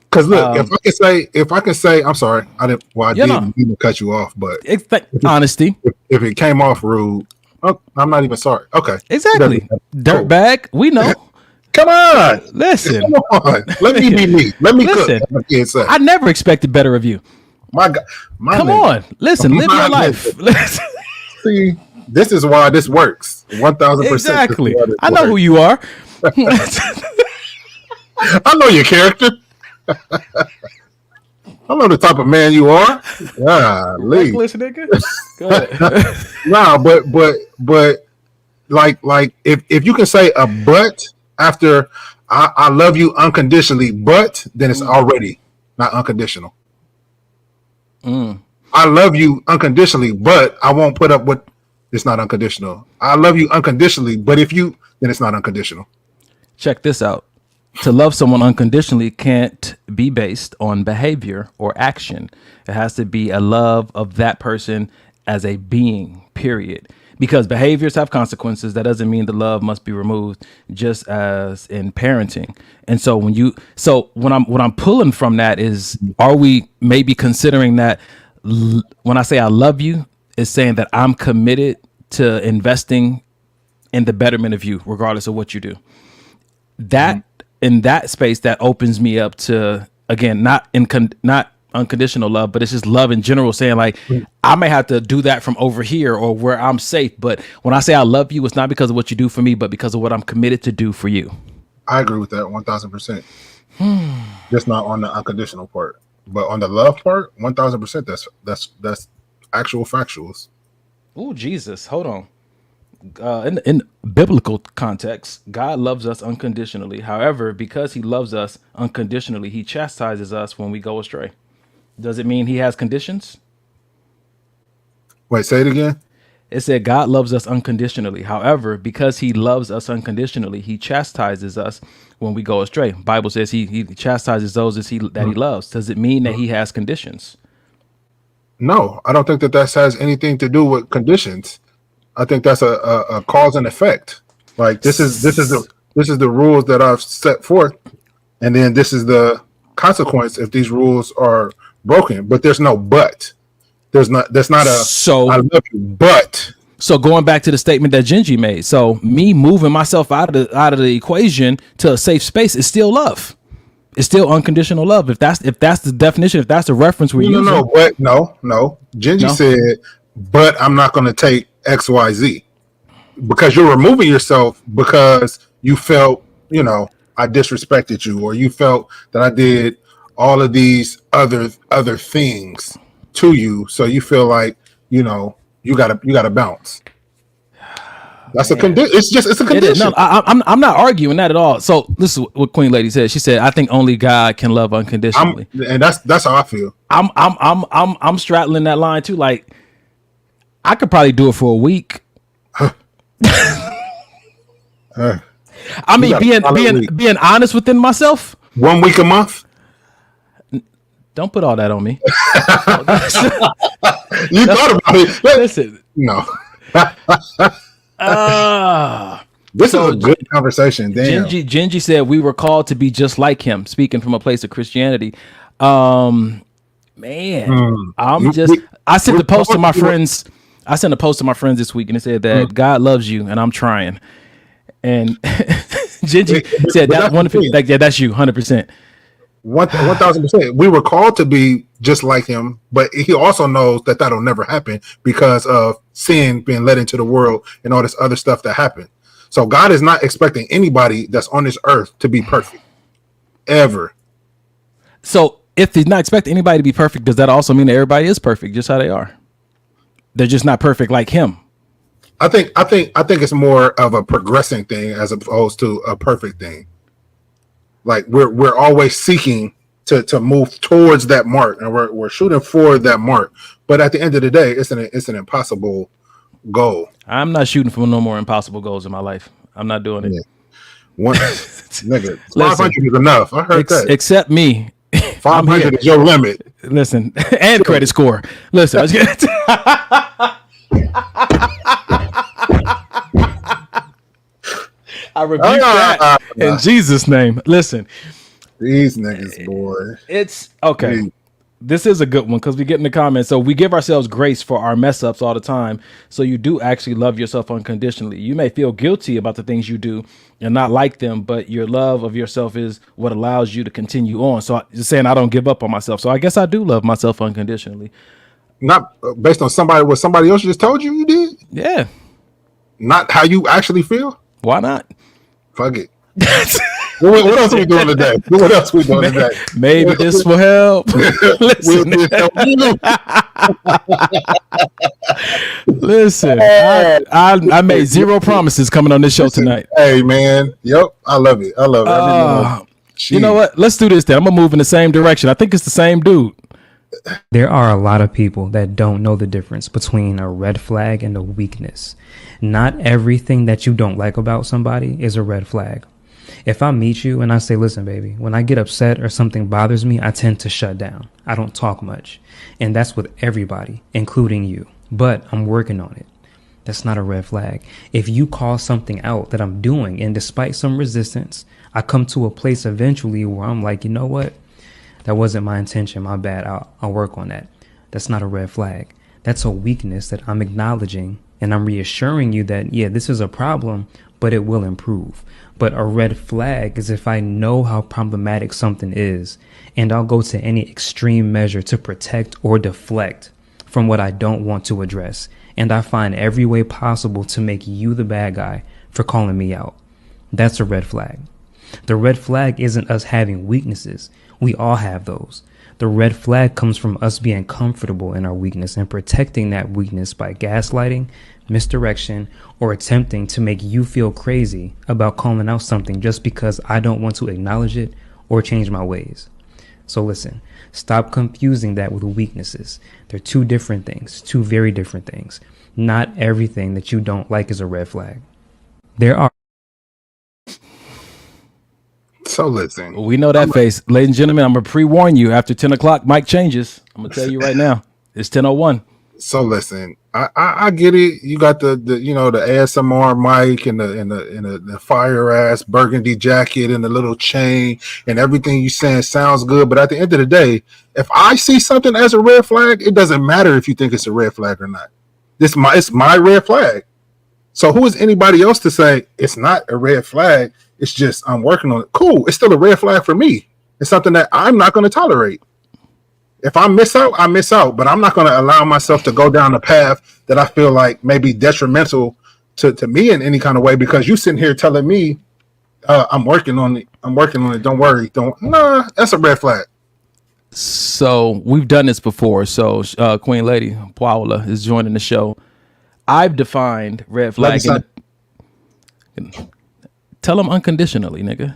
Because look, if I can say, I'm sorry, I didn't even cut you off, but honesty. If it came off rude, I'm not even sorry. Okay, exactly. Dirtbag, we know. Come on, listen. Come on, let me be me. Let me listen. Cook. I never expected better of you. My God, come on, listen, live your life. See, this is why this works. 1,000%. Exactly. I know who you are. I know your character. I know the type of man you are. Reckless nigga. Go ahead. No, but like if you can say a but after I love you unconditionally, but then it's already not unconditional. I love you unconditionally, but I won't put up with. It's not unconditional. I love you unconditionally, but if you, then it's not unconditional. Check this out. To love someone unconditionally can't be based on behavior or action. It has to be a love of that person as a being, period. Because behaviors have consequences. That doesn't mean the love must be removed, just as in parenting. And so what I'm pulling from that is, are we maybe considering that when I say I love you, is saying that I'm committed to investing in the betterment of you, regardless of what you do. That in that space, that opens me up to, again, not unconditional love, but it's just love in general, saying like, I may have to do that from over here or where I'm safe. But when I say I love you, it's not because of what you do for me, but because of what I'm committed to do for you. I agree with that 1,000%. Just not on the unconditional part, but on the love part, 1,000%. That's actual factuals. Oh, Jesus. Hold on. in biblical context, God loves us unconditionally. However, because he loves us unconditionally, he chastises us when we go astray. Does it mean he has conditions? Wait, say it again. It said God loves us unconditionally. However, because he loves us unconditionally, he chastises us when we go astray. Bible says he chastises those that he loves. Does it mean that he has conditions? No, I don't think that has anything to do with conditions. I think that's a cause and effect. Like this is the rules that I've set forth, and then this is the consequence if these rules are broken. But there's no but. That's not a I love you, but. So going back to the statement that Gingy made, so me moving myself out of the equation to a safe space is still love. It's still unconditional love. If that's the definition, if that's the reference we're using. No. Gingy said, but I'm not going to take XYZ because you're removing yourself because you felt, I disrespected you, or you felt that I did all of these other things to you. So you feel like, you gotta bounce. That's a condition. It's a condition. No, I'm not arguing that at all. So this is what Queen Lady said. She said, "I think only God can love unconditionally," and that's how I feel. I'm straddling that line too. Like, I could probably do it for a week. I mean, being honest within myself. 1 week a month. Don't put all that on me. You thought about it. Listen, no. This is a good conversation. Damn. Gingy said we were called to be just like him, speaking from a place of Christianity. I sent a post to my friends. I sent a post to my friends this week, and it said that God loves you, and I'm trying. And Gingy said that one. That's you, 100%. 1,000%. We were called to be just like him, but he also knows that that'll never happen because of sin being let into the world and all this other stuff that happened. So God is not expecting anybody that's on this earth to be perfect ever. So if he's not expecting anybody to be perfect, does that also mean that everybody is perfect just how they are? They're just not perfect like him. I think it's more of a progressing thing as opposed to a perfect thing. Like we're always seeking to move towards that mark, and we're shooting for that mark. But at the end of the day, it's an impossible goal. I'm not shooting for no more impossible goals in my life. I'm not doing it. One nigga, 500 is enough. I heard that. Except me. 500 is your limit. Listen, and credit score. Listen, let's get I rebuke that in Jesus' name. Listen, these niggas, boy. It's okay. This is a good one because we get in the comments. So we give ourselves grace for our mess ups all the time. So you do actually love yourself unconditionally. You may feel guilty about the things you do and not like them, but your love of yourself is what allows you to continue on. So just saying I don't give up on myself. So I guess I do love myself unconditionally. Not based on what somebody else just told you did? Yeah. Not how you actually feel? Why not? Fuck it. What else are we doing today? What else are we doing today? Maybe this will help. Listen, listen. I made zero promises coming on this show tonight. Hey man, yep, I love it. You know what? Let's do this then. I'm gonna move in the same direction. I think it's the same dude. There are a lot of people that don't know the difference between a red flag and a weakness. Not everything that you don't like about somebody is a red flag. If I meet you and I say, listen, baby, when I get upset or something bothers me, I tend to shut down. I don't talk much. And that's with everybody, including you. But I'm working on it. That's not a red flag. If you call something out that I'm doing, and despite some resistance, I come to a place eventually where I'm like, you know what? That wasn't my intention. My bad. I'll work on that. That's not a red flag. That's a weakness that I'm acknowledging, and I'm reassuring you that, yeah, this is a problem, but it will improve. But a red flag is if I know how problematic something is, and I'll go to any extreme measure to protect or deflect from what I don't want to address. And I find every way possible to make you the bad guy for calling me out. That's a red flag. The red flag isn't us having weaknesses. We all have those. The red flag comes from us being comfortable in our weakness and protecting that weakness by gaslighting, misdirection, or attempting to make you feel crazy about calling out something just because I don't want to acknowledge it or change my ways. So listen, stop confusing that with weaknesses. They're two different things, two very different things. Not everything that you don't like is a red flag. There are. So listen. We know that face. Ladies and gentlemen, I'm going to pre-warn you. After 10 o'clock, mic changes. I'm going to tell you right now. It's 10:01. So listen, I get it. You got the you know, the ASMR mic and the fire ass burgundy jacket and the little chain and everything you saying sounds good. But at the end of the day, if I see something as a red flag, it doesn't matter if you think it's a red flag or not. It's my red flag. So who is anybody else to say it's not a red flag? It's just I'm working on it. Cool. It's still a red flag for me. It's something that I'm not going to tolerate. If I miss out, I miss out. But I'm not going to allow myself to go down a path that I feel like may be detrimental to me in any kind of way, because you sitting here telling me I'm working on it. I'm working on it. Don't worry. Nah, that's a red flag. So we've done this before. So Queen Lady Paola is joining the show. I've defined red flag. Tell them unconditionally, nigga.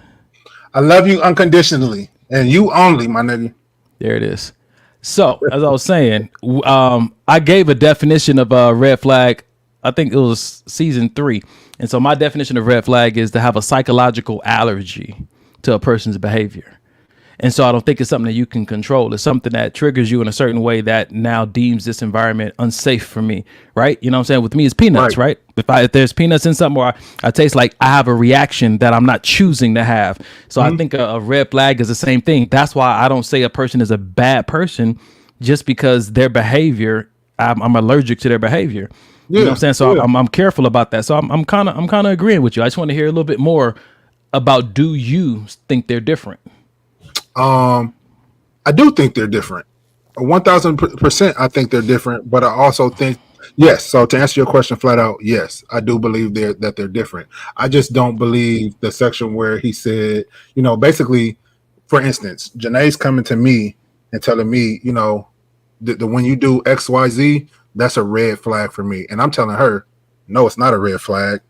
I love you unconditionally, and you only, my nigga. There it is. So, as I was saying, I gave a definition of a red flag. I think it was season 3. And so my definition of red flag is to have a psychological allergy to a person's behavior. And so I don't think it's something that you can control. It's something that triggers you in a certain way that now deems this environment unsafe for me, right? You know what I'm saying? With me, it's peanuts, right? If there's peanuts in something, or I taste like I have a reaction that I'm not choosing to have. So I think a red flag is the same thing. That's why I don't say a person is a bad person just because their behavior, I'm allergic to their behavior. You know what I'm saying? So I'm careful about that. So I'm kind of agreeing with you. I just want to hear a little bit more about, do you think they're different? I do think they're different. 1000%. I think they're different, but I also think, yes. So to answer your question flat out, yes, I do believe that they're different. I just don't believe the section where he said, you know, basically, for instance, Janae's coming to me and telling me, you know, the when you do XYZ, that's a red flag for me. And I'm telling her, no, it's not a red flag.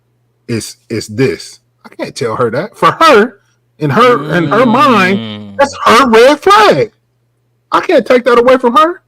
It's this. I can't tell her that. For her, in her mind, that's her red flag. I can't take that away from her.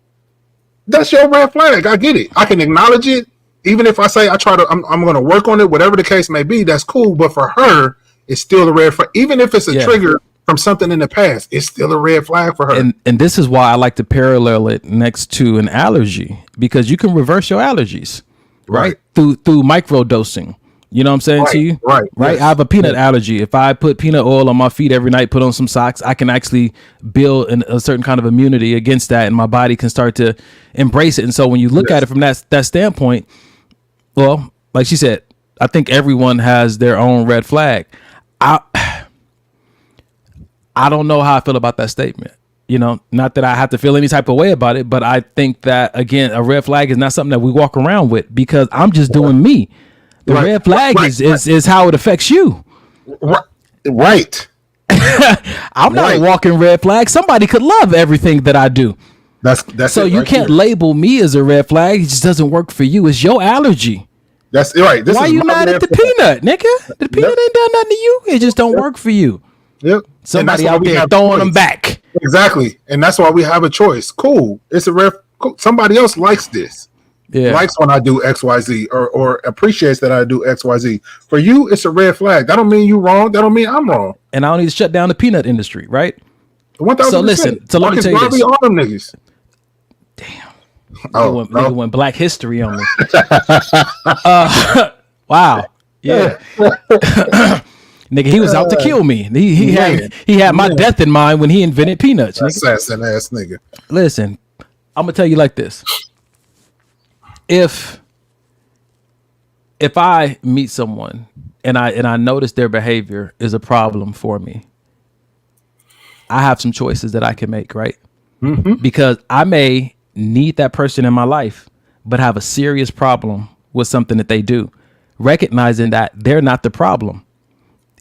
That's your red flag. I get it. I can acknowledge it. Even if I say I'm going to work on it, whatever the case may be, that's cool. But for her, it's still a red flag. Even if it's a trigger from something in the past, it's still a red flag for her. And this is why I like to parallel it next to an allergy, because you can reverse your allergies, right? Through micro dosing. You know what I'm saying to you? Right. Yes. I have a peanut allergy. If I put peanut oil on my feet every night, put on some socks, I can actually build a certain kind of immunity against that, and my body can start to embrace it. And so when you look at it from that standpoint, well, like she said, I think everyone has their own red flag. I don't know how I feel about that statement. You know, not that I have to feel any type of way about it, but I think that, again, a red flag is not something that we walk around with, because I'm just doing me. The red flag is how it affects you. Right. I'm not a walking red flag. Somebody could love everything that I do. That's so you can't label me as a red flag. It just doesn't work for you. It's your allergy. That's right. Why are you mad at the peanut, nigga? The peanut ain't done nothing to you. It just don't work for you. Yep. Somebody out there throwing them back. Exactly. And that's why we have a choice. Cool. It's a red. Cool. Somebody else likes this. Yeah. Likes when I do XYZ or appreciates that I do XYZ. For you, it's a red flag. That don't mean you wrong. That don't mean I'm wrong. And I don't need to shut down the peanut industry, right? 1000%. So listen, so let me tell you this. All them niggas. Damn. Nigga went Black History on me. Wow. Yeah. Nigga, he was out to kill me. He had my death in mind when he invented peanuts. Assassin ass nigga. Listen, I'm gonna tell you like this. If I meet someone and I notice their behavior is a problem for me, I have some choices that I can make, right? Mm-hmm. Because I may need that person in my life, but have a serious problem with something that they do, recognizing that they're not the problem.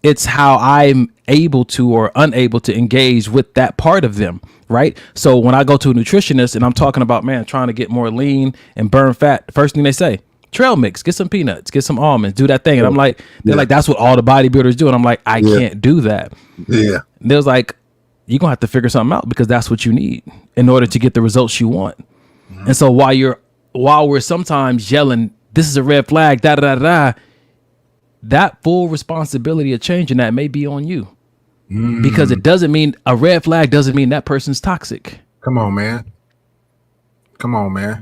It's how I'm able to or unable to engage with that part of them, right? So when I go to a nutritionist and I'm talking about, man, trying to get more lean and burn fat, the first thing they say, trail mix, get some peanuts, get some almonds, do that thing. And I'm like, they're like, that's what all the bodybuilders do. And I'm like, I can't do that. Yeah. And they was like, you're gonna have to figure something out because that's what you need in order to get the results you want. And so while we're sometimes yelling, this is a red flag, da da da da, that full responsibility of changing that may be on you. Because it doesn't mean a red flag doesn't mean that person's toxic. Come on, man.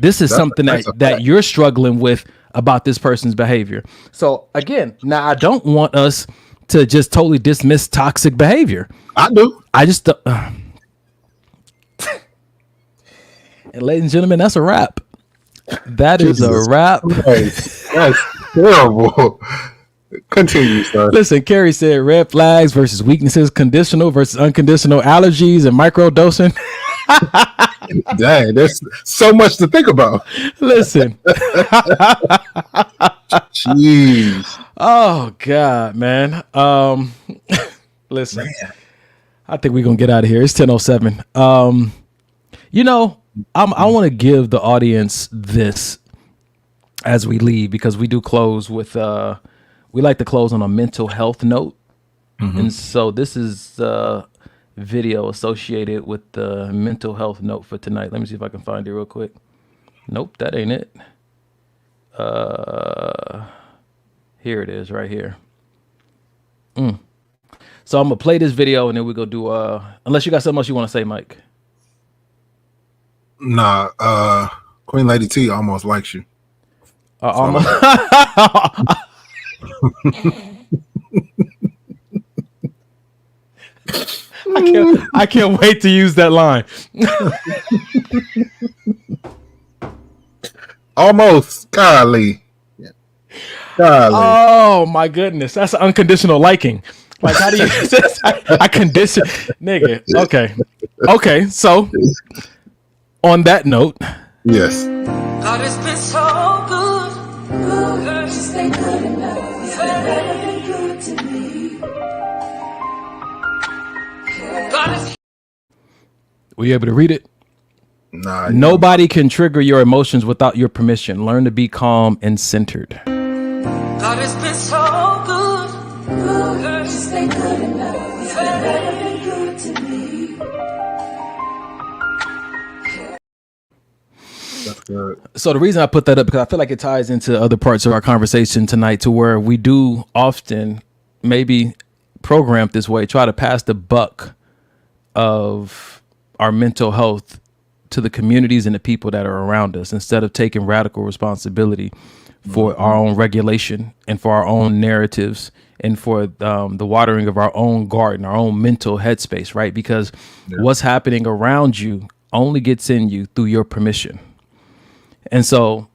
This is something that you're struggling with about this person's behavior. So again, now I don't want us to just totally dismiss toxic behavior. I do. I just and ladies and gentlemen, that's a wrap. That is a wrap. That's terrible. Continue, sir. Listen, Carrie said red flags versus weaknesses, conditional versus unconditional, allergies and microdosing. Dang, there's so much to think about. Listen. Jeez. Oh God, man. Listen. Man. I think we're gonna get out of here. It's 10:07. You know, I want to give the audience this as we leave, because we do close with we like to close on a mental health note. And so this is video associated with the mental health note for tonight. Let me see if I can find it real quick. Nope, that ain't it. Here it is right here. So I'm gonna play this video and then we're gonna do unless you got something else you want to say, Mike. Nah, Queen Lady T almost likes you. Almost. I can't wait to use that line. Almost, golly. Oh my goodness, that's unconditional liking. Like, how do you? I condition, nigga. Okay. So, on that note, yes. God has been so good. Good, just ain't good enough. He's been better than good to me. God is. Were you able to read it? Nah. Nobody can trigger your emotions without your permission. Learn to be calm and centered. God has been so good. Good, just ain't good enough. He's been better than good to me. That's good. So the reason I put that up, because I feel like it ties into other parts of our conversation tonight, to where we do often, maybe programmed this way, try to pass the buck of our mental health to the communities and the people that are around us, instead of taking radical responsibility for our own regulation and for our own narratives and for the watering of our own garden, our own mental headspace, right? Because what's happening around you only gets in you through your permission. And so,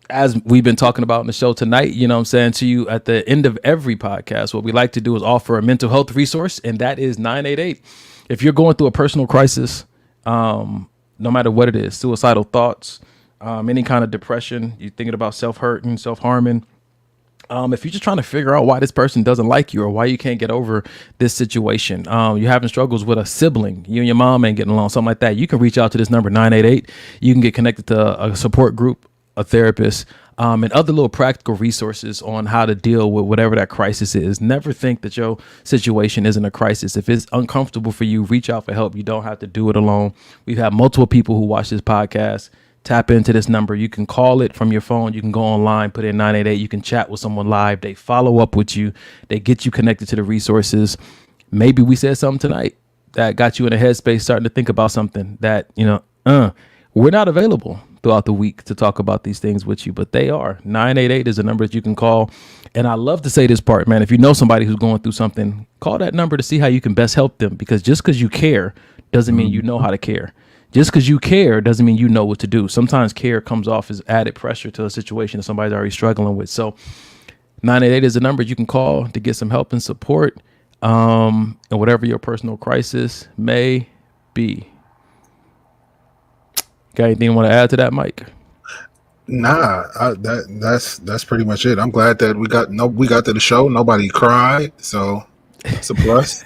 as we've been talking about in the show tonight, you know what I'm saying to you, at the end of every podcast, what we like to do is offer a mental health resource, and that is 988. If you're going through a personal crisis, no matter what it is, suicidal thoughts, any kind of depression, you're thinking about self-hurting, self-harming, if you're just trying to figure out why this person doesn't like you or why you can't get over this situation, you're having struggles with a sibling, you and your mom ain't getting along, something like that, you can reach out to this number, 988. You can get connected to a support group, a therapist, and other little practical resources on how to deal with whatever that crisis is. Never think that your situation isn't a crisis. If it's uncomfortable for you, reach out for help. You don't have to do it alone. We've had multiple people who watch this podcast. Tap into this number. You can call it from your phone. You can go online, put in 988. You can chat with someone live. They follow up with you. They get you connected to the resources. Maybe we said something tonight that got you in a headspace starting to think about something that, we're not available throughout the week to talk about these things with you, but they are. 988 is a number that you can call. And I love to say this part, man. If you know somebody who's going through something, call that number to see how you can best help them, because just because you care doesn't mean you know how to care. Just because you care doesn't mean you know what to do. Sometimes care comes off as added pressure to a situation that somebody's already struggling with. So 988 is a number you can call to get some help and support, and whatever your personal crisis may be. Got anything you want to add to that, Mike? Nah, that's pretty much it. I'm glad that we got to the show. Nobody cried, so it's a plus.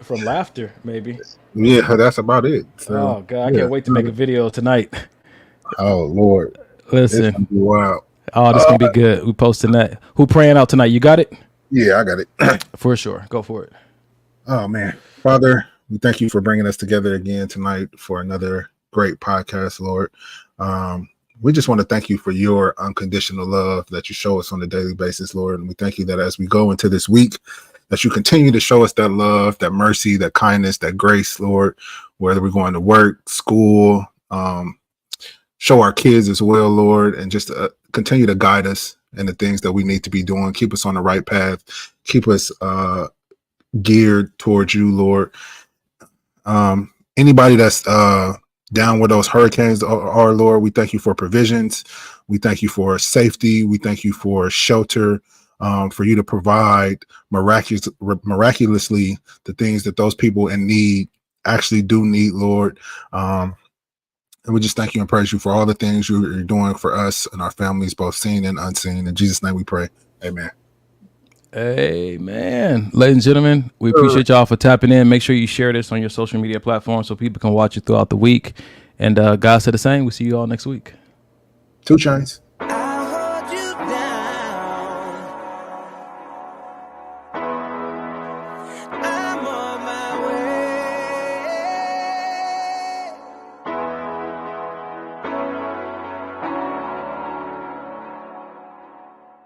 From laughter, maybe. Yeah, that's about it. So, oh God, I can't wait to make a video tonight. Oh Lord. Listen. It's gonna be wild. Oh, this gonna be good. We posting that. Who praying out tonight? You got it? Yeah, I got it. For sure. Go for it. Oh man, Father, we thank you for bringing us together again tonight for another great podcast, Lord. We just want to thank you for your unconditional love that you show us on a daily basis, Lord. And we thank you that as we go into this week, that you continue to show us that love, that mercy, that kindness, that grace, Lord, whether we're going to work, school, show our kids as well, Lord, and just continue to guide us in the things that we need to be doing. Keep us on the right path. Keep us geared towards you, Lord. Anybody that's down where those hurricanes are, Lord, we thank you for provisions. We thank you for safety. We thank you for shelter, for you to provide miraculously the things that those people in need actually do need, Lord. And we just thank you and praise you for all the things you're doing for us and our families, both seen and unseen. In Jesus' name we pray. Amen. Amen. Ladies and gentlemen, we appreciate y'all for tapping in. Make sure you share this on your social media platforms so people can watch it throughout the week. And God said the same. We'll see you all next week. 2 Chainz.